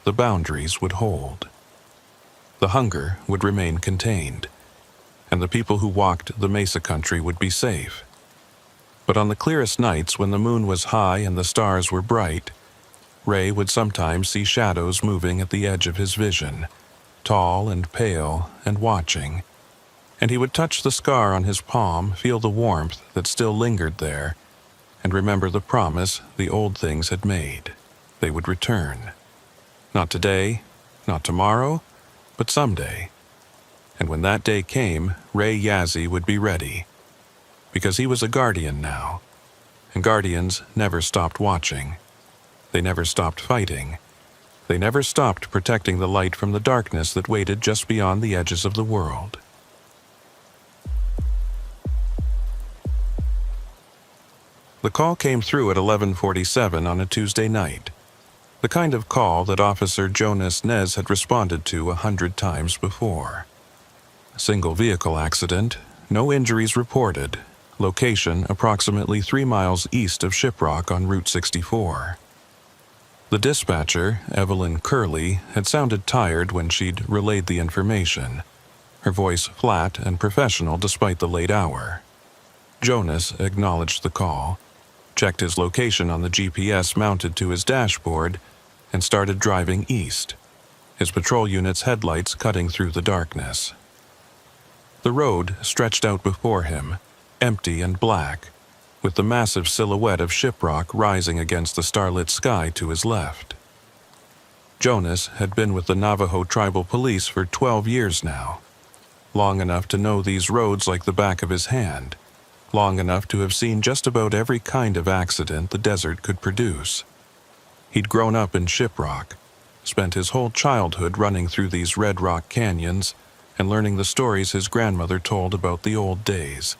the boundaries would hold. The hunger would remain contained, and the people who walked the mesa country would be safe. But on the clearest nights when the moon was high and the stars were bright, Ray would sometimes see shadows moving at the edge of his vision, tall and pale and watching, and he would touch the scar on his palm, feel the warmth that still lingered there, and remember the promise the old things had made. They would return. Not today, not tomorrow, but someday. And when that day came, Ray Yazzie would be ready, because he was a guardian now, and guardians never stopped watching. They never stopped fighting. They never stopped protecting the light from the darkness that waited just beyond the edges of the world. The call came through at 11:47 on a Tuesday night, the kind of call that Officer Jonas Nez had responded to 100 times before. A single vehicle accident, no injuries reported, location approximately 3 miles east of Shiprock on Route 64. The dispatcher, Evelyn Curley, had sounded tired when she'd relayed the information, her voice flat and professional despite the late hour. Jonas acknowledged the call, checked his location on the GPS mounted to his dashboard, and started driving east, his patrol unit's headlights cutting through the darkness. The road stretched out before him, empty and black, with the massive silhouette of Shiprock rising against the starlit sky to his left. Jonas had been with the Navajo tribal police for 12 years now, long enough to know these roads like the back of his hand, long enough to have seen just about every kind of accident the desert could produce. He'd grown up in Shiprock, spent his whole childhood running through these red rock canyons and learning the stories his grandmother told about the old days,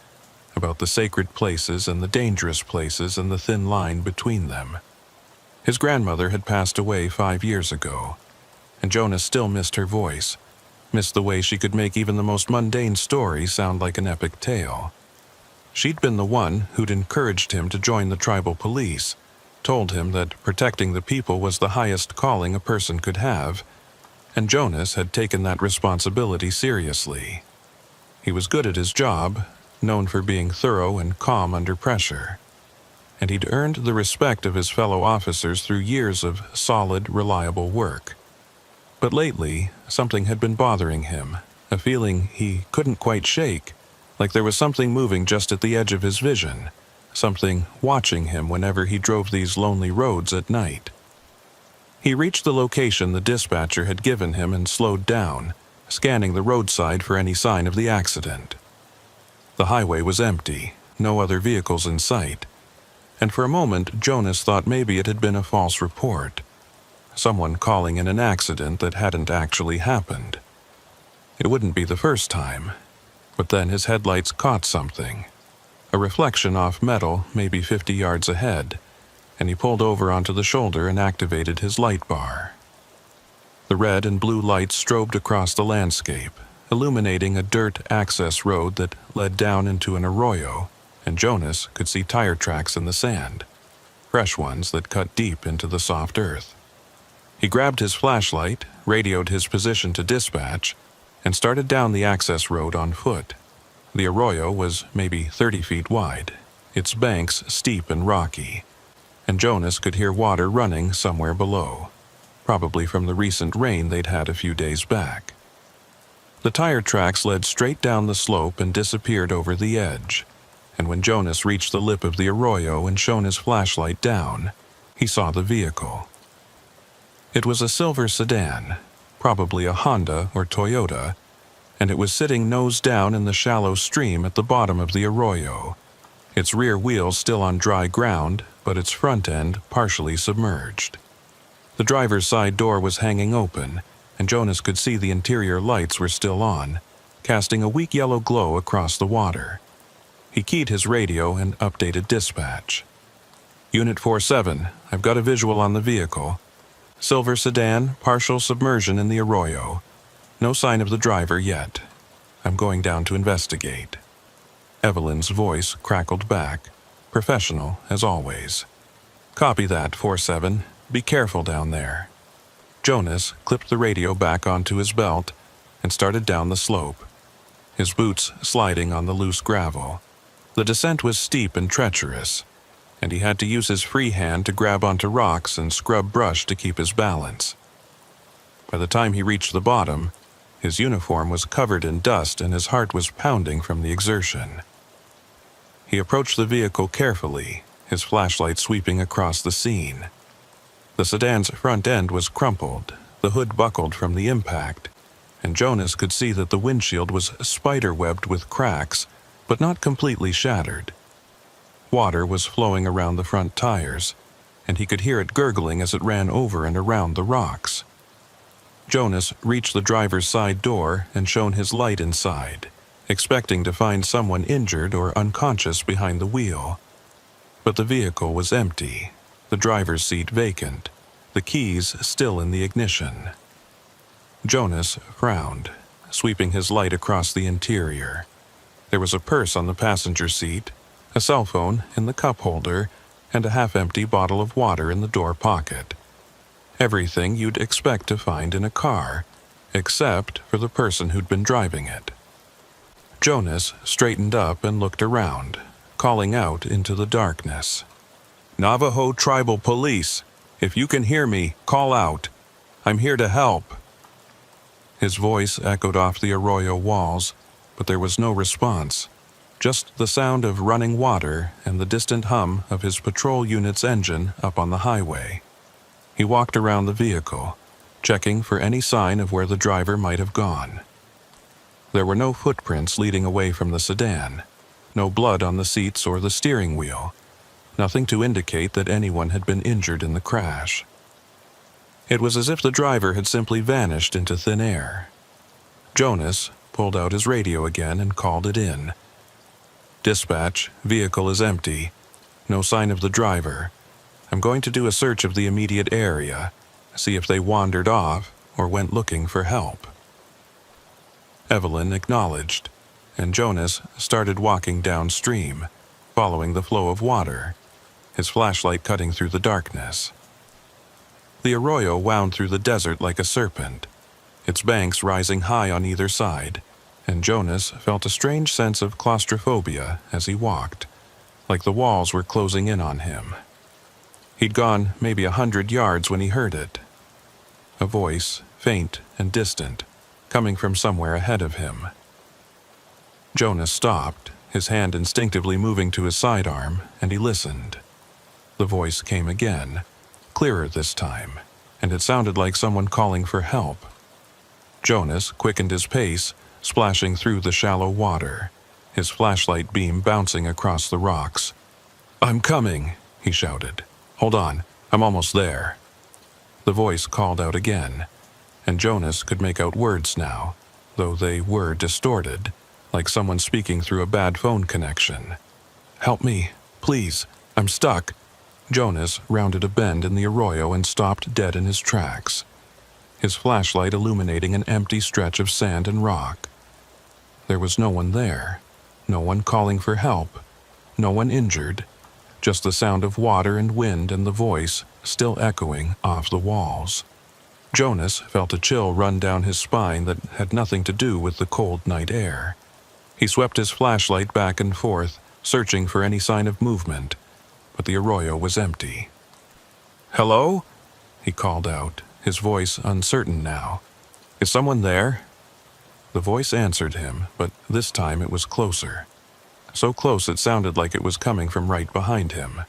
about the sacred places and the dangerous places and the thin line between them. His grandmother had passed away 5 years ago, and Jonas still missed her voice, missed the way she could make even the most mundane story sound like an epic tale. She'd been the one who'd encouraged him to join the tribal police, told him that protecting the people was the highest calling a person could have, and Jonas had taken that responsibility seriously. He was good at his job, known for being thorough and calm under pressure, and he'd earned the respect of his fellow officers through years of solid, reliable work. But lately, something had been bothering him, a feeling he couldn't quite shake, like there was something moving just at the edge of his vision, something watching him whenever he drove these lonely roads at night. He reached the location the dispatcher had given him and slowed down, scanning the roadside for any sign of the accident. The highway was empty, no other vehicles in sight, and for a moment Jonas thought maybe it had been a false report, someone calling in an accident that hadn't actually happened. It wouldn't be the first time, but then his headlights caught something. A reflection off metal maybe 50 yards ahead, and he pulled over onto the shoulder and activated his light bar. The red and blue lights strobed across the landscape, illuminating a dirt access road that led down into an arroyo, and Jonas could see tire tracks in the sand, fresh ones that cut deep into the soft earth. He grabbed his flashlight, radioed his position to dispatch, and started down the access road on foot. The arroyo was maybe 30 feet wide, its banks steep and rocky, and Jonas could hear water running somewhere below, probably from the recent rain they'd had a few days back. The tire tracks led straight down the slope and disappeared over the edge, and when Jonas reached the lip of the arroyo and shone his flashlight down, he saw the vehicle. It was a silver sedan, probably a Honda or Toyota, and it was sitting nose down in the shallow stream at the bottom of the arroyo, its rear wheels still on dry ground, but its front end partially submerged. The driver's side door was hanging open, and Jonas could see the interior lights were still on, casting a weak yellow glow across the water. He keyed his radio and updated dispatch. Unit 47, I've got a visual on the vehicle. Silver sedan, partial submersion in the arroyo. No sign of the driver yet. I'm going down to investigate. Evelyn's voice crackled back, professional as always. Copy that, 47. Be careful down there. Jonas clipped the radio back onto his belt and started down the slope, his boots sliding on the loose gravel. The descent was steep and treacherous, and he had to use his free hand to grab onto rocks and scrub brush to keep his balance. By the time he reached the bottom, his uniform was covered in dust and his heart was pounding from the exertion. He approached the vehicle carefully, his flashlight sweeping across the scene. The sedan's front end was crumpled, the hood buckled from the impact, and Jonas could see that the windshield was spider-webbed with cracks, but not completely shattered. Water was flowing around the front tires, and he could hear it gurgling as it ran over and around the rocks. Jonas reached the driver's side door and shone his light inside, expecting to find someone injured or unconscious behind the wheel. But the vehicle was empty, the driver's seat vacant, the keys still in the ignition. Jonas frowned, sweeping his light across the interior. There was a purse on the passenger seat, a cell phone in the cup holder, and a half-empty bottle of water in the door pocket. Everything you'd expect to find in a car, except for the person who'd been driving it. Jonas straightened up and looked around, calling out into the darkness. Navajo Tribal Police, if you can hear me, call out. I'm here to help. His voice echoed off the arroyo walls, but there was no response, just the sound of running water and the distant hum of his patrol unit's engine up on the highway. He walked around the vehicle, checking for any sign of where the driver might have gone. There were no footprints leading away from the sedan, no blood on the seats or the steering wheel, nothing to indicate that anyone had been injured in the crash. It was as if the driver had simply vanished into thin air. Jonas pulled out his radio again and called it in. Dispatch, vehicle is empty. No sign of the driver. I'm going to do a search of the immediate area, see if they wandered off or went looking for help. Evelyn acknowledged, and Jonas started walking downstream, following the flow of water, his flashlight cutting through the darkness. The arroyo wound through the desert like a serpent, its banks rising high on either side, and Jonas felt a strange sense of claustrophobia as he walked, like the walls were closing in on him. He'd gone maybe 100 yards when he heard it. A voice, faint and distant, coming from somewhere ahead of him. Jonas stopped, his hand instinctively moving to his sidearm, and he listened. The voice came again, clearer this time, and it sounded like someone calling for help. Jonas quickened his pace, splashing through the shallow water, his flashlight beam bouncing across the rocks. "I'm coming," he shouted. "Hold on, I'm almost there." The voice called out again, and Jonas could make out words now, though they were distorted, like someone speaking through a bad phone connection. "Help me, please, I'm stuck." Jonas rounded a bend in the arroyo and stopped dead in his tracks, his flashlight illuminating an empty stretch of sand and rock. There was no one there, no one calling for help, no one injured, just the sound of water and wind and the voice still echoing off the walls. Jonas felt a chill run down his spine that had nothing to do with the cold night air. He swept his flashlight back and forth, searching for any sign of movement, but the arroyo was empty. "Hello?" he called out, his voice uncertain now. "Is someone there?" The voice answered him, but this time it was closer. So close it sounded like it was coming from right behind him.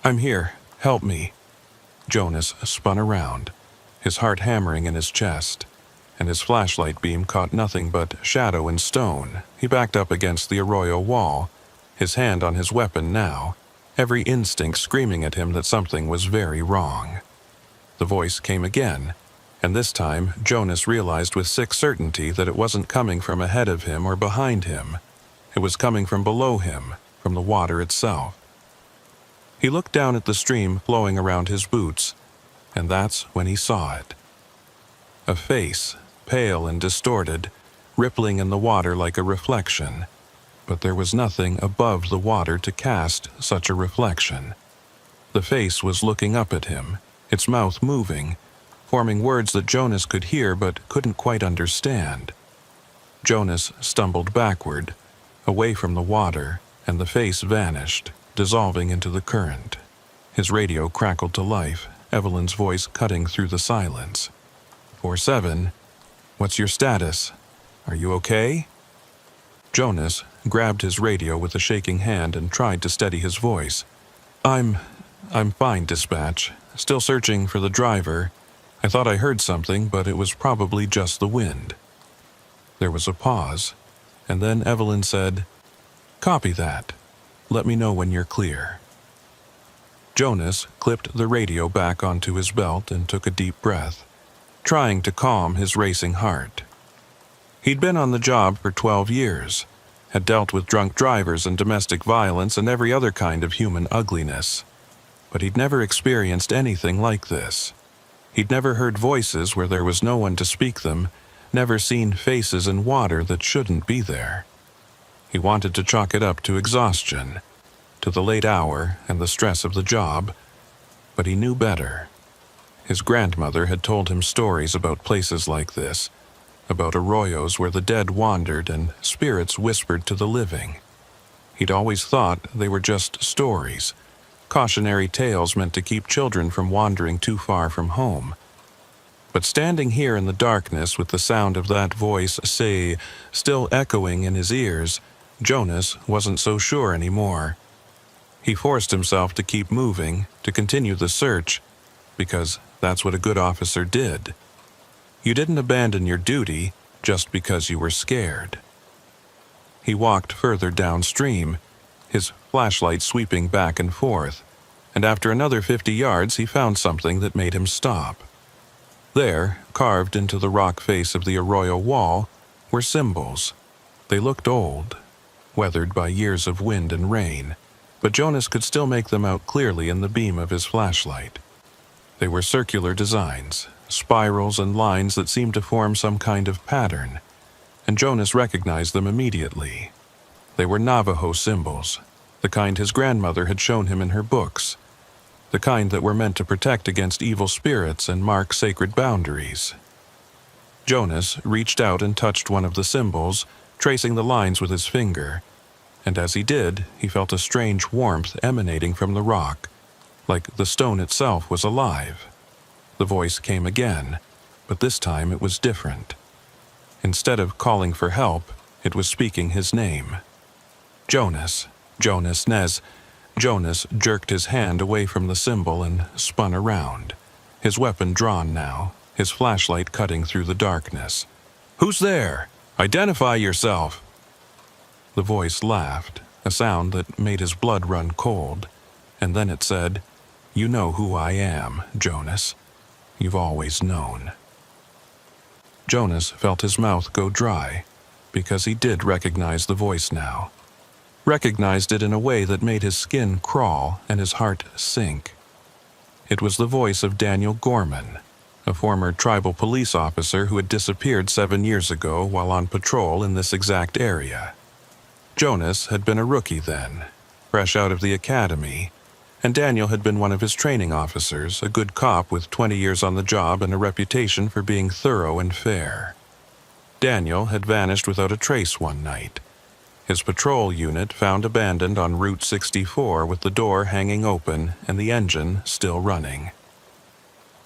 "I'm here. Help me." Jonas spun around, his heart hammering in his chest, and his flashlight beam caught nothing but shadow and stone. He backed up against the arroyo wall, his hand on his weapon now, every instinct screaming at him that something was very wrong. The voice came again, and this time Jonas realized with sick certainty that it wasn't coming from ahead of him or behind him. It was coming from below him, from the water itself. He looked down at the stream flowing around his boots, and that's when he saw it. A face, pale and distorted, rippling in the water like a reflection, but there was nothing above the water to cast such a reflection. The face was looking up at him, its mouth moving, forming words that Jonas could hear but couldn't quite understand. Jonas stumbled backward, away from the water, and the face vanished, dissolving into the current. His radio crackled to life, Evelyn's voice cutting through the silence. 4-7, what's your status? Are you okay? Jonas grabbed his radio with a shaking hand and tried to steady his voice. I'm fine, dispatch. Still searching for the driver. I thought I heard something, but it was probably just the wind." There was a pause, and then Evelyn said, "Copy that. Let me know when you're clear." Jonas clipped the radio back onto his belt and took a deep breath, trying to calm his racing heart. He'd been on the job for 12 years, had dealt with drunk drivers and domestic violence and every other kind of human ugliness. But he'd never experienced anything like this. He'd never heard voices where there was no one to speak them, never seen faces in water that shouldn't be there. He wanted to chalk it up to exhaustion, to the late hour and the stress of the job, but he knew better. His grandmother had told him stories about places like this, about arroyos where the dead wandered and spirits whispered to the living. He'd always thought they were just stories, cautionary tales meant to keep children from wandering too far from home. But standing here in the darkness with the sound of that voice, say, still echoing in his ears, Jonas wasn't so sure anymore. He forced himself to keep moving, to continue the search, because that's what a good officer did. You didn't abandon your duty just because you were scared. He walked further downstream, his flashlight sweeping back and forth, and after another 50 yards he found something that made him stop. There, carved into the rock face of the arroyo wall, were symbols. They looked old, weathered by years of wind and rain, but Jonas could still make them out clearly in the beam of his flashlight. They were circular designs, spirals and lines that seemed to form some kind of pattern, and Jonas recognized them immediately. They were Navajo symbols, the kind his grandmother had shown him in her books, the kind that were meant to protect against evil spirits and mark sacred boundaries. Jonas reached out and touched one of the symbols, tracing the lines with his finger, and as he did, he felt a strange warmth emanating from the rock, like the stone itself was alive. The voice came again, but this time it was different. Instead of calling for help, it was speaking his name. Jonas, Jonas Nez. Jonas jerked his hand away from the symbol and spun around, his weapon drawn now, his flashlight cutting through the darkness. "Who's there? Identify yourself!" The voice laughed, a sound that made his blood run cold, and then it said, "You know who I am, Jonas. You've always known." Jonas felt his mouth go dry, because he did recognize the voice now. Recognized it in a way that made his skin crawl and his heart sink. It was the voice of Daniel Gorman, a former tribal police officer who had disappeared 7 years ago while on patrol in this exact area. Jonas had been a rookie then, fresh out of the academy, and Daniel had been one of his training officers, a good cop with 20 years on the job and a reputation for being thorough and fair. Daniel had vanished without a trace one night. His patrol unit found abandoned on Route 64 with the door hanging open and the engine still running.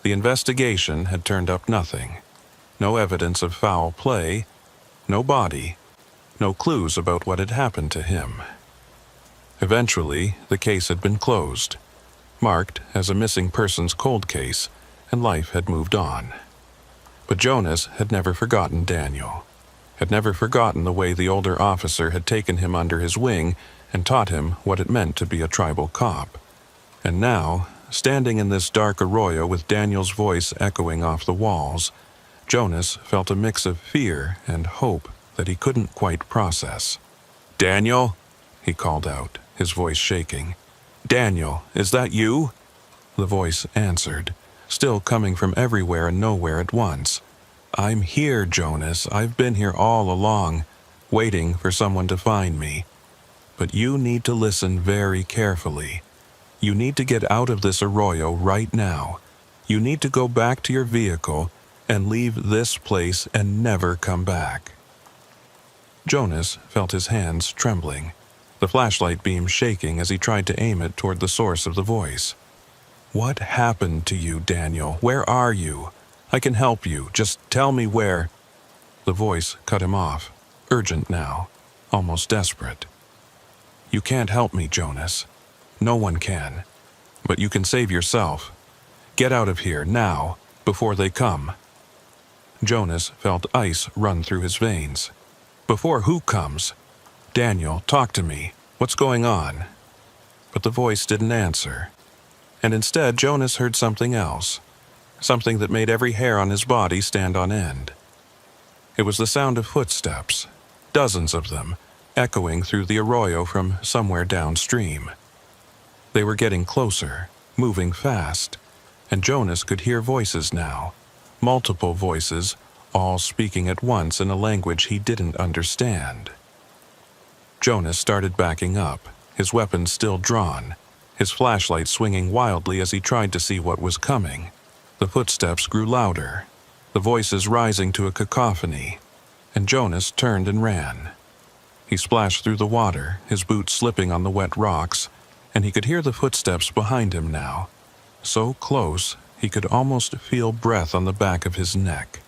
The investigation had turned up nothing. No evidence of foul play, no body, no clues about what had happened to him. Eventually, the case had been closed, marked as a missing persons cold case, and life had moved on. But Jonas had never forgotten Daniel, had never forgotten the way the older officer had taken him under his wing and taught him what it meant to be a tribal cop. And now, standing in this dark arroyo with Daniel's voice echoing off the walls, Jonas felt a mix of fear and hope that he couldn't quite process. "Daniel?" he called out, his voice shaking. "Daniel, is that you?" The voice answered, still coming from everywhere and nowhere at once. "I'm here, Jonas. I've been here all along, waiting for someone to find me. But you need to listen very carefully. You need to get out of this arroyo right now. You need to go back to your vehicle and leave this place and never come back." Jonas felt his hands trembling, the flashlight beam shaking as he tried to aim it toward the source of the voice. "What happened to you, Daniel? Where are you? I can help you. Just tell me where." The voice cut him off, urgent now, almost desperate. "You can't help me, Jonas. No one can. But you can save yourself. Get out of here now, before they come." Jonas felt ice run through his veins. "Before who comes? Daniel, talk to me. What's going on?" But the voice didn't answer. And instead, Jonas heard something else, something that made every hair on his body stand on end. It was the sound of footsteps, dozens of them, echoing through the arroyo from somewhere downstream. They were getting closer, moving fast, and Jonas could hear voices now, multiple voices, all speaking at once in a language he didn't understand. Jonas started backing up, his weapon still drawn, his flashlight swinging wildly as he tried to see what was coming. The footsteps grew louder, the voices rising to a cacophony, and Jonas turned and ran. He splashed through the water, his boots slipping on the wet rocks, and he could hear the footsteps behind him now, so close he could almost feel breath on the back of his neck.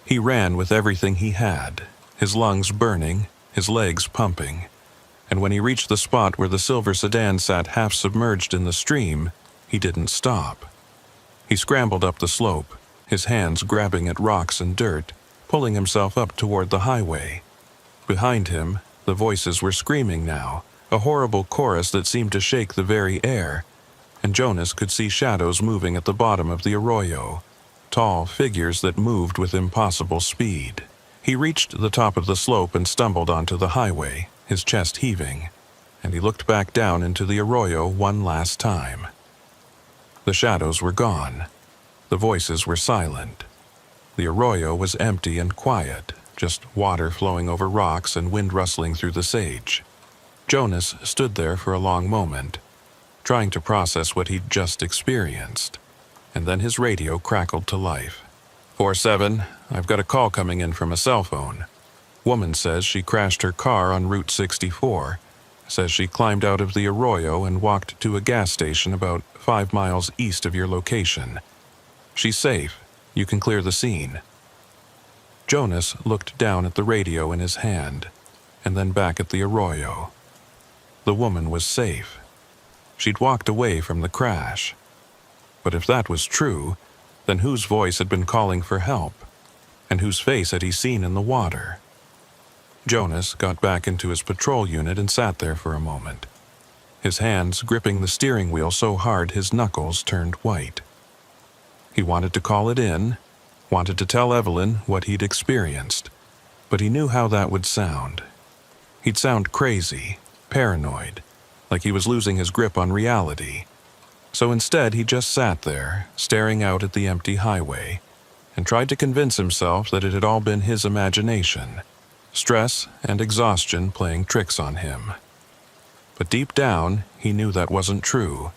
He ran with everything he had, his lungs burning, his legs pumping, and when he reached the spot where the silver sedan sat half submerged in the stream, he didn't stop. He scrambled up the slope, his hands grabbing at rocks and dirt, pulling himself up toward the highway. Behind him, the voices were screaming now, a horrible chorus that seemed to shake the very air, and Jonas could see shadows moving at the bottom of the arroyo, tall figures that moved with impossible speed. He reached the top of the slope and stumbled onto the highway, his chest heaving, and he looked back down into the arroyo one last time. The shadows were gone. The voices were silent. The arroyo was empty and quiet, just water flowing over rocks and wind rustling through the sage. Jonas stood there for a long moment, trying to process what he'd just experienced, and then his radio crackled to life. 4-7, I've got a call coming in from a cell phone. Woman says she crashed her car on Route 64, says she climbed out of the arroyo and walked to a gas station about 5 miles east of your location. She's safe. You can clear the scene. Jonas looked down at the radio in his hand, and then back at the arroyo. The woman was safe. She'd walked away from the crash. But if that was true, then whose voice had been calling for help? And whose face had he seen in the water? Jonas got back into his patrol unit and sat there for a moment, his hands gripping the steering wheel so hard his knuckles turned white. He wanted to call it in, wanted to tell Evelyn what he'd experienced, but he knew how that would sound. He'd sound crazy, paranoid, like he was losing his grip on reality. So instead, he just sat there, staring out at the empty highway, and tried to convince himself that it had all been his imagination, stress and exhaustion playing tricks on him. But deep down, he knew that wasn't true.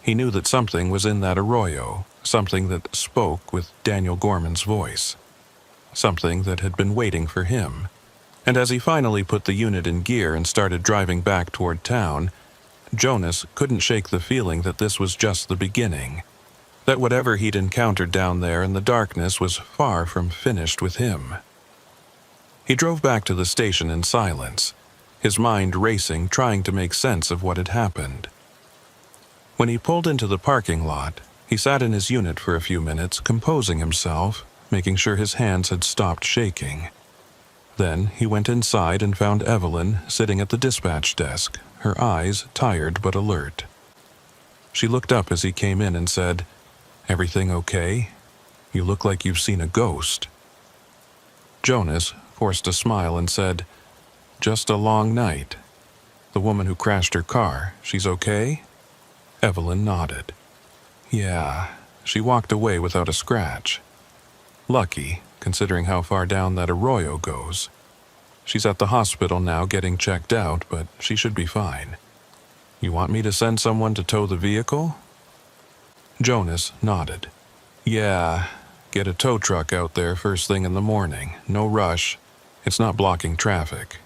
He knew that something was in that arroyo, something that spoke with Daniel Gorman's voice, something that had been waiting for him. And as he finally put the unit in gear and started driving back toward town, Jonas couldn't shake the feeling that this was just the beginning, that whatever he'd encountered down there in the darkness was far from finished with him. He drove back to the station in silence, his mind racing, trying to make sense of what had happened. When he pulled into the parking lot, he sat in his unit for a few minutes, composing himself, making sure his hands had stopped shaking. Then he went inside and found Evelyn sitting at the dispatch desk, her eyes tired but alert. She looked up as he came in and said, "Everything okay? You look like you've seen a ghost." Jonas forced a smile and said, "Just a long night. The woman who crashed her car, she's okay?" Evelyn nodded. "Yeah, she walked away without a scratch. Lucky, considering how far down that arroyo goes. She's at the hospital now getting checked out, but she should be fine. You want me to send someone to tow the vehicle?" Jonas nodded. "Yeah, get a tow truck out there first thing in the morning. No rush. It's not blocking traffic."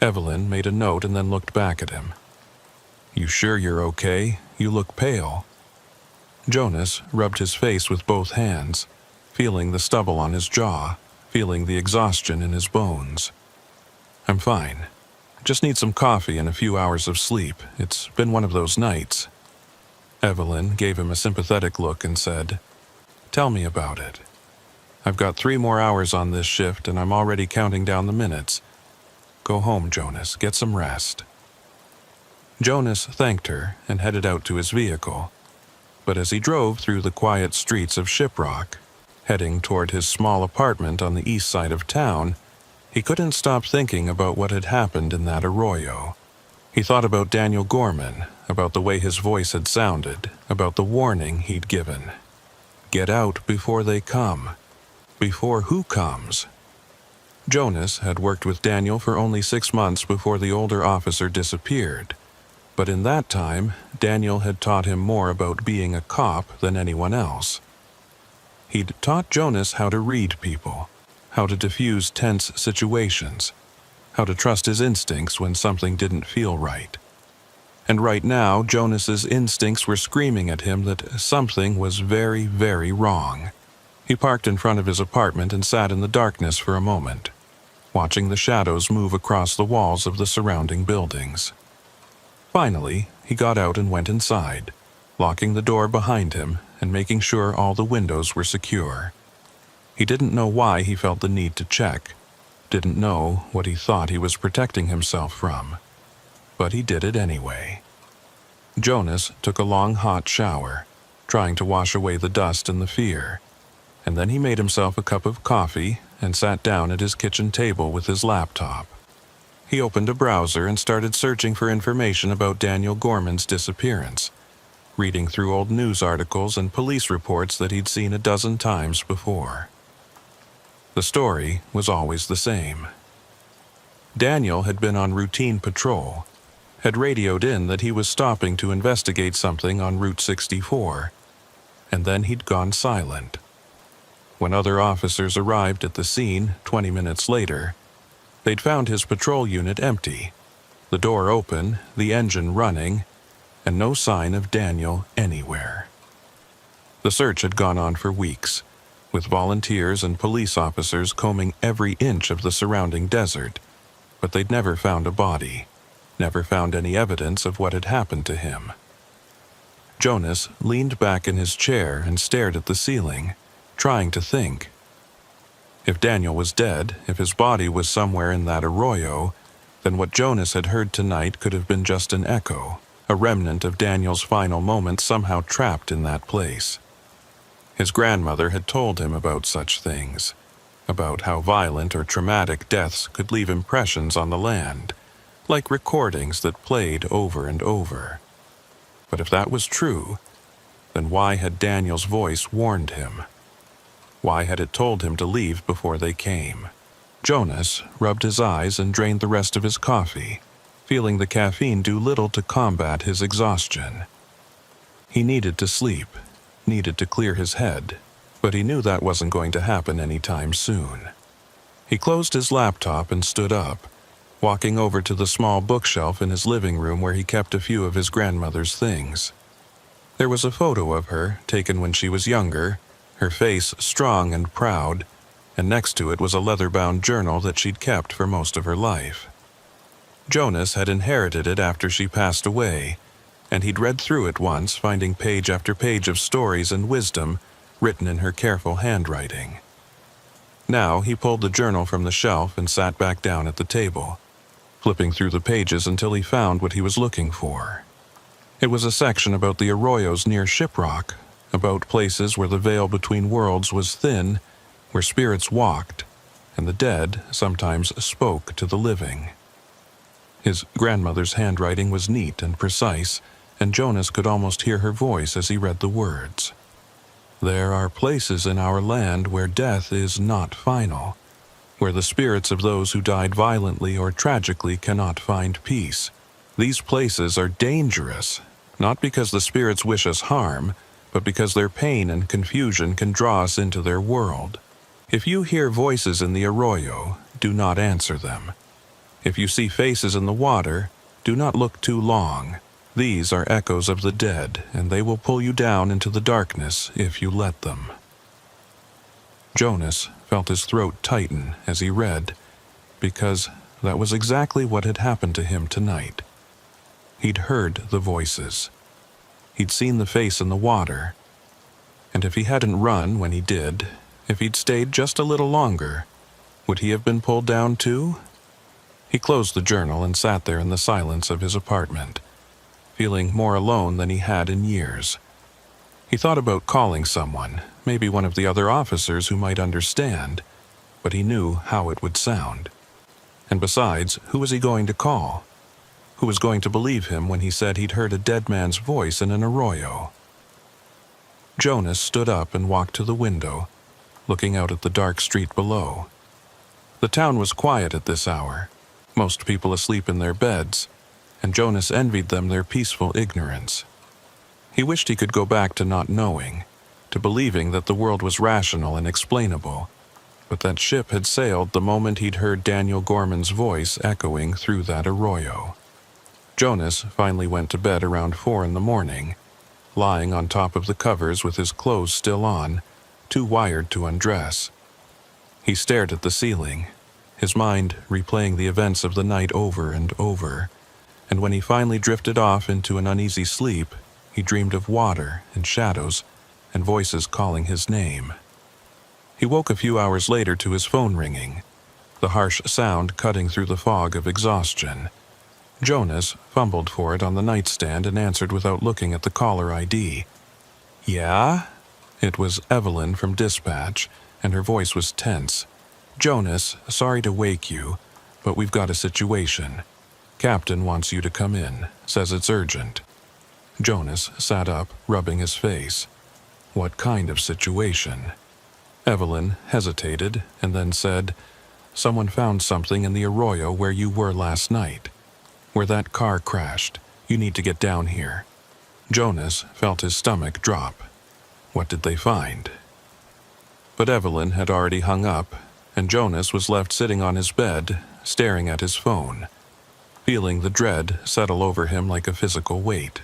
Evelyn made a note and then looked back at him. "You sure you're okay? You look pale." Jonas rubbed his face with both hands, feeling the stubble on his jaw, feeling the exhaustion in his bones. "I'm fine. Just need some coffee and a few hours of sleep. It's been one of those nights." Evelyn gave him a sympathetic look and said, "Tell me about it. I've got 3 more hours on this shift and I'm already counting down the minutes. Go home, Jonas. Get some rest." Jonas thanked her and headed out to his vehicle. But as he drove through the quiet streets of Shiprock, heading toward his small apartment on the east side of town, he couldn't stop thinking about what had happened in that arroyo. He thought about Daniel Gorman, about the way his voice had sounded, about the warning he'd given. Get out before they come. Before who comes? Jonas had worked with Daniel for only 6 months before the older officer disappeared. But in that time, Daniel had taught him more about being a cop than anyone else. He'd taught Jonas how to read people, how to diffuse tense situations, how to trust his instincts when something didn't feel right. And right now, Jonas's instincts were screaming at him that something was very, very wrong. He parked in front of his apartment and sat in the darkness for a moment, watching the shadows move across the walls of the surrounding buildings. Finally, he got out and went inside, locking the door behind him and making sure all the windows were secure. He didn't know why he felt the need to check, didn't know what he thought he was protecting himself from, but he did it anyway. Jonas took a long hot shower, trying to wash away the dust and the fear, and then he made himself a cup of coffee and sat down at his kitchen table with his laptop. He opened a browser and started searching for information about Daniel Gorman's disappearance, reading through old news articles and police reports that he'd seen a dozen times before. The story was always the same. Daniel had been on routine patrol, had radioed in that he was stopping to investigate something on Route 64, and then he'd gone silent. When other officers arrived at the scene 20 minutes later, they'd found his patrol unit empty, the door open, the engine running, and no sign of Daniel anywhere. The search had gone on for weeks, with volunteers and police officers combing every inch of the surrounding desert, but they'd never found a body, never found any evidence of what had happened to him. Jonas leaned back in his chair and stared at the ceiling, trying to think. If Daniel was dead, if his body was somewhere in that arroyo, then what Jonas had heard tonight could have been just an echo, a remnant of Daniel's final moments somehow trapped in that place. His grandmother had told him about such things, about how violent or traumatic deaths could leave impressions on the land, like recordings that played over and over. But if that was true, then why had Daniel's voice warned him? Why had it told him to leave before they came? Jonas rubbed his eyes and drained the rest of his coffee, feeling the caffeine do little to combat his exhaustion. He needed to sleep, needed to clear his head, but he knew that wasn't going to happen anytime soon. He closed his laptop and stood up, walking over to the small bookshelf in his living room where he kept a few of his grandmother's things. There was a photo of her, taken when she was younger, her face strong and proud, and next to it was a leather-bound journal that she'd kept for most of her life. Jonas had inherited it after she passed away, and he'd read through it once, finding page after page of stories and wisdom written in her careful handwriting. Now he pulled the journal from the shelf and sat back down at the table, flipping through the pages until he found what he was looking for. It was a section about the arroyos near Shiprock, about places where the veil between worlds was thin, where spirits walked, and the dead sometimes spoke to the living. His grandmother's handwriting was neat and precise, and Jonas could almost hear her voice as he read the words. There are places in our land where death is not final, where the spirits of those who died violently or tragically cannot find peace. These places are dangerous, not because the spirits wish us harm, but because their pain and confusion can draw us into their world. If you hear voices in the arroyo, do not answer them. If you see faces in the water, do not look too long. These are echoes of the dead, and they will pull you down into the darkness if you let them. Jonas felt his throat tighten as he read, because that was exactly what had happened to him tonight. He'd heard the voices. He'd seen the face in the water. And if he hadn't run when he did, if he'd stayed just a little longer, would he have been pulled down too? He closed the journal and sat there in the silence of his apartment, feeling more alone than he had in years. He thought about calling someone, maybe one of the other officers who might understand, but he knew how it would sound. And besides, who was he going to call? Who was going to believe him when he said he'd heard a dead man's voice in an arroyo? Jonas stood up and walked to the window, looking out at the dark street below. The town was quiet at this hour, most people asleep in their beds, and Jonas envied them their peaceful ignorance. He wished he could go back to not knowing, to believing that the world was rational and explainable, but that ship had sailed the moment he'd heard Daniel Gorman's voice echoing through that arroyo. Jonas finally went to bed around 4 in the morning, lying on top of the covers with his clothes still on, too wired to undress. He stared at the ceiling, his mind replaying the events of the night over and over, and when he finally drifted off into an uneasy sleep, he dreamed of water and shadows and voices calling his name. He woke a few hours later to his phone ringing, the harsh sound cutting through the fog of exhaustion. Jonas fumbled for it on the nightstand and answered without looking at the caller ID. "Yeah?" It was Evelyn from dispatch, and her voice was tense. "Jonas, sorry to wake you, but we've got a situation. Captain wants you to come in, says it's urgent." Jonas sat up, rubbing his face. What kind of situation? Evelyn hesitated and then said, "Someone found something in the arroyo where you were last night. Where that car crashed. You need to get down here." Jonas felt his stomach drop. What did they find? But Evelyn had already hung up, and Jonas was left sitting on his bed, staring at his phone, feeling the dread settle over him like a physical weight.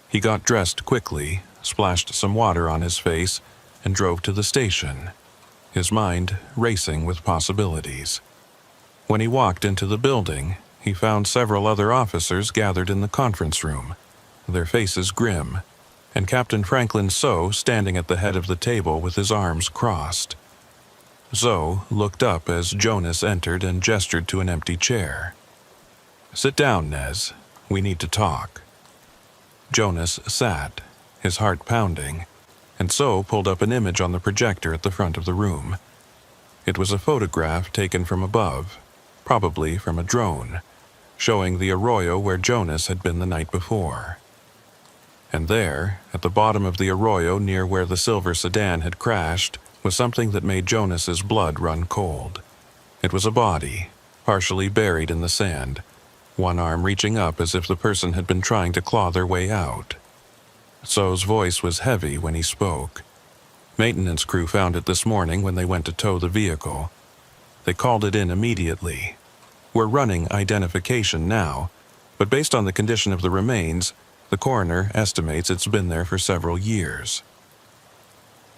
He got dressed quickly, splashed some water on his face, and drove to the station, his mind racing with possibilities. When he walked into the building, he found several other officers gathered in the conference room, their faces grim, and Captain Franklin So standing at the head of the table with his arms crossed. So looked up as Jonas entered and gestured to an empty chair. "Sit down, Nez. We need to talk." Jonas sat, his heart pounding, and so pulled up an image on the projector at the front of the room. It was a photograph taken from above, probably from a drone, showing the arroyo where Jonas had been the night before. And there, at the bottom of the arroyo near where the silver sedan had crashed, was something that made Jonas's blood run cold. It was a body, partially buried in the sand, one arm reaching up as if the person had been trying to claw their way out. So's voice was heavy when he spoke. Maintenance crew found it this morning when they went to tow the vehicle. They called it in immediately. We're running identification now, but based on the condition of the remains, the coroner estimates it's been there for several years.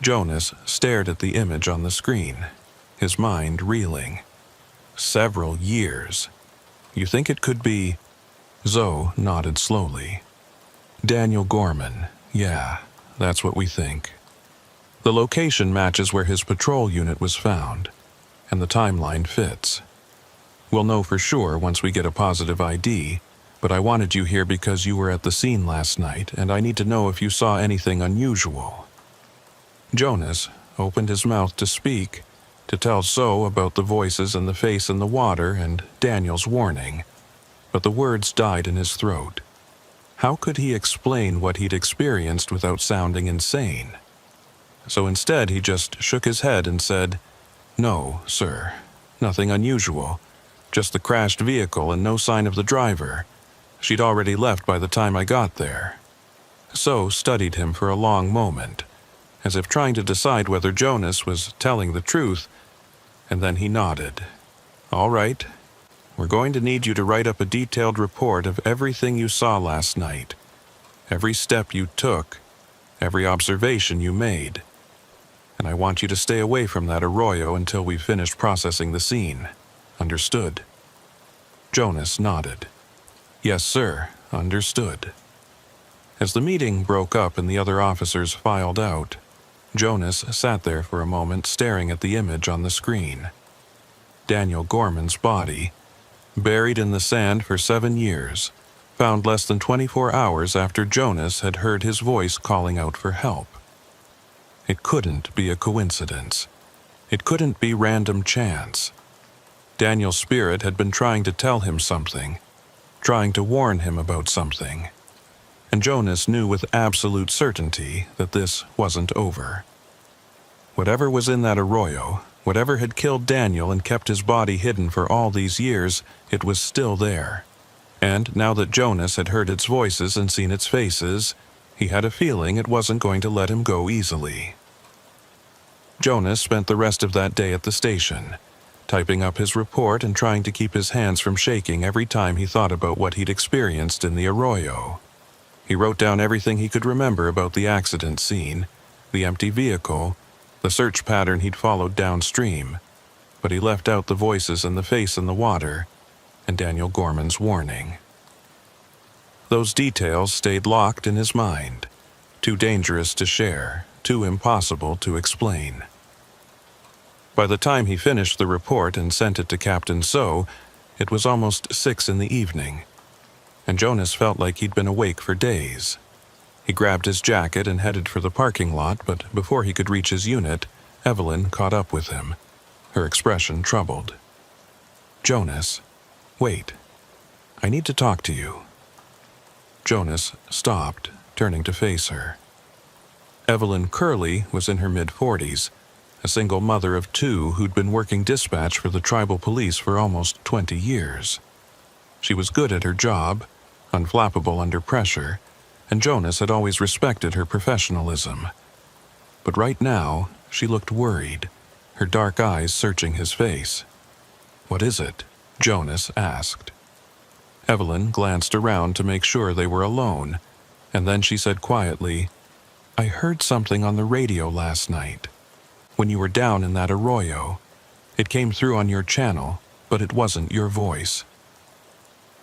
Jonas stared at the image on the screen, his mind reeling. Several years. You think it could be... Zoe nodded slowly. Daniel Gorman. Yeah, that's what we think. The location matches where his patrol unit was found, and the timeline fits. We'll know for sure once we get a positive ID, but I wanted you here because you were at the scene last night, and I need to know if you saw anything unusual. Jonas opened his mouth to speak, to tell Zoe about the voices and the face in the water and Daniel's warning, but the words died in his throat. How could he explain what he'd experienced without sounding insane? So instead he just shook his head and said, "No, sir, nothing unusual. Just the crashed vehicle and no sign of the driver. She'd already left by the time I got there." So studied him for a long moment, as if trying to decide whether Jonas was telling the truth, and then he nodded. "All right. We're going to need you to write up a detailed report of everything you saw last night, every step you took, every observation you made. And I want you to stay away from that arroyo until we've finished processing the scene. Understood?" Jonas nodded. "Yes, sir. Understood." As the meeting broke up and the other officers filed out, Jonas sat there for a moment staring at the image on the screen. Daniel Gorman's body, buried in the sand for 7 years, found less than 24 hours after Jonas had heard his voice calling out for help. It couldn't be a coincidence. It couldn't be random chance. Daniel's spirit had been trying to tell him something, trying to warn him about something. And Jonas knew with absolute certainty that this wasn't over. Whatever was in that arroyo, whatever had killed Daniel and kept his body hidden for all these years, it was still there. And now that Jonas had heard its voices and seen its faces, he had a feeling it wasn't going to let him go easily. Jonas spent the rest of that day at the station, typing up his report and trying to keep his hands from shaking every time he thought about what he'd experienced in the arroyo. He wrote down everything he could remember about the accident scene, the empty vehicle, the search pattern he'd followed downstream, but he left out the voices and the face in the water, and Daniel Gorman's warning. Those details stayed locked in his mind, too dangerous to share, too impossible to explain. By the time he finished the report and sent it to Captain So, it was almost 6 in the evening, and Jonas felt like he'd been awake for days. He grabbed his jacket and headed for the parking lot, but before he could reach his unit, Evelyn caught up with him, her expression troubled. "Jonas, wait. I need to talk to you." Jonas stopped, turning to face her. Evelyn Curley was in her mid-40s, a single mother of 2 who'd been working dispatch for the tribal police for almost 20 years. She was good at her job, unflappable under pressure, and Jonas had always respected her professionalism. But right now, she looked worried, her dark eyes searching his face. "What is it?" Jonas asked. Evelyn glanced around to make sure they were alone, and then she said quietly, "I heard something on the radio last night. When you were down in that arroyo, it came through on your channel, but it wasn't your voice."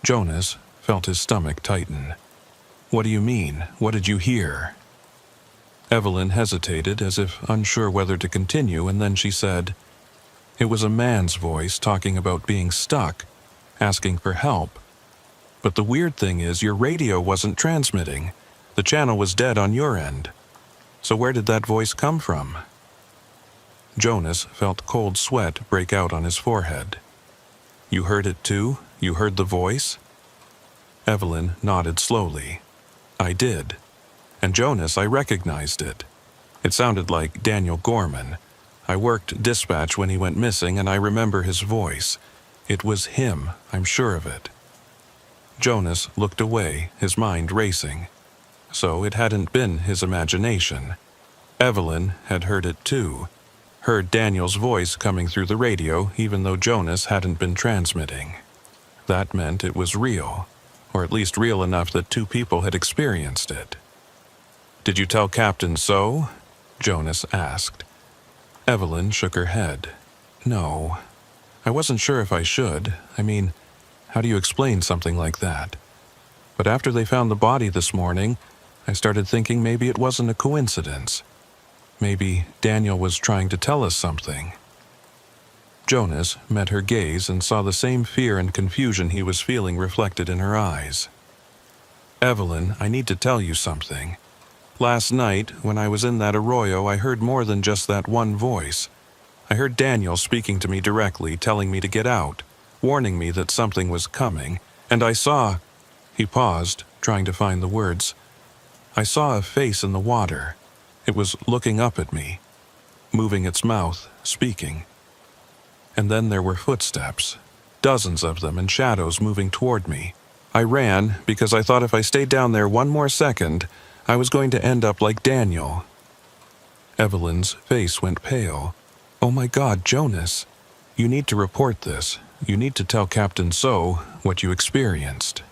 Jonas felt his stomach tighten. "What do you mean? What did you hear?" Evelyn hesitated as if unsure whether to continue, and then she said, "It was a man's voice talking about being stuck, asking for help. But the weird thing is your radio wasn't transmitting. The channel was dead on your end. So where did that voice come from? Jonas felt cold sweat break out on his forehead. You heard it too? You heard the voice? Evelyn nodded slowly. I did. And Jonas, I recognized it. It sounded like Daniel Gorman. I worked dispatch when he went missing, and I remember his voice. It was him, I'm sure of it. Jonas looked away, his mind racing. So it hadn't been his imagination. Evelyn had heard it too. Heard Daniel's voice coming through the radio, even though Jonas hadn't been transmitting. That meant it was real, or at least real enough that two people had experienced it. Did you tell Captain so? Jonas asked. Evelyn shook her head. No. I wasn't sure if I should. I mean, how do you explain something like that? But after they found the body this morning, I started thinking maybe it wasn't a coincidence. Maybe Daniel was trying to tell us something. Jonas met her gaze and saw the same fear and confusion he was feeling reflected in her eyes. Evelyn, I need to tell you something. Last night, when I was in that arroyo, I heard more than just that one voice. I heard Daniel speaking to me directly, telling me to get out, warning me that something was coming, and I saw... He paused, trying to find the words. I saw a face in the water. It was looking up at me, moving its mouth, speaking. And then there were footsteps, dozens of them, and shadows moving toward me. I ran because I thought if I stayed down there one more second, I was going to end up like Daniel. Evelyn's face went pale. Oh my God, Jonas. You need to report this. You need to tell Captain So what you experienced.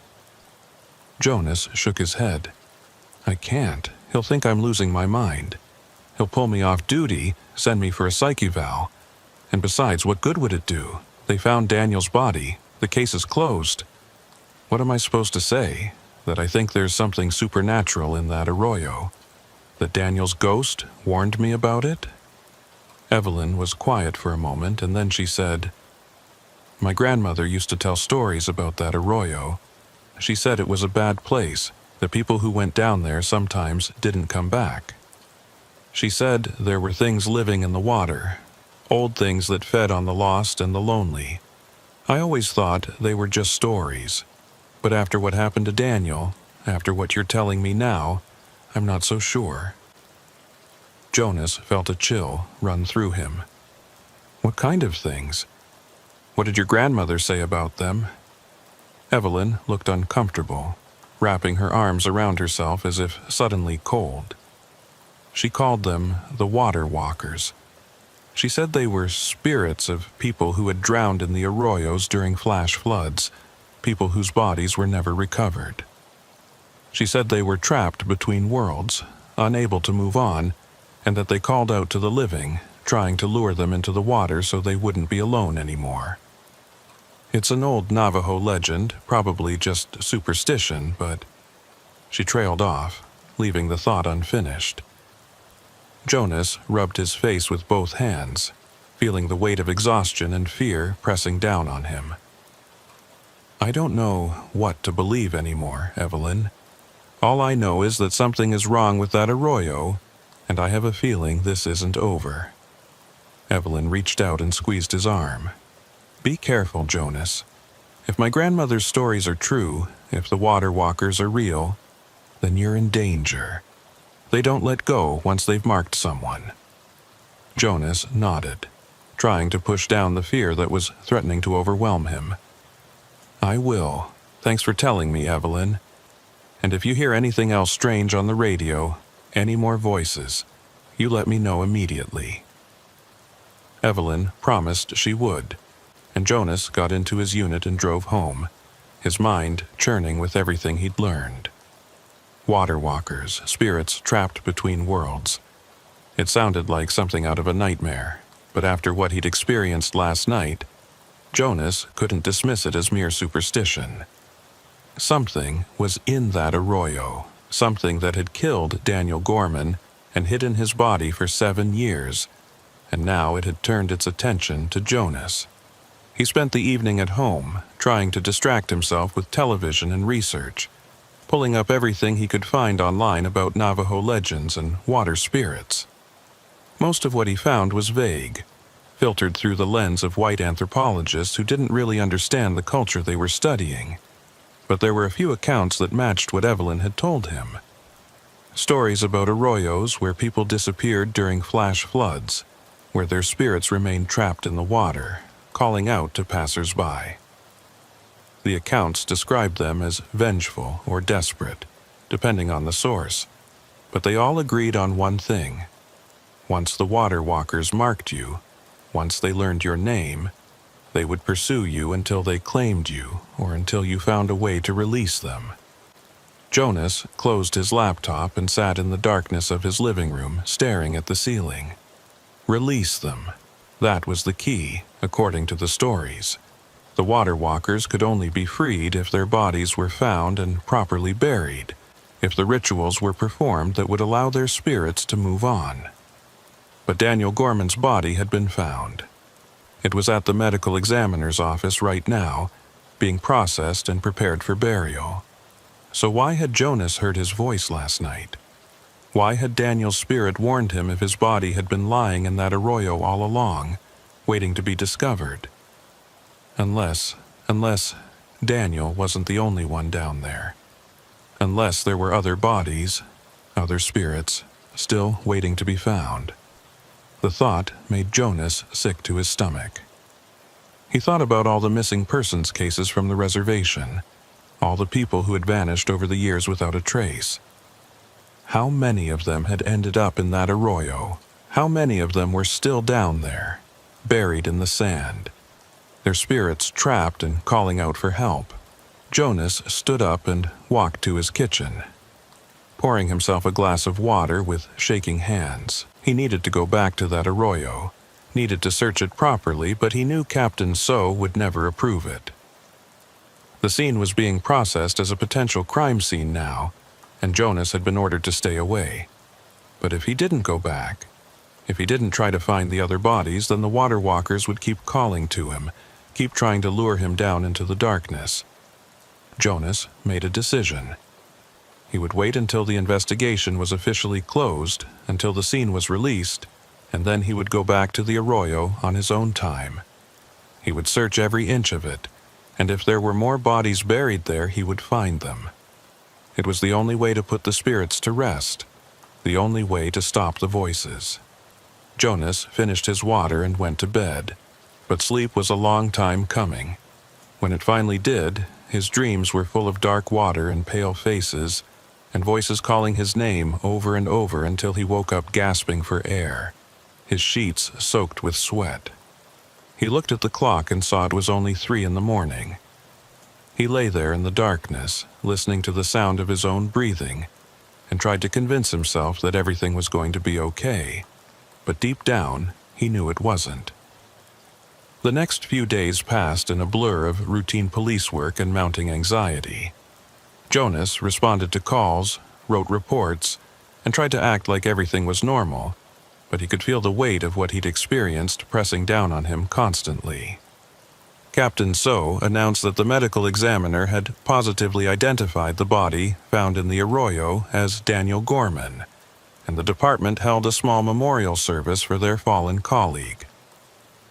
Jonas shook his head. I can't. He'll think I'm losing my mind. He'll pull me off duty, send me for a psych eval. And besides, what good would it do? They found Daniel's body. The case is closed. What am I supposed to say? That I think there's something supernatural in that arroyo? That Daniel's ghost warned me about it? Evelyn was quiet for a moment, and then she said, My grandmother used to tell stories about that arroyo. She said it was a bad place. The people who went down there sometimes didn't come back. She said there were things living in the water, old things that fed on the lost and the lonely. I always thought they were just stories. But after what happened to Daniel, after what you're telling me now, I'm not so sure. Jonas felt a chill run through him. What kind of things? What did your grandmother say about them? Evelyn looked uncomfortable, wrapping her arms around herself as if suddenly cold. She called them the water walkers. She said they were spirits of people who had drowned in the arroyos during flash floods, people whose bodies were never recovered. She said they were trapped between worlds, unable to move on, and that they called out to the living, trying to lure them into the water so they wouldn't be alone anymore. It's an old Navajo legend, probably just superstition, but... She trailed off, leaving the thought unfinished. Jonas rubbed his face with both hands, feeling the weight of exhaustion and fear pressing down on him. I don't know what to believe anymore, Evelyn. All I know is that something is wrong with that arroyo, and I have a feeling this isn't over. Evelyn reached out and squeezed his arm. Be careful, Jonas. If my grandmother's stories are true, if the water walkers are real, then you're in danger. They don't let go once they've marked someone. Jonas nodded, trying to push down the fear that was threatening to overwhelm him. I will. Thanks for telling me, Evelyn. And if you hear anything else strange on the radio, any more voices, you let me know immediately. Evelyn promised she would, and Jonas got into his unit and drove home, his mind churning with everything he'd learned. Water walkers, spirits trapped between worlds. It sounded like something out of a nightmare, but after what he'd experienced last night, Jonas couldn't dismiss it as mere superstition. Something was in that arroyo, something that had killed Daniel Gorman and hidden his body for 7 years, and now it had turned its attention to Jonas. He spent the evening at home, trying to distract himself with television and research. pulling up everything he could find online about Navajo legends and water spirits. Most of what he found was vague, filtered through the lens of white anthropologists who didn't really understand the culture they were studying. But there were a few accounts that matched what Evelyn had told him. Stories about arroyos where people disappeared during flash floods, where their spirits remained trapped in the water, calling out to passers-by. The accounts described them as vengeful or desperate, depending on the source, but they all agreed on one thing. Once the water walkers marked you, once they learned your name, they would pursue you until they claimed you or until you found a way to release them. Jonas closed his laptop and sat in the darkness of his living room, staring at the ceiling. Release them. That was the key, according to the stories. The water walkers could only be freed if their bodies were found and properly buried, if the rituals were performed that would allow their spirits to move on. But Daniel Gorman's body had been found. It was at the medical examiner's office right now, being processed and prepared for burial. So why had Jonas heard his voice last night? Why had Daniel's spirit warned him if his body had been lying in that arroyo all along, waiting to be discovered? Unless Daniel wasn't the only one down there. Unless there were other bodies, other spirits, still waiting to be found. The thought made Jonas sick to his stomach. He thought about all the missing persons cases from the reservation, all the people who had vanished over the years without a trace. How many of them had ended up in that arroyo? How many of them were still down there, buried in the sand, their spirits trapped and calling out for help? Jonas stood up and walked to his kitchen, pouring himself a glass of water with shaking hands. He needed to go back to that arroyo, needed to search it properly, but he knew Captain So would never approve it. The scene was being processed as a potential crime scene now, and Jonas had been ordered to stay away. But if he didn't go back, if he didn't try to find the other bodies, then the water walkers would keep calling to him, keep trying to lure him down into the darkness. Jonas made a decision. He would wait until the investigation was officially closed, until the scene was released, and then he would go back to the arroyo on his own time. He would search every inch of it, and if there were more bodies buried there, he would find them. It was the only way to put the spirits to rest, the only way to stop the voices. Jonas finished his water and went to bed, but sleep was a long time coming. When it finally did, his dreams were full of dark water and pale faces, and voices calling his name over and over until he woke up gasping for air, his sheets soaked with sweat. He looked at the clock and saw it was only 3 a.m. He lay there in the darkness, listening to the sound of his own breathing, and tried to convince himself that everything was going to be okay, but deep down, he knew it wasn't. The next few days passed in a blur of routine police work and mounting anxiety. Jonas responded to calls, wrote reports, and tried to act like everything was normal, but he could feel the weight of what he'd experienced pressing down on him constantly. Captain So announced that the medical examiner had positively identified the body found in the arroyo as Daniel Gorman, and the department held a small memorial service for their fallen colleague.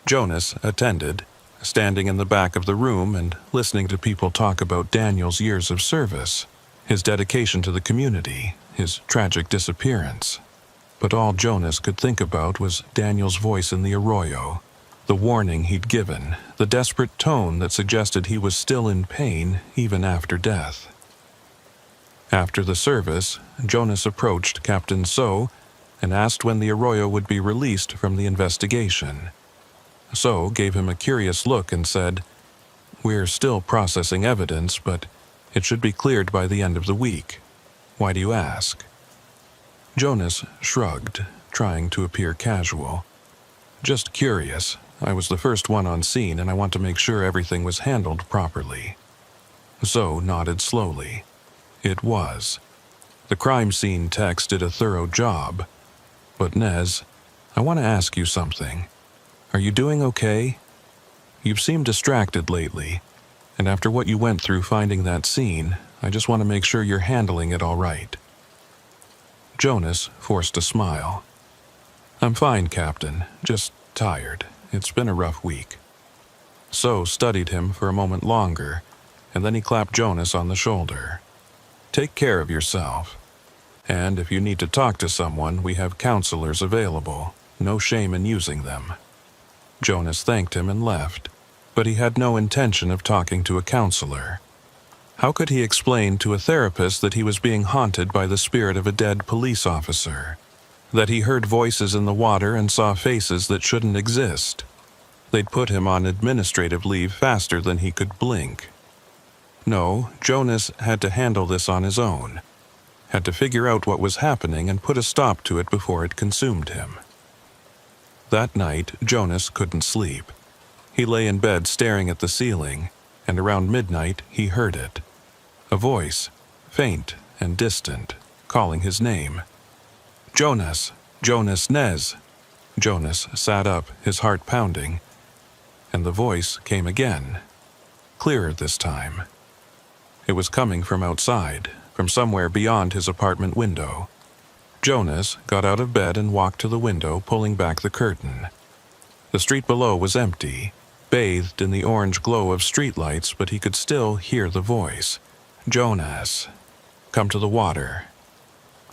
Jonas attended, standing in the back of the room and listening to people talk about Daniel's years of service, his dedication to the community, his tragic disappearance. But all Jonas could think about was Daniel's voice in the arroyo, the warning he'd given, the desperate tone that suggested he was still in pain even after death. After the service, Jonas approached Captain So and asked when the arroyo would be released from the investigation. So gave him a curious look and said, "We're still processing evidence, but it should be cleared by the end of the week. Why do you ask?" Jonas shrugged, trying to appear casual. "Just curious. I was the first one on scene and I want to make sure everything was handled properly." So nodded slowly. It was. The crime scene techs did a thorough job. "But Nez, I want to ask you something. Are you doing okay? You've seemed distracted lately. And after what you went through finding that scene, I just want to make sure you're handling it all right." Jonas forced a smile. "I'm fine, Captain. Just tired. It's been a rough week." So studied him for a moment longer, and then he clapped Jonas on the shoulder. "Take care of yourself. And if you need to talk to someone, we have counselors available. No shame in using them." Jonas thanked him and left, but he had no intention of talking to a counselor. How could he explain to a therapist that he was being haunted by the spirit of a dead police officer? That he heard voices in the water and saw faces that shouldn't exist? They'd put him on administrative leave faster than he could blink. No, Jonas had to handle this on his own. Had to figure out what was happening and put a stop to it before it consumed him. That night, Jonas couldn't sleep. He lay in bed staring at the ceiling, and around midnight he heard it. A voice, faint and distant, calling his name. "Jonas! Jonas Nez!" Jonas sat up, his heart pounding, and the voice came again, clearer this time. It was coming from outside, from somewhere beyond his apartment window. Jonas got out of bed and walked to the window, pulling back the curtain. The street below was empty, bathed in the orange glow of streetlights, but he could still hear the voice. "Jonas, come to the water.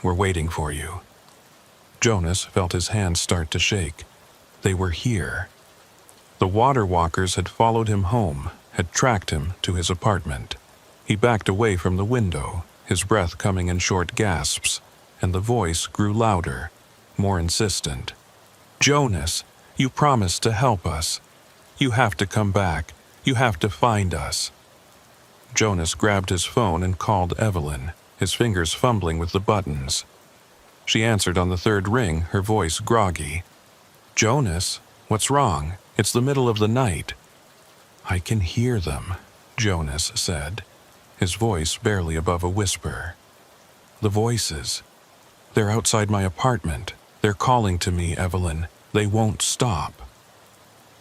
We're waiting for you." Jonas felt his hands start to shake. They were here. The water walkers had followed him home, had tracked him to his apartment. He backed away from the window, his breath coming in short gasps, and the voice grew louder, more insistent. "Jonas, you promised to help us. You have to come back. You have to find us." Jonas grabbed his phone and called Evelyn, his fingers fumbling with the buttons. She answered on the third ring, her voice groggy. "Jonas, what's wrong? It's the middle of the night." "I can hear them," Jonas said, his voice barely above a whisper. "The voices. They're outside my apartment. They're calling to me, Evelyn. They won't stop."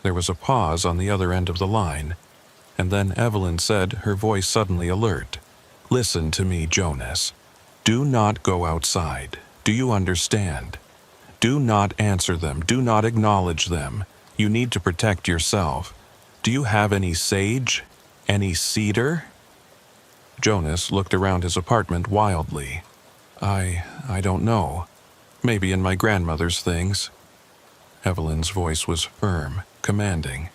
There was a pause on the other end of the line, and then Evelyn said, her voice suddenly alert. "Listen to me, Jonas. Do not go outside. Do you understand? Do not answer them. Do not acknowledge them. You need to protect yourself. Do you have any sage? Any cedar?" Jonas looked around his apartment wildly. I don't know. Maybe in my grandmother's things." Evelyn's voice was firm, commanding.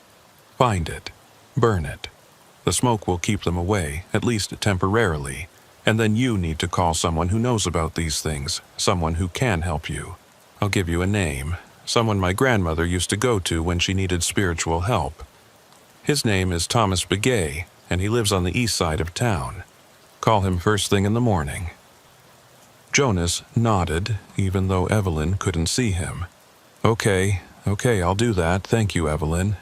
"Find it. Burn it. The smoke will keep them away, at least temporarily, and then you need to call someone who knows about these things, someone who can help you. I'll give you a name, someone my grandmother used to go to when she needed spiritual help. His name is Thomas Begay, and he lives on the east side of town. Call him first thing in the morning." Jonas nodded, even though Evelyn couldn't see him. Okay, I'll do that. Thank you, Evelyn."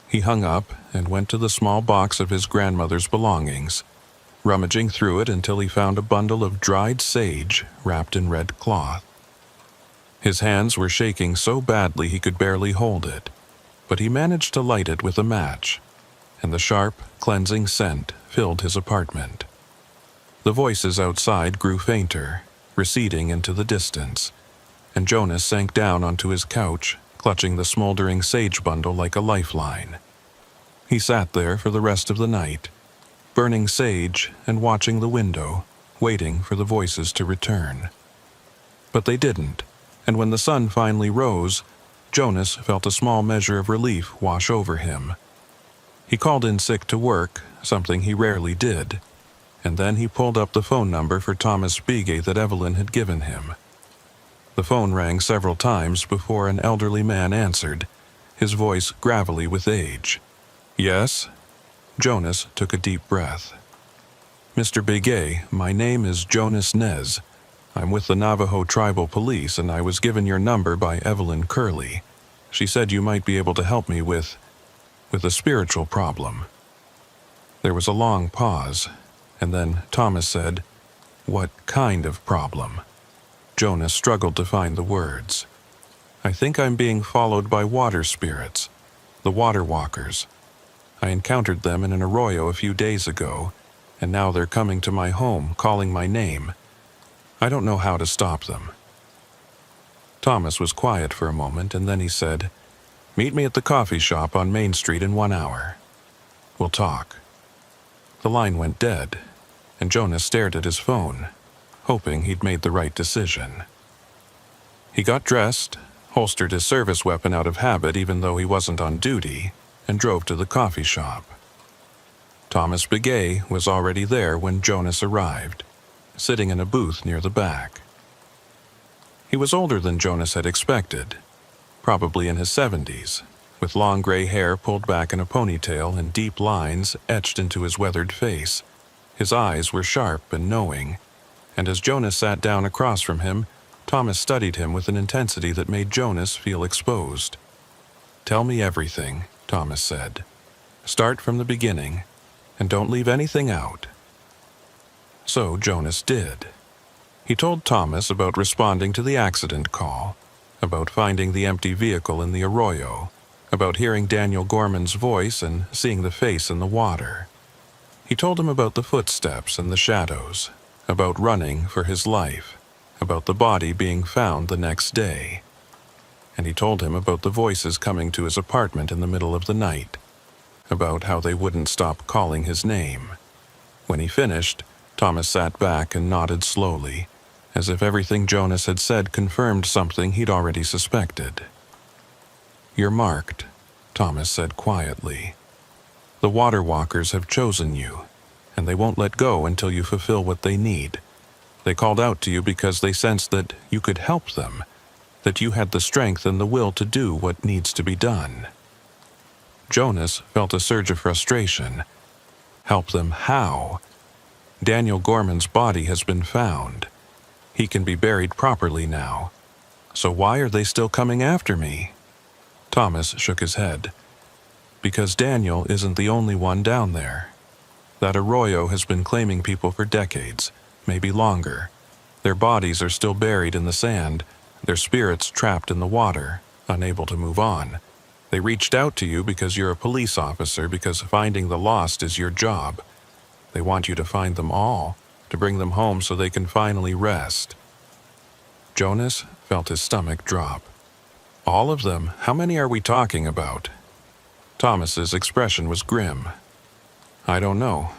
He hung up and went to the small box of his grandmother's belongings, rummaging through it until he found a bundle of dried sage wrapped in red cloth. His hands were shaking so badly he could barely hold it, but he managed to light it with a match, and the sharp, cleansing scent filled his apartment. The voices outside grew fainter, receding into the distance, and Jonas sank down onto his couch, clutching the smoldering sage bundle like a lifeline. He sat there for the rest of the night, burning sage and watching the window, waiting for the voices to return. But they didn't, and when the sun finally rose, Jonas felt a small measure of relief wash over him. He called in sick to work, something he rarely did, and then he pulled up the phone number for Thomas Begay that Evelyn had given him. The phone rang several times before an elderly man answered, his voice gravelly with age. "Yes?" Jonas took a deep breath. "Mr. Begay, my name is Jonas Nez. I'm with the Navajo Tribal Police, and I was given your number by Evelyn Curley. She said you might be able to help me with a spiritual problem." There was a long pause, and then Thomas said, "What kind of problem?" Jonas struggled to find the words. "I think I'm being followed by water spirits, the water walkers." I encountered them in an arroyo a few days ago, and now they're coming to my home, calling my name. I don't know how to stop them." Thomas was quiet for a moment, and then he said, "Meet me at the coffee shop on Main Street in 1 hour. We'll talk." The line went dead, and Jonas stared at his phone, hoping he'd made the right decision. He got dressed, holstered his service weapon out of habit even though he wasn't on duty, and drove to the coffee shop. Thomas Begay was already there when Jonas arrived, sitting in a booth near the back. He was older than Jonas had expected, probably in his 70s, with long gray hair pulled back in a ponytail and deep lines etched into his weathered face. His eyes were sharp and knowing, and as Jonas sat down across from him, Thomas studied him with an intensity that made Jonas feel exposed. "Tell me everything," Thomas said. "Start from the beginning, and don't leave anything out." So Jonas did. He told Thomas about responding to the accident call, about finding the empty vehicle in the arroyo, about hearing Daniel Gorman's voice and seeing the face in the water. He told him about the footsteps and the shadows, about running for his life, about the body being found the next day. And he told him about the voices coming to his apartment in the middle of the night, about how they wouldn't stop calling his name. When he finished, Thomas sat back and nodded slowly, as if everything Jonas had said confirmed something he'd already suspected. "You're marked," Thomas said quietly. "The water walkers have chosen you, and they won't let go until you fulfill what they need. They called out to you because they sensed that you could help them, that you had the strength and the will to do what needs to be done." Jonas felt a surge of frustration. Help them how? Daniel Gorman's body has been found. He can be buried properly now. So why are they still coming after me? Thomas shook his head. "Because Daniel isn't the only one down there. That arroyo has been claiming people for decades, maybe longer. Their bodies are still buried in the sand, their spirits trapped in the water, unable to move on. They reached out to you because you're a police officer, because finding the lost is your job. They want you to find them all, to bring them home so they can finally rest." Jonas felt his stomach drop. "All of them? How many are we talking about?" Thomas's expression was grim. "I don't know.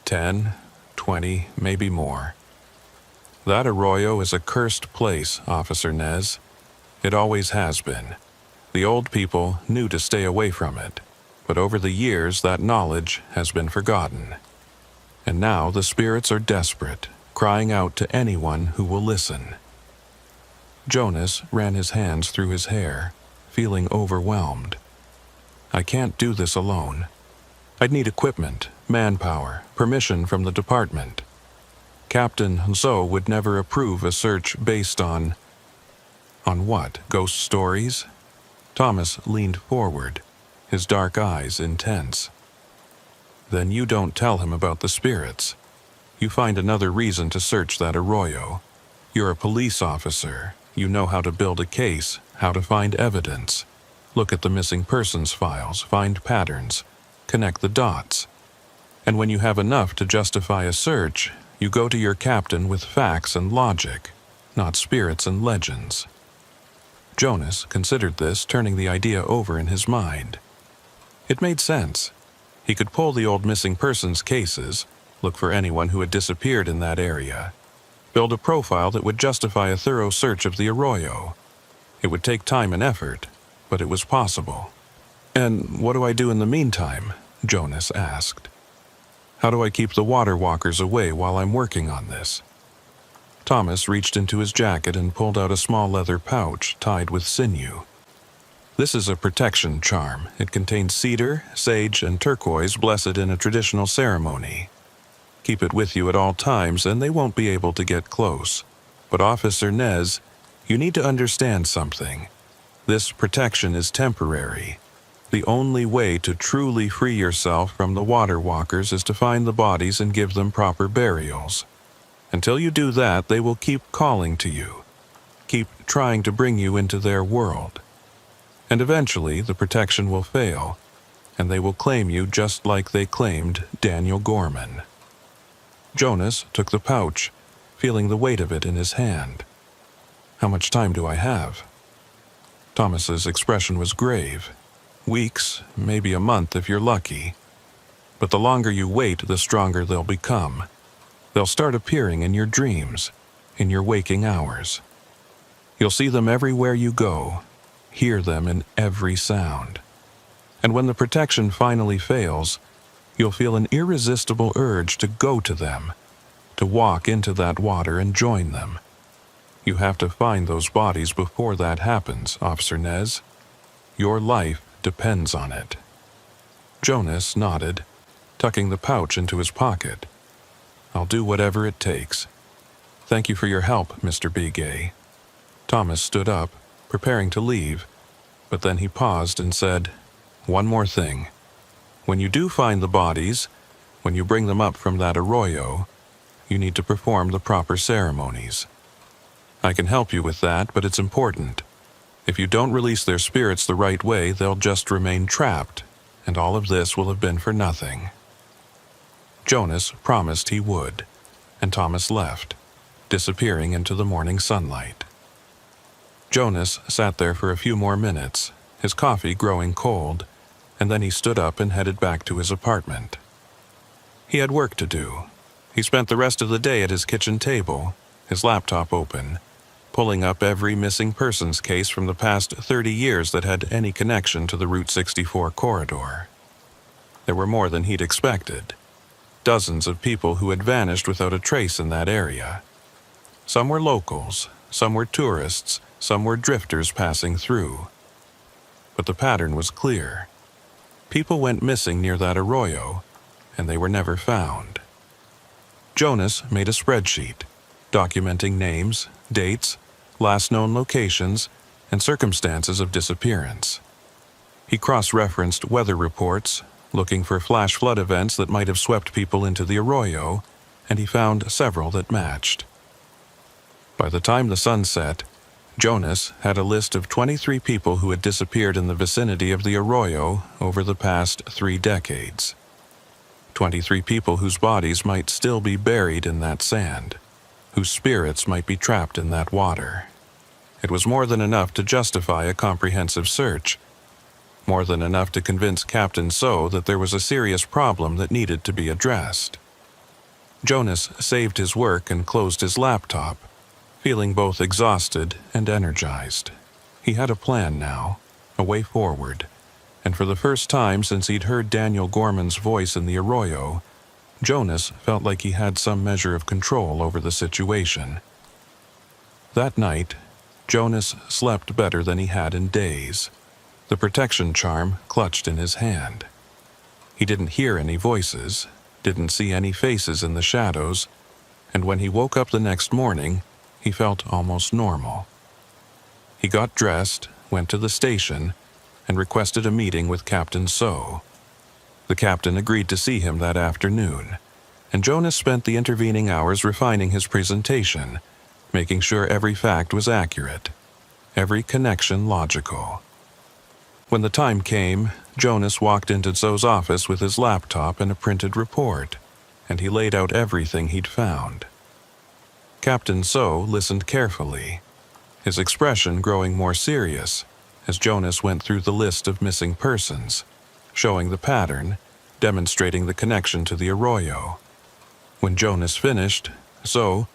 10, 20, maybe more. That arroyo is a cursed place, Officer Nez. It always has been. The old people knew to stay away from it, but over the years that knowledge has been forgotten. And now the spirits are desperate, crying out to anyone who will listen." Jonas ran his hands through his hair, feeling overwhelmed. "I can't do this alone. I'd need equipment, manpower, permission from the department. Captain Zoe would never approve a search based on what? Ghost stories?" Thomas leaned forward, his dark eyes intense. "Then you don't tell him about the spirits. You find another reason to search that arroyo. You're a police officer. You know how to build a case, how to find evidence. Look at the missing persons files, find patterns, connect the dots. And when you have enough to justify a search, you go to your captain with facts and logic, not spirits and legends." Jonas considered this, turning the idea over in his mind. It made sense. He could pull the old missing persons cases, look for anyone who had disappeared in that area, build a profile that would justify a thorough search of the arroyo. It would take time and effort, but it was possible. "And what do I do in the meantime?" Jonas asked. "How do I keep the water walkers away while I'm working on this?" Thomas reached into his jacket and pulled out a small leather pouch tied with sinew. "This is a protection charm. It contains cedar, sage, and turquoise blessed in a traditional ceremony. Keep it with you at all times and they won't be able to get close. But Officer Nez, you need to understand something. This protection is temporary. The only way to truly free yourself from the water walkers is to find the bodies and give them proper burials. Until you do that, they will keep calling to you, keep trying to bring you into their world. And eventually, the protection will fail, and they will claim you just like they claimed Daniel Gorman. Jonas took the pouch, feeling the weight of it in his hand. How much time do I have? Thomas's expression was grave. Weeks, maybe a month if you're lucky. But the longer you wait, the stronger they'll become. They'll start appearing in your dreams, in your waking hours. You'll see them everywhere you go, hear them in every sound. And when the protection finally fails, you'll feel an irresistible urge to go to them, to walk into that water and join them. You have to find those bodies before that happens, Officer Nez. Your life depends on it. Jonas nodded, tucking the pouch into his pocket. I'll do whatever it takes. Thank you for your help, Mr. Begay. Thomas stood up, preparing to leave, but then he paused and said, One more thing. When you do find the bodies, when you bring them up from that arroyo, you need to perform the proper ceremonies. I can help you with that, but it's important. If you don't release their spirits the right way, they'll just remain trapped, and all of this will have been for nothing. Jonas promised he would, and Thomas left, disappearing into the morning sunlight. Jonas sat there for a few more minutes, his coffee growing cold, and then he stood up and headed back to his apartment. He had work to do. He spent the rest of the day at his kitchen table, his laptop open, pulling up every missing persons case from the past 30 years that had any connection to the Route 64 corridor. There were more than he'd expected. Dozens of people who had vanished without a trace in that area. Some were locals, some were tourists, some were drifters passing through. But the pattern was clear. People went missing near that arroyo, and they were never found. Jonas made a spreadsheet, documenting names, dates, last known locations, and circumstances of disappearance. He cross-referenced weather reports, looking for flash flood events that might have swept people into the arroyo, and he found several that matched. By the time the sun set, Jonas had a list of 23 people who had disappeared in the vicinity of the arroyo over the past 3 decades. 23 people whose bodies might still be buried in that sand, whose spirits might be trapped in that water. It was more than enough to justify a comprehensive search, more than enough to convince Captain So that there was a serious problem that needed to be addressed. Jonas saved his work and closed his laptop, feeling both exhausted and energized. He had a plan now, a way forward, and for the first time since he'd heard Daniel Gorman's voice in the arroyo, Jonas felt like he had some measure of control over the situation. That night, Jonas slept better than he had in days, the protection charm clutched in his hand. He didn't hear any voices, didn't see any faces in the shadows, and when he woke up the next morning, he felt almost normal. He got dressed, went to the station, and requested a meeting with Captain So. The captain agreed to see him that afternoon, and Jonas spent the intervening hours refining his presentation, making sure every fact was accurate, every connection logical. When the time came, Jonas walked into Zo's office with his laptop and a printed report, and he laid out everything he'd found. Captain So listened carefully, his expression growing more serious as Jonas went through the list of missing persons, showing the pattern, demonstrating the connection to the arroyo. When Jonas finished, So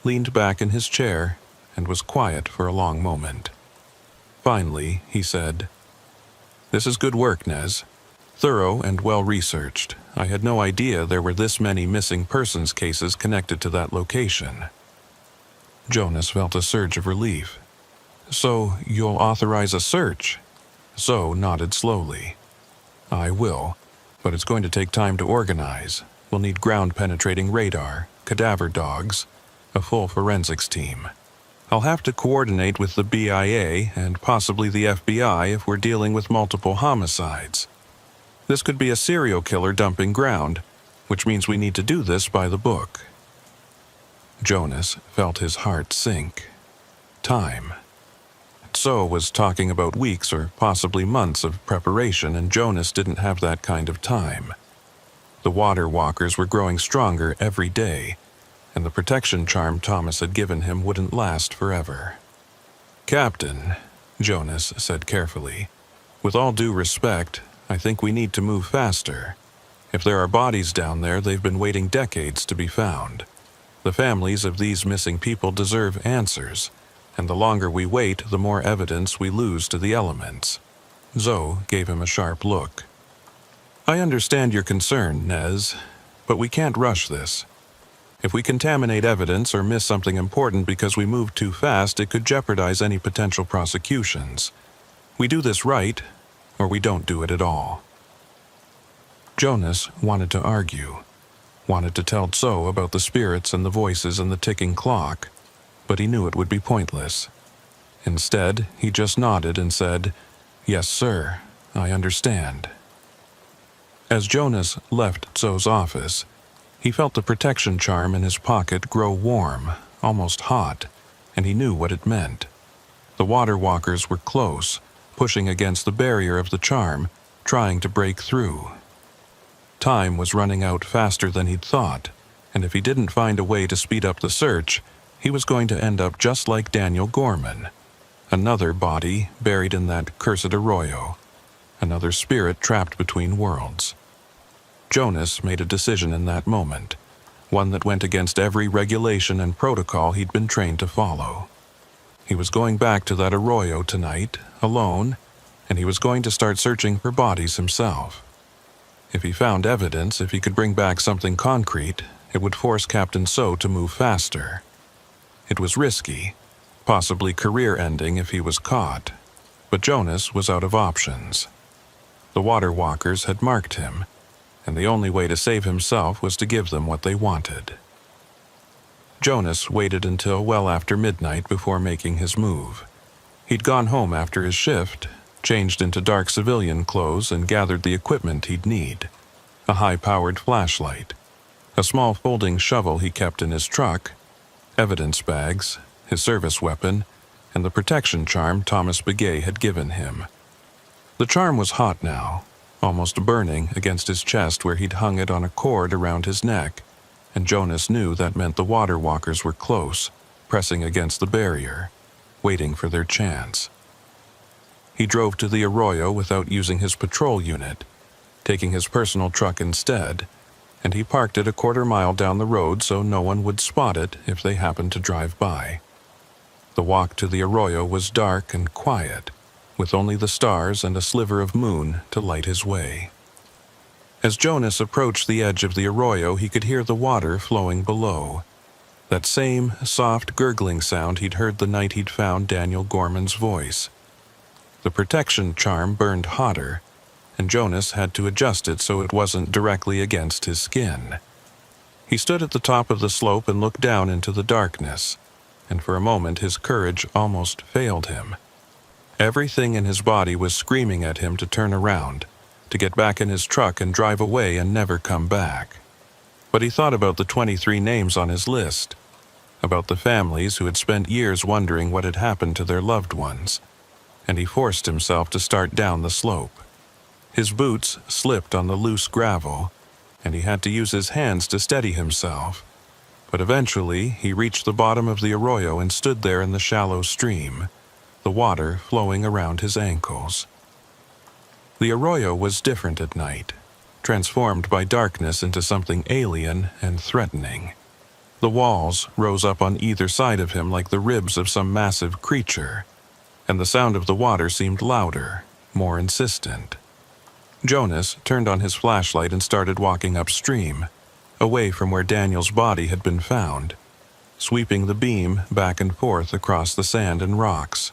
leaned back in his chair and was quiet for a long moment. Finally, he said, "This is good work, Nez. Thorough and well-researched. I had no idea there were this many missing persons cases connected to that location." Jonas felt a surge of relief. "So, you'll authorize a search?" So nodded slowly. "I will, but it's going to take time to organize. We'll need ground-penetrating radar, cadaver dogs, a full forensics team. I'll have to coordinate with the BIA and possibly the FBI if we're dealing with multiple homicides. This could be a serial killer dumping ground, which means we need to do this by the book." Jonas felt his heart sink. Time. It Tso was talking about weeks or possibly months of preparation, and Jonas didn't have that kind of time. The water walkers were growing stronger every day, and the protection charm Thomas had given him wouldn't last forever. "Captain," Jonas said carefully, "with all due respect, I think we need to move faster. If there are bodies down there, they've been waiting decades to be found. The families of these missing people deserve answers, and the longer we wait, the more evidence we lose to the elements." Zoe gave him a sharp look. "I understand your concern, Nez, but we can't rush this. If we contaminate evidence or miss something important because we move too fast, it could jeopardize any potential prosecutions. We do this right, or we don't do it at all." Jonas wanted to argue, wanted to tell Tso about the spirits and the voices and the ticking clock, but he knew it would be pointless. Instead, he just nodded and said, "Yes, sir, I understand." As Jonas left Tso's office, he felt the protection charm in his pocket grow warm, almost hot, and he knew what it meant. The water walkers were close, pushing against the barrier of the charm, trying to break through. Time was running out faster than he'd thought, and if he didn't find a way to speed up the search, he was going to end up just like Daniel Gorman. Another body buried in that cursed arroyo. Another spirit trapped between worlds. Jonas made a decision in that moment, one that went against every regulation and protocol he'd been trained to follow. He was going back to that arroyo tonight, alone, and he was going to start searching for bodies himself. If he found evidence, if he could bring back something concrete, it would force Captain Tso to move faster. It was risky, possibly career-ending if he was caught, but Jonas was out of options. The water walkers had marked him, and the only way to save himself was to give them what they wanted. Jonas waited until well after midnight before making his move. He'd gone home after his shift, changed into dark civilian clothes, and gathered the equipment he'd need. A high-powered flashlight, a small folding shovel he kept in his truck, evidence bags, his service weapon, and the protection charm Thomas Begay had given him. The charm was hot now, almost burning against his chest where he'd hung it on a cord around his neck, and Jonas knew that meant the water walkers were close, pressing against the barrier, waiting for their chance. He drove to the arroyo without using his patrol unit, taking his personal truck instead, and he parked it a quarter-mile down the road so no one would spot it if they happened to drive by. The walk to the arroyo was dark and quiet, with only the stars and a sliver of moon to light his way. As Jonas approached the edge of the arroyo, he could hear the water flowing below. That same soft gurgling sound he'd heard the night he'd found Daniel Gorman's voice. The protection charm burned hotter, and Jonas had to adjust it so it wasn't directly against his skin. He stood at the top of the slope and looked down into the darkness, and for a moment his courage almost failed him. Everything in his body was screaming at him to turn around, to get back in his truck and drive away and never come back. But he thought about the 23 names on his list, about the families who had spent years wondering what had happened to their loved ones, and he forced himself to start down the slope. His boots slipped on the loose gravel, and he had to use his hands to steady himself. But eventually, he reached the bottom of the arroyo and stood there in the shallow stream, the water flowing around his ankles. The arroyo was different at night, transformed by darkness into something alien and threatening. The walls rose up on either side of him like the ribs of some massive creature, and the sound of the water seemed louder, more insistent. Jonas turned on his flashlight and started walking upstream, away from where Daniel's body had been found, sweeping the beam back and forth across the sand and rocks.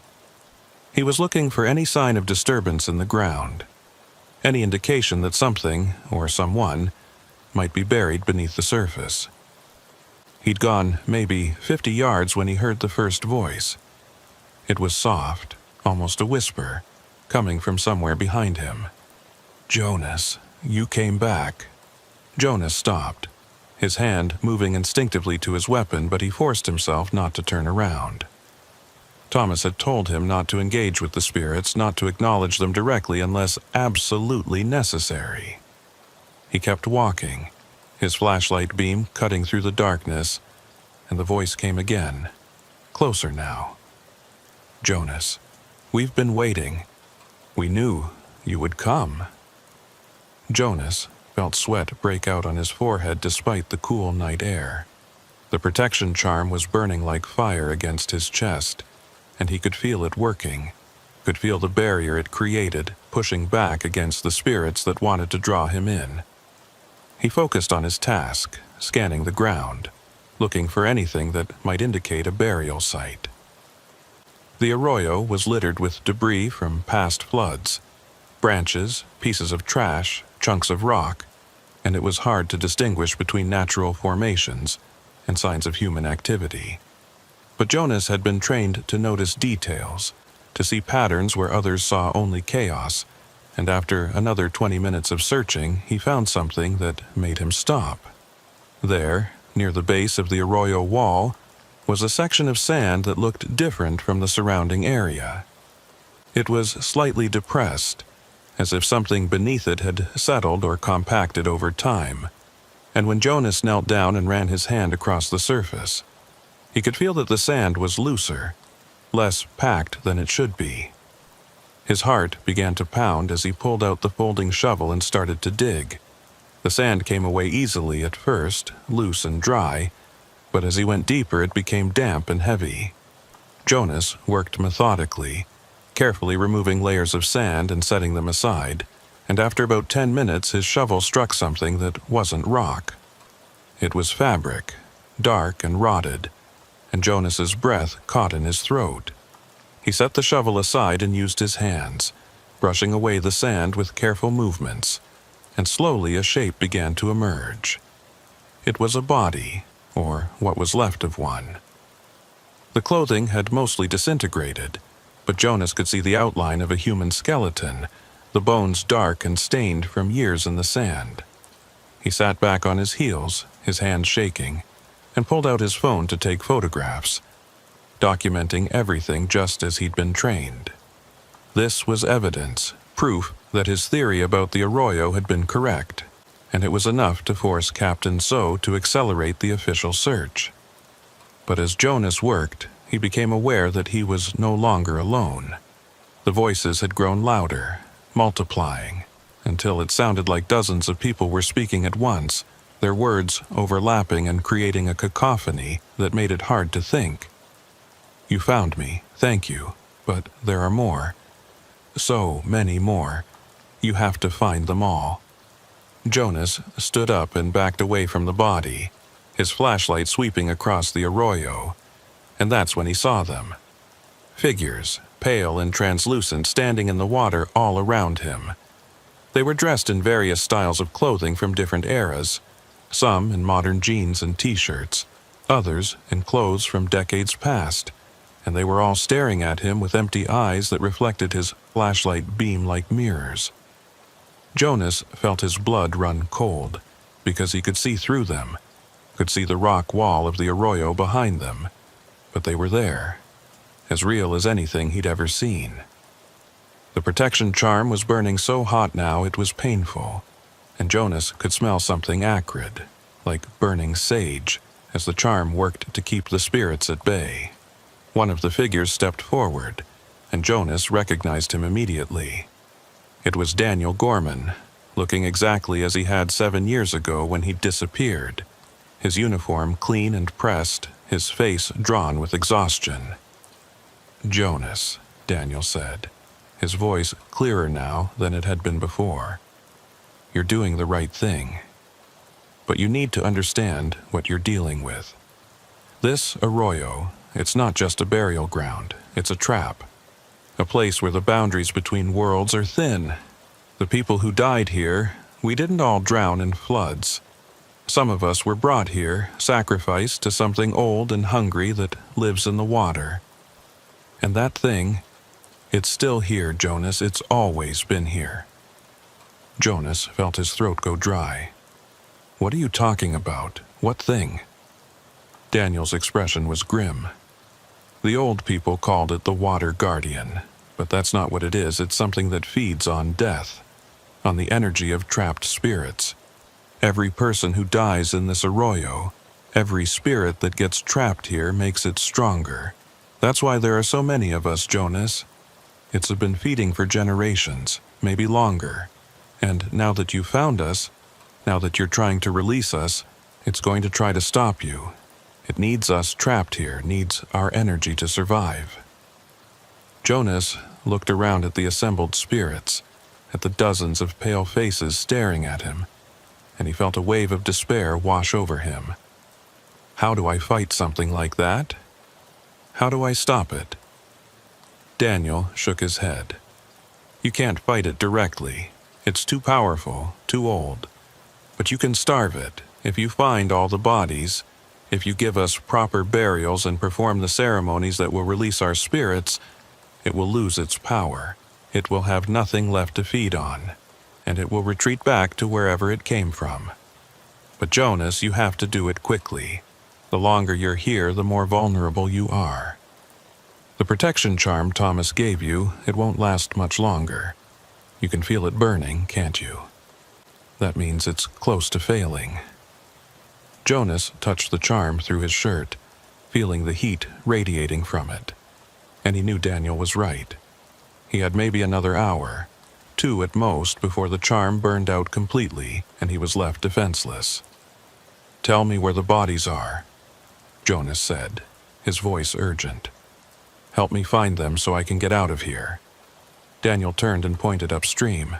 He was looking for any sign of disturbance in the ground, any indication that something, or someone, might be buried beneath the surface. He'd gone maybe 50 yards when he heard the first voice. It was soft, almost a whisper, coming from somewhere behind him. "Jonas, you came back." Jonas stopped, his hand moving instinctively to his weapon, but he forced himself not to turn around. Thomas had told him not to engage with the spirits, not to acknowledge them directly unless absolutely necessary. He kept walking, his flashlight beam cutting through the darkness, and the voice came again, closer now. "Jonas, we've been waiting. We knew you would come." Jonas felt sweat break out on his forehead despite the cool night air. The protection charm was burning like fire against his chest, and he could feel it working, could feel the barrier it created pushing back against the spirits that wanted to draw him in. He focused on his task, scanning the ground, looking for anything that might indicate a burial site. The arroyo was littered with debris from past floods, branches, pieces of trash, chunks of rock, and it was hard to distinguish between natural formations and signs of human activity. But Jonas had been trained to notice details, to see patterns where others saw only chaos, and after another 20 minutes of searching, he found something that made him stop. There, near the base of the arroyo wall, was a section of sand that looked different from the surrounding area. It was slightly depressed, as if something beneath it had settled or compacted over time, and when Jonas knelt down and ran his hand across the surface, he could feel that the sand was looser, less packed than it should be. His heart began to pound as he pulled out the folding shovel and started to dig. The sand came away easily at first, loose and dry, but as he went deeper it became damp and heavy. Jonas worked methodically, carefully removing layers of sand and setting them aside, and after about 10 minutes his shovel struck something that wasn't rock. It was fabric, dark and rotted, and Jonas's breath caught in his throat. He set the shovel aside and used his hands, brushing away the sand with careful movements, and slowly a shape began to emerge. It was a body, or what was left of one. The clothing had mostly disintegrated, but Jonas could see the outline of a human skeleton, the bones dark and stained from years in the sand. He sat back on his heels, his hands shaking, and pulled out his phone to take photographs, documenting everything just as he'd been trained. This was evidence, proof that his theory about the arroyo had been correct, and it was enough to force Captain So to accelerate the official search. But as Jonas worked, he became aware that he was no longer alone. The voices had grown louder, multiplying, until it sounded like dozens of people were speaking at once, their words overlapping and creating a cacophony that made it hard to think. "You found me, thank you, but there are more. So many more. You have to find them all." Jonas stood up and backed away from the body, his flashlight sweeping across the arroyo, and that's when he saw them. Figures, pale and translucent, standing in the water all around him. They were dressed in various styles of clothing from different eras, some in modern jeans and t-shirts, others in clothes from decades past, and they were all staring at him with empty eyes that reflected his flashlight beam like mirrors. Jonas felt his blood run cold, because he could see through them, could see the rock wall of the arroyo behind them, but they were there, as real as anything he'd ever seen. The protection charm was burning so hot now it was painful, and Jonas could smell something acrid, like burning sage, as the charm worked to keep the spirits at bay. One of the figures stepped forward, and Jonas recognized him immediately. It was Daniel Gorman, looking exactly as he had 7 years ago when he disappeared, his uniform clean and pressed, his face drawn with exhaustion. "Jonas," Daniel said, his voice clearer now than it had been before. "You're doing the right thing. But you need to understand what you're dealing with. This arroyo, it's not just a burial ground, it's a trap. A place where the boundaries between worlds are thin. The people who died here, we didn't all drown in floods. Some of us were brought here, sacrificed to something old and hungry that lives in the water. And that thing, it's still here, Jonas, it's always been here." Jonas felt his throat go dry. "What are you talking about? What thing?" Daniel's expression was grim. The old people called it the water guardian, but that's not what it is. It's something that feeds on death, on the energy of trapped spirits. Every person who dies in this arroyo, every spirit that gets trapped here makes it stronger. That's why there are so many of us, Jonas. It's been feeding for generations, maybe longer. And now that you found us, now that you're trying to release us, it's going to try to stop you. It needs us trapped here, needs our energy to survive. Jonas looked around at the assembled spirits, at the dozens of pale faces staring at him, and he felt a wave of despair wash over him. How do I fight something like that? How do I stop it? Daniel shook his head. You can't fight it directly. It's too powerful, too old. But you can starve it if you find all the bodies, if you give us proper burials and perform the ceremonies that will release our spirits. It will lose its power. It will have nothing left to feed on, and it will retreat back to wherever it came from. But Jonas, you have to do it quickly. The longer you're here, the more vulnerable you are. The protection charm Thomas gave you, it won't last much longer. You can feel it burning, can't you? That means it's close to failing. Jonas touched the charm through his shirt, feeling the heat radiating from it. And he knew Daniel was right. He had maybe another hour, 2 at most, before the charm burned out completely and he was left defenseless. Tell me where the bodies are, Jonas said, his voice urgent. Help me find them so I can get out of here. Daniel turned and pointed upstream.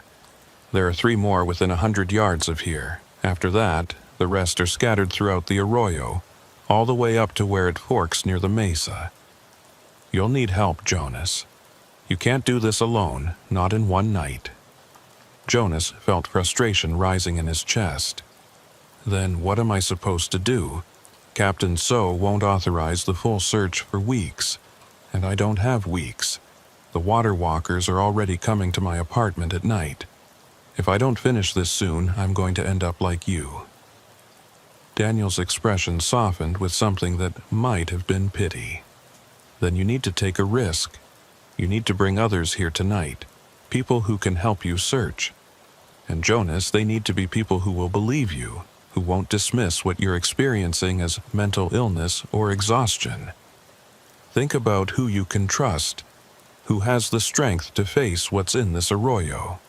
There are 3 more within 100 yards of here. After that, the rest are scattered throughout the arroyo, all the way up to where it forks near the mesa. You'll need help, Jonas. You can't do this alone, not in one night. Jonas felt frustration rising in his chest. Then what am I supposed to do? Captain So won't authorize the full search for weeks, and I don't have weeks. The water walkers are already coming to my apartment at night. If I don't finish this soon, I'm going to end up like you. Daniel's expression softened with something that might have been pity. Then you need to take a risk. You need to bring others here tonight, people who can help you search. And Jonas, they need to be people who will believe you, who won't dismiss what you're experiencing as mental illness or exhaustion. Think about who you can trust, who has the strength to face what's in this arroyo.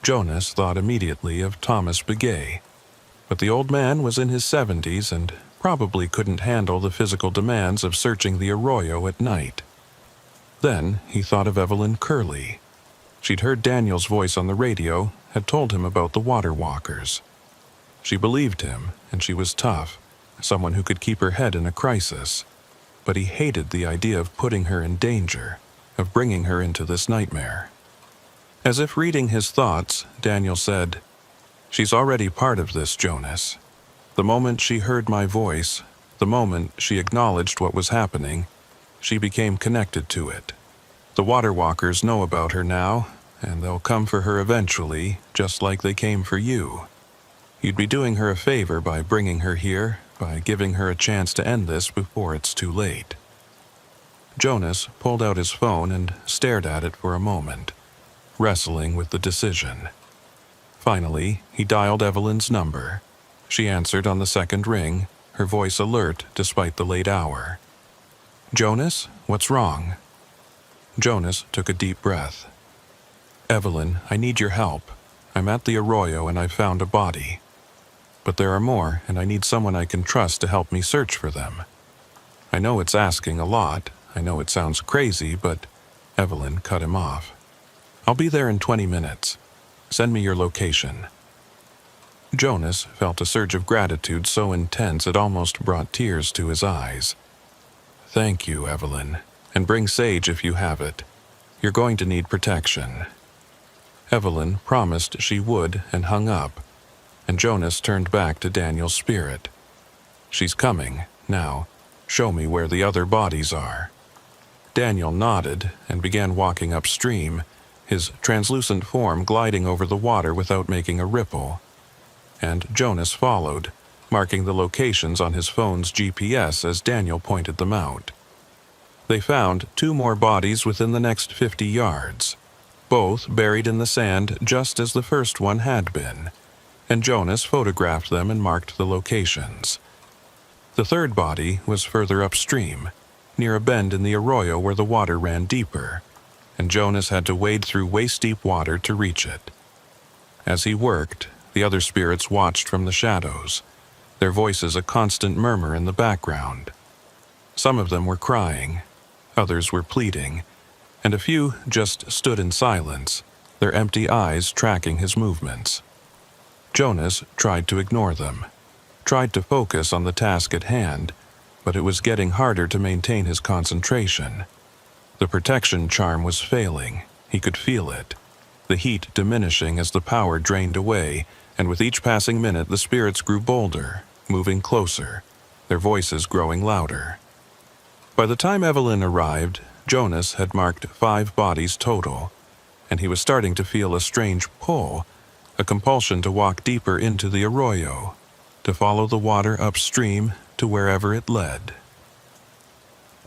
Jonas thought immediately of Thomas Begay, but the old man was in his 70s and probably couldn't handle the physical demands of searching the arroyo at night. Then he thought of Evelyn Curley. She'd heard Daniel's voice on the radio, had told him about the water walkers. She believed him, and she was tough, someone who could keep her head in a crisis. But he hated the idea of putting her in danger, of bringing her into this nightmare. As if reading his thoughts, Daniel said, "She's already part of this, Jonas. The moment she heard my voice, the moment she acknowledged what was happening, she became connected to it. The water walkers know about her now, and they'll come for her eventually, just like they came for you. You'd be doing her a favor by bringing her here, by giving her a chance to end this before it's too late." Jonas pulled out his phone and stared at it for a moment, wrestling with the decision. Finally, he dialed Evelyn's number. She answered on the second ring, her voice alert despite the late hour. "Jonas, what's wrong?" Jonas took a deep breath. "Evelyn, I need your help. I'm at the arroyo and I've found a body. But there are more, and I need someone I can trust to help me search for them. I know it's asking a lot. I know it sounds crazy, but..." Evelyn cut him off. "I'll be there in 20 minutes. Send me your location." Jonas felt a surge of gratitude so intense it almost brought tears to his eyes. "Thank you, Evelyn. And bring sage if you have it. You're going to need protection." Evelyn promised she would and hung up, and Jonas turned back to Daniel's spirit. "She's coming. Now, show me where the other bodies are." Daniel nodded and began walking upstream, his translucent form gliding over the water without making a ripple. And Jonas followed, marking the locations on his phone's GPS as Daniel pointed them out. They found 2 more bodies within the next 50 yards, both buried in the sand just as the first one had been, and Jonas photographed them and marked the locations. The third body was further upstream, near a bend in the arroyo where the water ran deeper, and Jonas had to wade through waist-deep water to reach it. As he worked, the other spirits watched from the shadows, their voices a constant murmur in the background. Some of them were crying, others were pleading, and a few just stood in silence, their empty eyes tracking his movements. Jonas tried to ignore them, tried to focus on the task at hand, but it was getting harder to maintain his concentration. The protection charm was failing, he could feel it, the heat diminishing as the power drained away, and with each passing minute the spirits grew bolder, moving closer, their voices growing louder. By the time Evelyn arrived, Jonas had marked 5 bodies total, and he was starting to feel a strange pull, a compulsion to walk deeper into the arroyo, to follow the water upstream to wherever it led.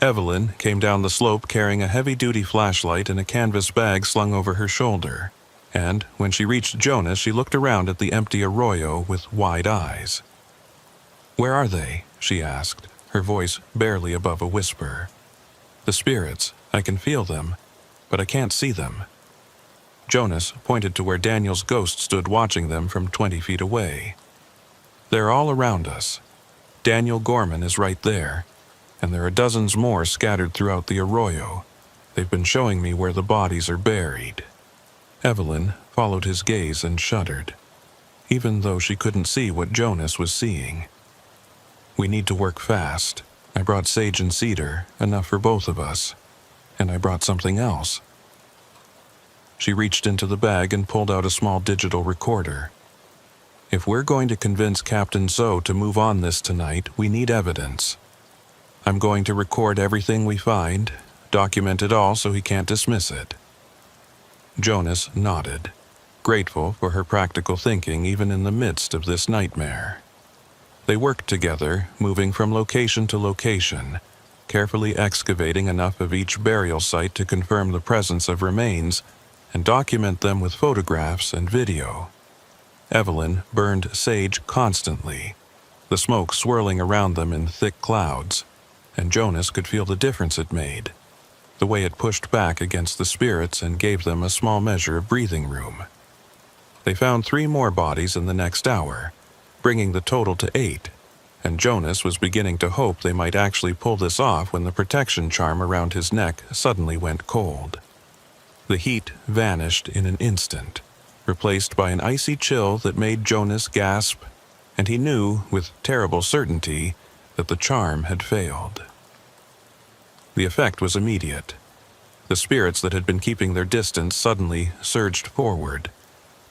Evelyn came down the slope carrying a heavy-duty flashlight and a canvas bag slung over her shoulder, and when she reached Jonas, she looked around at the empty arroyo with wide eyes. "Where are they?" she asked, her voice barely above a whisper. "The spirits, I can feel them, but I can't see them." Jonas pointed to where Daniel's ghost stood watching them from 20 feet away. "They're all around us. Daniel Gorman is right there, and there are dozens more scattered throughout the arroyo. They've been showing me where the bodies are buried." Evelyn followed his gaze and shuddered, even though she couldn't see what Jonas was seeing. "We need to work fast. I brought sage and cedar, enough for both of us, and I brought something else." She reached into the bag and pulled out a small digital recorder. "If we're going to convince Captain Zoe to move on this tonight, we need evidence. I'm going to record everything we find, document it all so he can't dismiss it." Jonas nodded, grateful for her practical thinking even in the midst of this nightmare. They worked together, moving from location to location, carefully excavating enough of each burial site to confirm the presence of remains and document them with photographs and video. Evelyn burned sage constantly, the smoke swirling around them in thick clouds, and Jonas could feel the difference it made, the way it pushed back against the spirits and gave them a small measure of breathing room. They found 3 more bodies in the next hour, bringing the total to 8, and Jonas was beginning to hope they might actually pull this off when the protection charm around his neck suddenly went cold. The heat vanished in an instant, replaced by an icy chill that made Jonas gasp, and he knew with terrible certainty that the charm had failed. The effect was immediate. The spirits that had been keeping their distance suddenly surged forward,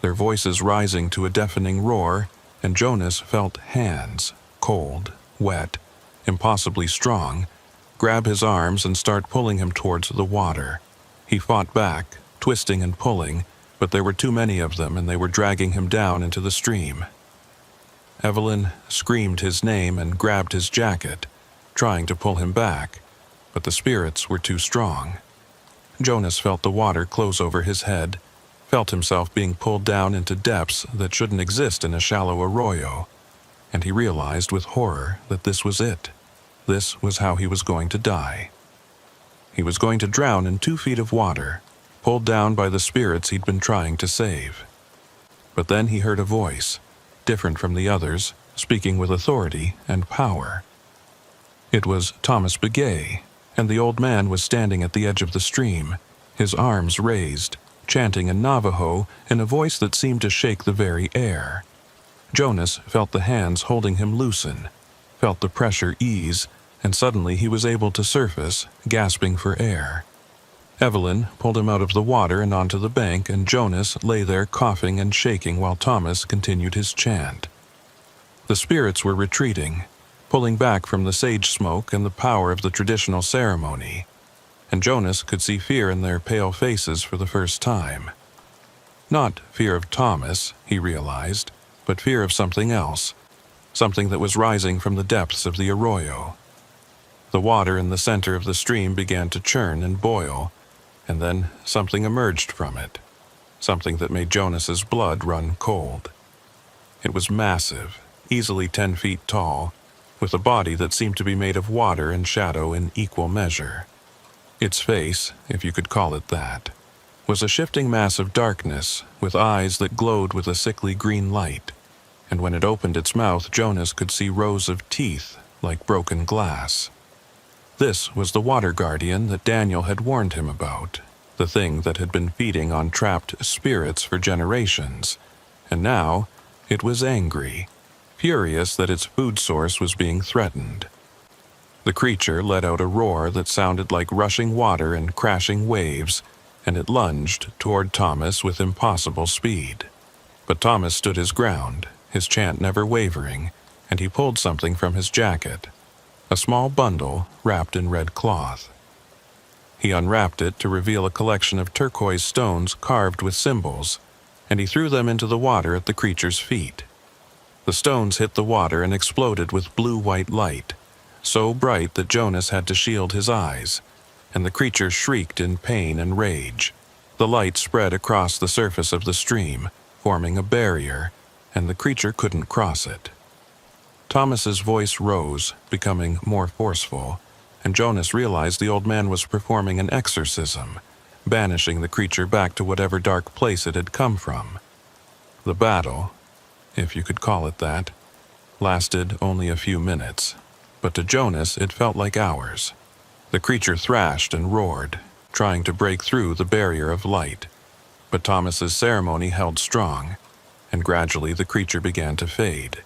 their voices rising to a deafening roar, and Jonas felt hands, cold, wet, impossibly strong, grab his arms and start pulling him towards the water. He fought back, twisting and pulling, but there were too many of them and they were dragging him down into the stream. Evelyn screamed his name and grabbed his jacket, trying to pull him back, but the spirits were too strong. Jonas felt the water close over his head, felt himself being pulled down into depths that shouldn't exist in a shallow arroyo, and he realized with horror that this was it. This was how he was going to die. He was going to drown in 2 feet of water, pulled down by the spirits he'd been trying to save. But then he heard a voice, different from the others, speaking with authority and power. It was Thomas Begay, and the old man was standing at the edge of the stream, his arms raised, chanting in Navajo in a voice that seemed to shake the very air. Jonas felt the hands holding him loosen, felt the pressure ease, and suddenly he was able to surface, gasping for air. Evelyn pulled him out of the water and onto the bank, and Jonas lay there coughing and shaking while Thomas continued his chant. The spirits were retreating, pulling back from the sage smoke and the power of the traditional ceremony, and Jonas could see fear in their pale faces for the first time. Not fear of Thomas, he realized, but fear of something else, something that was rising from the depths of the arroyo. The water in the center of the stream began to churn and boil, and then something emerged from it, something that made Jonas's blood run cold. It was massive, easily 10 feet tall, with a body that seemed to be made of water and shadow in equal measure. Its face, if you could call it that, was a shifting mass of darkness with eyes that glowed with a sickly green light, and when it opened its mouth, Jonas could see rows of teeth like broken glass. This was the water guardian that Daniel had warned him about, the thing that had been feeding on trapped spirits for generations, and now it was angry, furious that its food source was being threatened. The creature let out a roar that sounded like rushing water and crashing waves, and it lunged toward Thomas with impossible speed. But Thomas stood his ground, his chant never wavering, and he pulled something from his jacket, a small bundle wrapped in red cloth. He unwrapped it to reveal a collection of turquoise stones carved with symbols, and he threw them into the water at the creature's feet. The stones hit the water and exploded with blue-white light, so bright that Jonas had to shield his eyes, and the creature shrieked in pain and rage. The light spread across the surface of the stream, forming a barrier, and the creature couldn't cross it. Thomas's voice rose, becoming more forceful, and Jonas realized the old man was performing an exorcism, banishing the creature back to whatever dark place it had come from. The battle, if you could call it that, lasted only a few minutes, but to Jonas it felt like hours. The creature thrashed and roared, trying to break through the barrier of light, but Thomas's ceremony held strong, and gradually the creature began to fade,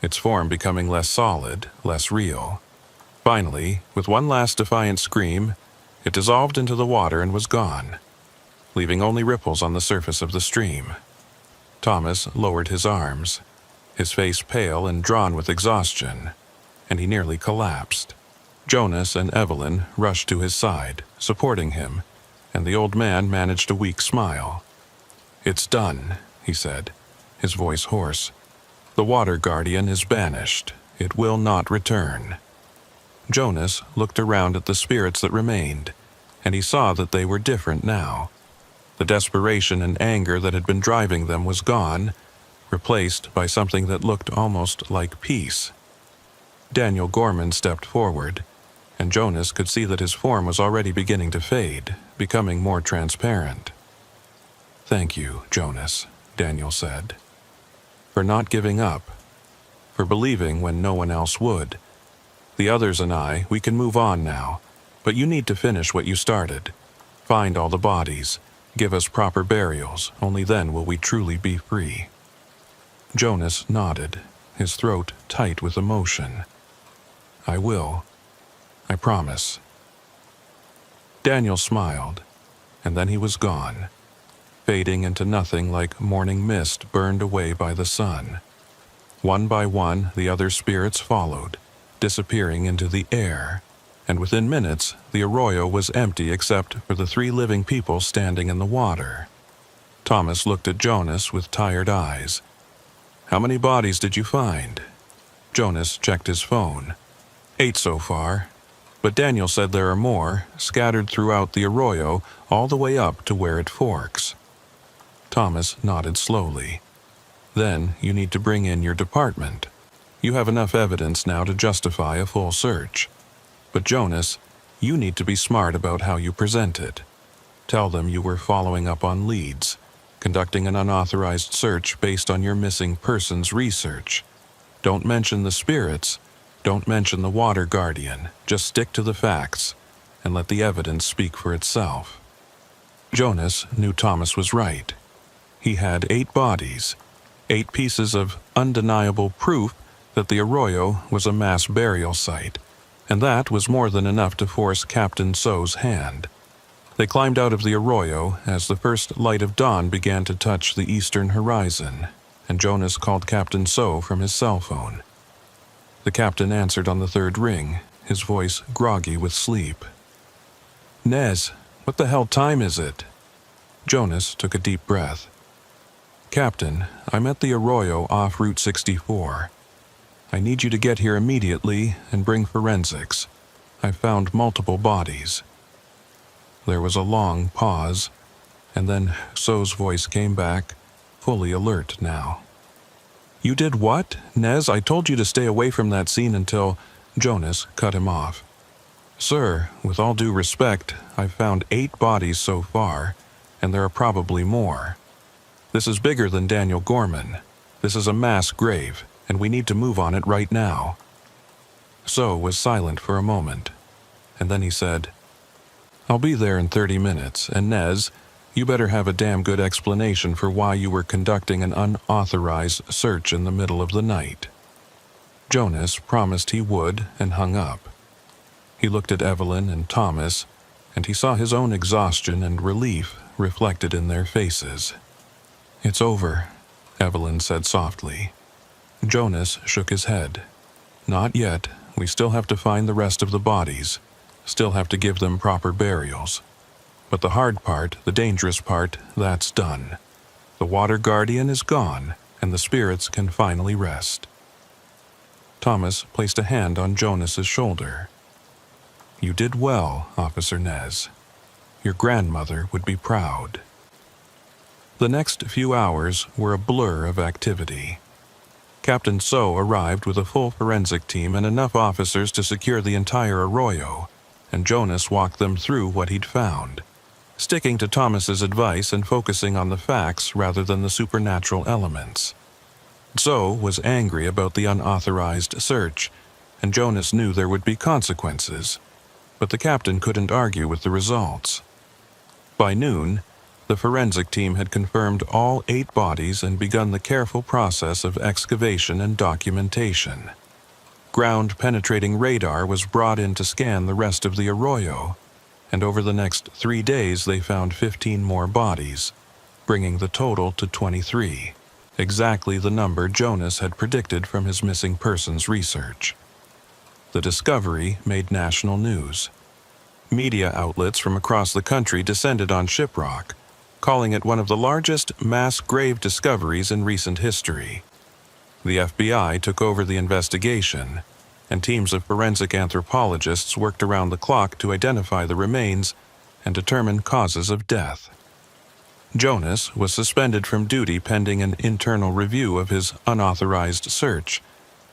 its form becoming less solid, less real. Finally, with one last defiant scream, it dissolved into the water and was gone, leaving only ripples on the surface of the stream. Thomas lowered his arms, his face pale and drawn with exhaustion, and he nearly collapsed. Jonas and Evelyn rushed to his side, supporting him, and the old man managed a weak smile. "It's done," he said, his voice hoarse. "The water guardian is banished. It will not return." Jonas looked around at the spirits that remained, and he saw that they were different now. The desperation and anger that had been driving them was gone, replaced by something that looked almost like peace. Daniel Gorman stepped forward, and Jonas could see that his form was already beginning to fade, becoming more transparent. "Thank you, Jonas," Daniel said, "for not giving up, for believing when no one else would. The others and I, we can move on now, but you need to finish what you started. Find all the bodies, give us proper burials, only then will we truly be free." Jonas nodded, his throat tight with emotion. "I will. I promise." Daniel smiled, and then he was gone, fading into nothing like morning mist burned away by the sun. One by one, the other spirits followed, disappearing into the air, and within minutes, the arroyo was empty except for the 3 living people standing in the water. Thomas looked at Jonas with tired eyes. "How many bodies did you find?" Jonas checked his phone. 8 so far, but Daniel said there are more, scattered throughout the arroyo all the way up to where it forks. Thomas nodded slowly. "Then you need to bring in your department. You have enough evidence now to justify a full search. But Jonas, you need to be smart about how you present it. Tell them you were following up on leads, conducting an unauthorized search based on your missing persons research. Don't mention the spirits, don't mention the water guardian, just stick to the facts, and let the evidence speak for itself." Jonas knew Thomas was right. He had 8 bodies, 8 pieces of undeniable proof that the arroyo was a mass burial site, and that was more than enough to force Captain So's hand. They climbed out of the arroyo as the first light of dawn began to touch the eastern horizon, and Jonas called Captain So from his cell phone. The captain answered on the 3rd ring, his voice groggy with sleep. "Nez, what the hell time is it?" Jonas took a deep breath. "Captain, I'm at the arroyo off Route 64. I need you to get here immediately and bring forensics. I found multiple bodies." There was a long pause, and then So's voice came back, fully alert now. "You did what? Nez, I told you to stay away from that scene until—" Jonas cut him off. "Sir, with all due respect, I've found 8 bodies so far, and there are probably more. This is bigger than Daniel Gorman. This is a mass grave, and we need to move on it right now." So was silent for a moment, and then he said, "I'll be there in 30 minutes, and Nez, you better have a damn good explanation for why you were conducting an unauthorized search in the middle of the night." Jonas promised he would and hung up. He looked at Evelyn and Thomas, and he saw his own exhaustion and relief reflected in their faces. "It's over," Evelyn said softly. Jonas shook his head. "Not yet. We still have to find the rest of the bodies, still have to give them proper burials. But the hard part, the dangerous part, that's done. The water guardian is gone, and the spirits can finally rest." Thomas placed a hand on Jonas's shoulder. "You did well, Officer Nez. Your grandmother would be proud." The next few hours were a blur of activity. Captain So arrived with a full forensic team and enough officers to secure the entire arroyo, and Jonas walked them through what he'd found, sticking to Thomas's advice and focusing on the facts rather than the supernatural elements. So was angry about the unauthorized search, and Jonas knew there would be consequences, but the captain couldn't argue with the results. By noon, the forensic team had confirmed all 8 bodies and begun the careful process of excavation and documentation. Ground-penetrating radar was brought in to scan the rest of the arroyo, and over the next 3 days they found 15 more bodies, bringing the total to 23, exactly the number Jonas had predicted from his missing persons research. The discovery made national news. Media outlets from across the country descended on Shiprock, calling it one of the largest mass grave discoveries in recent history. The FBI took over the investigation, and teams of forensic anthropologists worked around the clock to identify the remains and determine causes of death. Jonas was suspended from duty pending an internal review of his unauthorized search,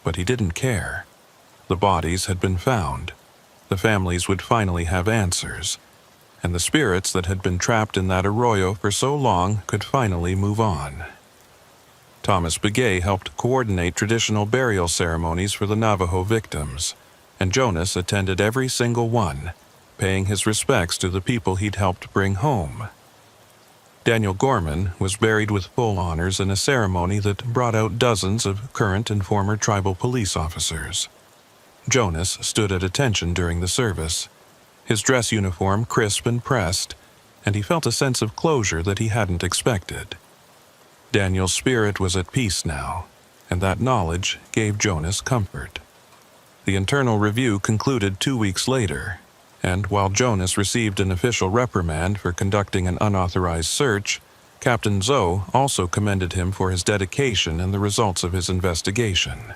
but he didn't care. The bodies had been found. The families would finally have answers, and the spirits that had been trapped in that arroyo for so long could finally move on. Thomas Begay helped coordinate traditional burial ceremonies for the Navajo victims, and Jonas attended every single one, paying his respects to the people he'd helped bring home. Daniel Gorman was buried with full honors in a ceremony that brought out dozens of current and former tribal police officers. Jonas stood at attention during the service, his dress uniform crisp and pressed, and he felt a sense of closure that he hadn't expected. Daniel's spirit was at peace now, and that knowledge gave Jonas comfort. The internal review concluded 2 weeks later, and while Jonas received an official reprimand for conducting an unauthorized search, Captain Zoe also commended him for his dedication and the results of his investigation.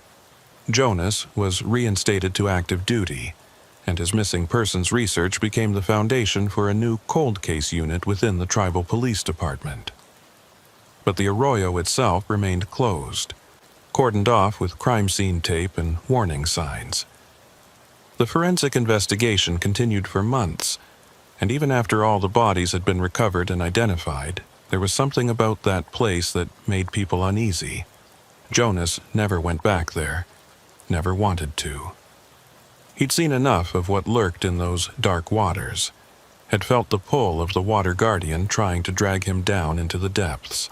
Jonas was reinstated to active duty, and his missing persons research became the foundation for a new cold case unit within the tribal police department. But the arroyo itself remained closed, cordoned off with crime scene tape and warning signs. The forensic investigation continued for months, and even after all the bodies had been recovered and identified, there was something about that place that made people uneasy. Jonas never went back there, never wanted to. He'd seen enough of what lurked in those dark waters, had felt the pull of the water guardian trying to drag him down into the depths.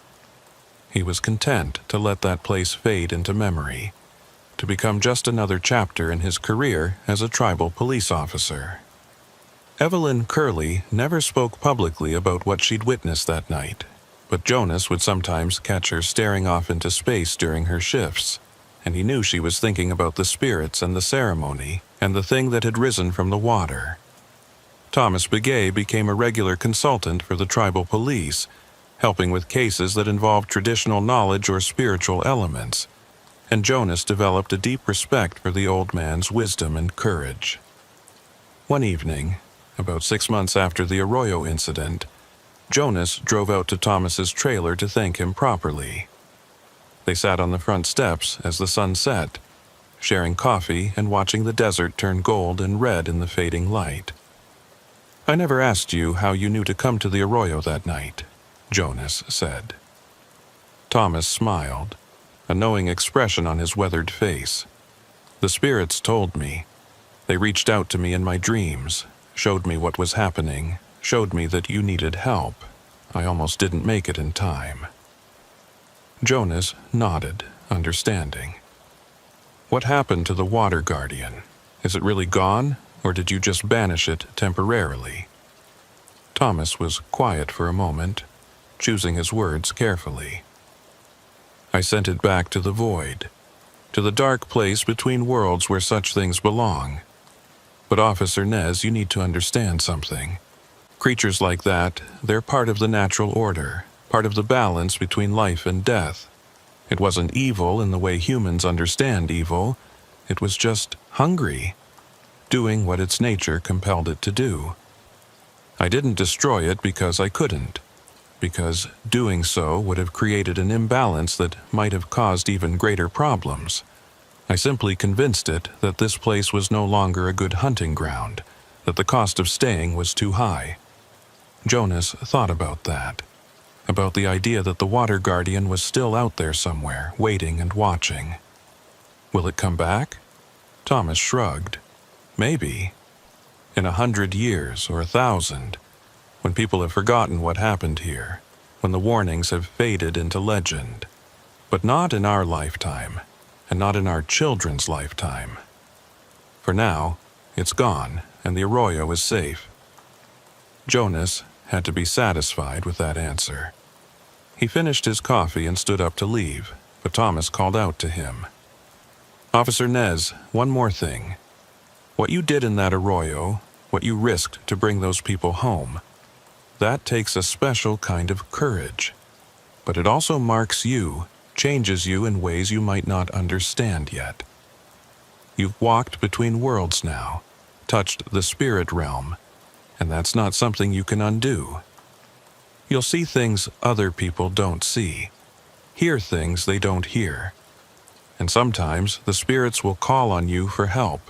He was content to let that place fade into memory, to become just another chapter in his career as a tribal police officer. Evelyn Curley never spoke publicly about what she'd witnessed that night, but Jonas would sometimes catch her staring off into space during her shifts, and he knew she was thinking about the spirits and the ceremony and the thing that had risen from the water. Thomas Begay became a regular consultant for the tribal police, helping with cases that involved traditional knowledge or spiritual elements, and Jonas developed a deep respect for the old man's wisdom and courage. One evening, about 6 months after the Arroyo incident, Jonas drove out to Thomas's trailer to thank him properly. They sat on the front steps as the sun set, sharing coffee and watching the desert turn gold and red in the fading light. "I never asked you how you knew to come to the Arroyo that night," Jonas said. Thomas smiled, a knowing expression on his weathered face. "The spirits told me. They reached out to me in my dreams, showed me what was happening, showed me that you needed help. I almost didn't make it in time." Jonas nodded, understanding. "What happened to the water guardian? Is it really gone, or did you just banish it temporarily?" Thomas was quiet for a moment, choosing his words carefully. "I sent it back to the void, to the dark place between worlds where such things belong. But Officer Nez, you need to understand something. Creatures like that, they're part of the natural order, part of the balance between life and death. It wasn't evil in the way humans understand evil. It was just hungry, doing what its nature compelled it to do. I didn't destroy it because I couldn't, because doing so would have created an imbalance that might have caused even greater problems. I simply convinced it that this place was no longer a good hunting ground, that the cost of staying was too high." Jonas thought about that, about the idea that the water guardian was still out there somewhere, waiting and watching. "Will it come back?" Thomas shrugged. "Maybe. In 100 years or 1,000, when people have forgotten what happened here, when the warnings have faded into legend. But not in our lifetime, and not in our children's lifetime. For now, it's gone, and the Arroyo is safe." Jonas had to be satisfied with that answer. He finished his coffee and stood up to leave, but Thomas called out to him. "Officer Nez, one more thing. What you did in that Arroyo, what you risked to bring those people home, that takes a special kind of courage. But it also marks you, changes you in ways you might not understand yet. You've walked between worlds now, touched the spirit realm, and that's not something you can undo. You'll see things other people don't see, hear things they don't hear. And sometimes the spirits will call on you for help,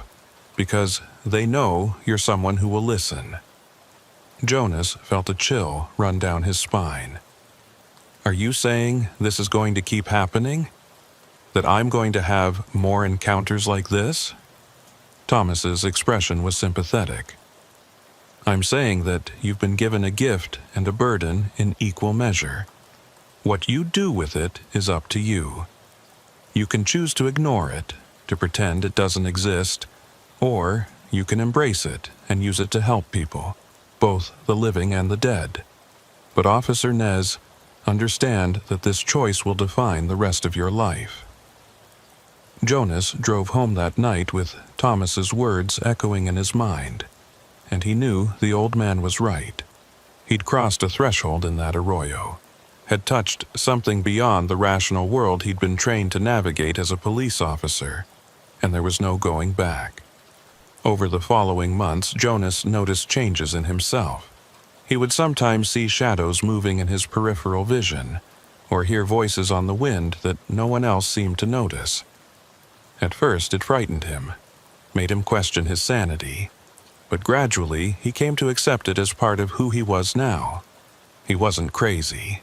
because they know you're someone who will listen." Jonas felt a chill run down his spine. "Are you saying this is going to keep happening? That I'm going to have more encounters like this?" Thomas's expression was sympathetic. "I'm saying that you've been given a gift and a burden in equal measure. What you do with it is up to you. You can choose to ignore it, to pretend it doesn't exist, or you can embrace it and use it to help people, both the living and the dead. But Officer Nez, understand that this choice will define the rest of your life." Jonas drove home that night with Thomas's words echoing in his mind, and he knew the old man was right. He'd crossed a threshold in that Arroyo, had touched something beyond the rational world he'd been trained to navigate as a police officer, and there was no going back. Over the following months, Jonas noticed changes in himself. He would sometimes see shadows moving in his peripheral vision, or hear voices on the wind that no one else seemed to notice. At first it frightened him, made him question his sanity, but gradually he came to accept it as part of who he was now. He wasn't crazy.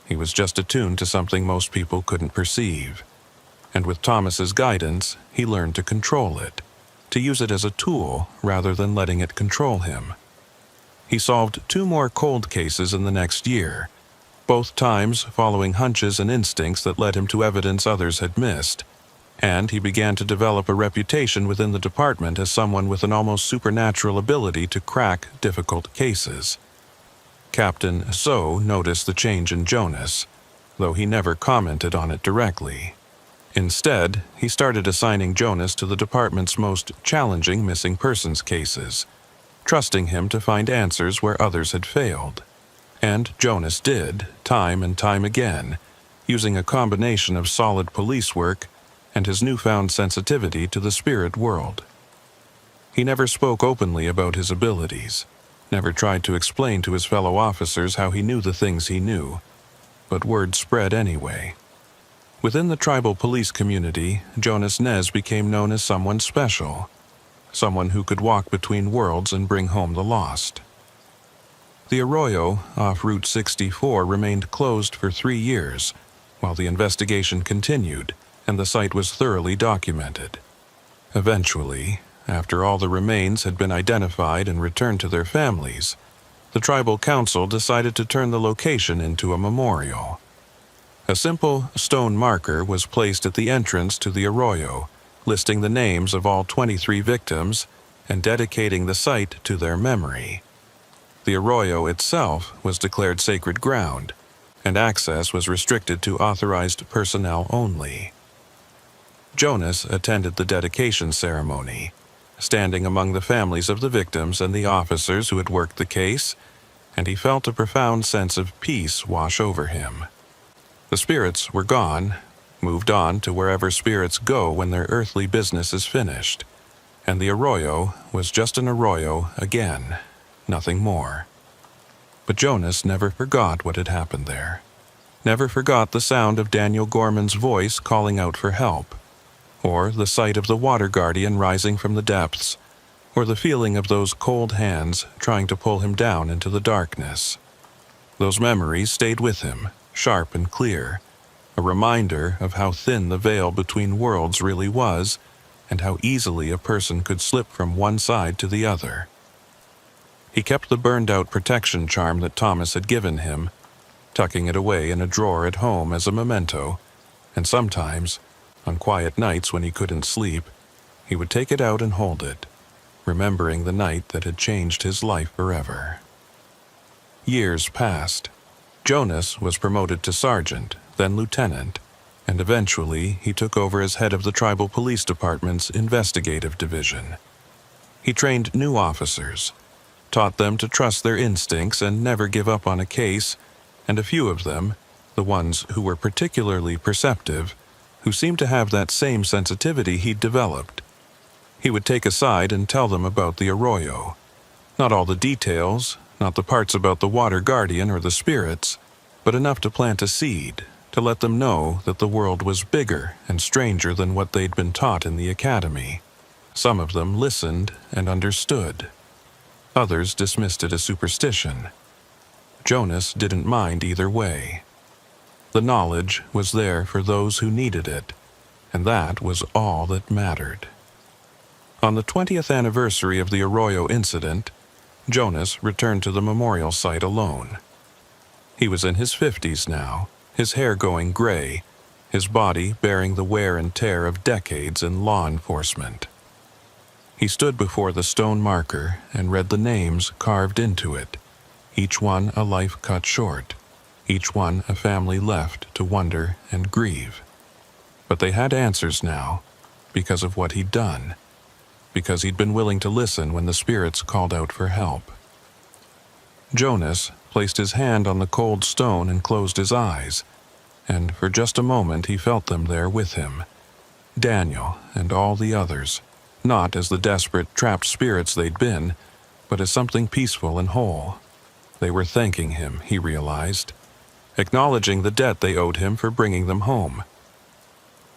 He was just attuned to something most people couldn't perceive. And with Thomas's guidance, he learned to control it, to use it as a tool rather than letting it control him. He solved 2 more cold cases in the next year, both times following hunches and instincts that led him to evidence others had missed, and he began to develop a reputation within the department as someone with an almost supernatural ability to crack difficult cases. Captain So noticed the change in Jonas, though he never commented on it directly. Instead, he started assigning Jonas to the department's most challenging missing persons cases, trusting him to find answers where others had failed. And Jonas did, time and time again, using a combination of solid police work and his newfound sensitivity to the spirit world. He never spoke openly about his abilities, never tried to explain to his fellow officers how he knew the things he knew, but word spread anyway. Within the tribal police community, Jonas Nez became known as someone special, someone who could walk between worlds and bring home the lost. The arroyo off Route 64 remained closed for 3 years, while the investigation continued and the site was thoroughly documented. Eventually, after all the remains had been identified and returned to their families, the tribal council decided to turn the location into a memorial. A simple stone marker was placed at the entrance to the arroyo, listing the names of all 23 victims and dedicating the site to their memory. The arroyo itself was declared sacred ground, and access was restricted to authorized personnel only. Jonas attended the dedication ceremony, standing among the families of the victims and the officers who had worked the case, and he felt a profound sense of peace wash over him. The spirits were gone, moved on to wherever spirits go when their earthly business is finished, and the arroyo was just an arroyo again, nothing more. But Jonas never forgot what had happened there, never forgot the sound of Daniel Gorman's voice calling out for help, or the sight of the water guardian rising from the depths, or the feeling of those cold hands trying to pull him down into the darkness. Those memories stayed with him, sharp and clear, a reminder of how thin the veil between worlds really was, and how easily a person could slip from one side to the other. He kept the burned-out protection charm that Thomas had given him, tucking it away in a drawer at home as a memento, and sometimes, on quiet nights when he couldn't sleep, he would take it out and hold it, remembering the night that had changed his life forever. Years passed. Jonas was promoted to sergeant, then lieutenant, and eventually he took over as head of the tribal police department's investigative division. He trained new officers, taught them to trust their instincts and never give up on a case, and a few of them, the ones who were particularly perceptive, who seemed to have that same sensitivity he'd developed, he would take aside and tell them about the arroyo. Not all the details, not the parts about the water guardian or the spirits, but enough to plant a seed, to let them know that the world was bigger and stranger than what they'd been taught in the academy. Some of them listened and understood. Others dismissed it as superstition. Jonas didn't mind either way. The knowledge was there for those who needed it, and that was all that mattered. On the 20th anniversary of the Arroyo incident, Jonas returned to the memorial site alone. He was in his 50s now, his hair going gray, his body bearing the wear and tear of decades in law enforcement. He stood before the stone marker and read the names carved into it, each one a life cut short, each one a family left to wonder and grieve. But they had answers now, because of what he'd done, because he'd been willing to listen when the spirits called out for help. Jonas placed his hand on the cold stone and closed his eyes, and for just a moment he felt them there with him, Daniel and all the others, not as the desperate, trapped spirits they'd been, but as something peaceful and whole. They were thanking him, he realized, acknowledging the debt they owed him for bringing them home.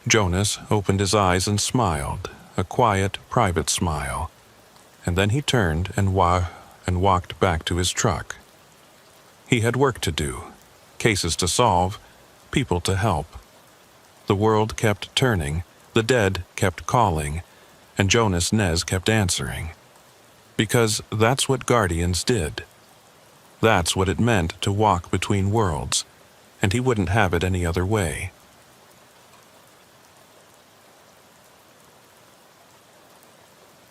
Jonas opened his eyes and smiled, a quiet, private smile, and then he turned and walked back to his truck. He had work to do, cases to solve, people to help. The world kept turning, the dead kept calling, and Jonas Nez kept answering. Because that's what guardians did. That's what it meant to walk between worlds, and he wouldn't have it any other way.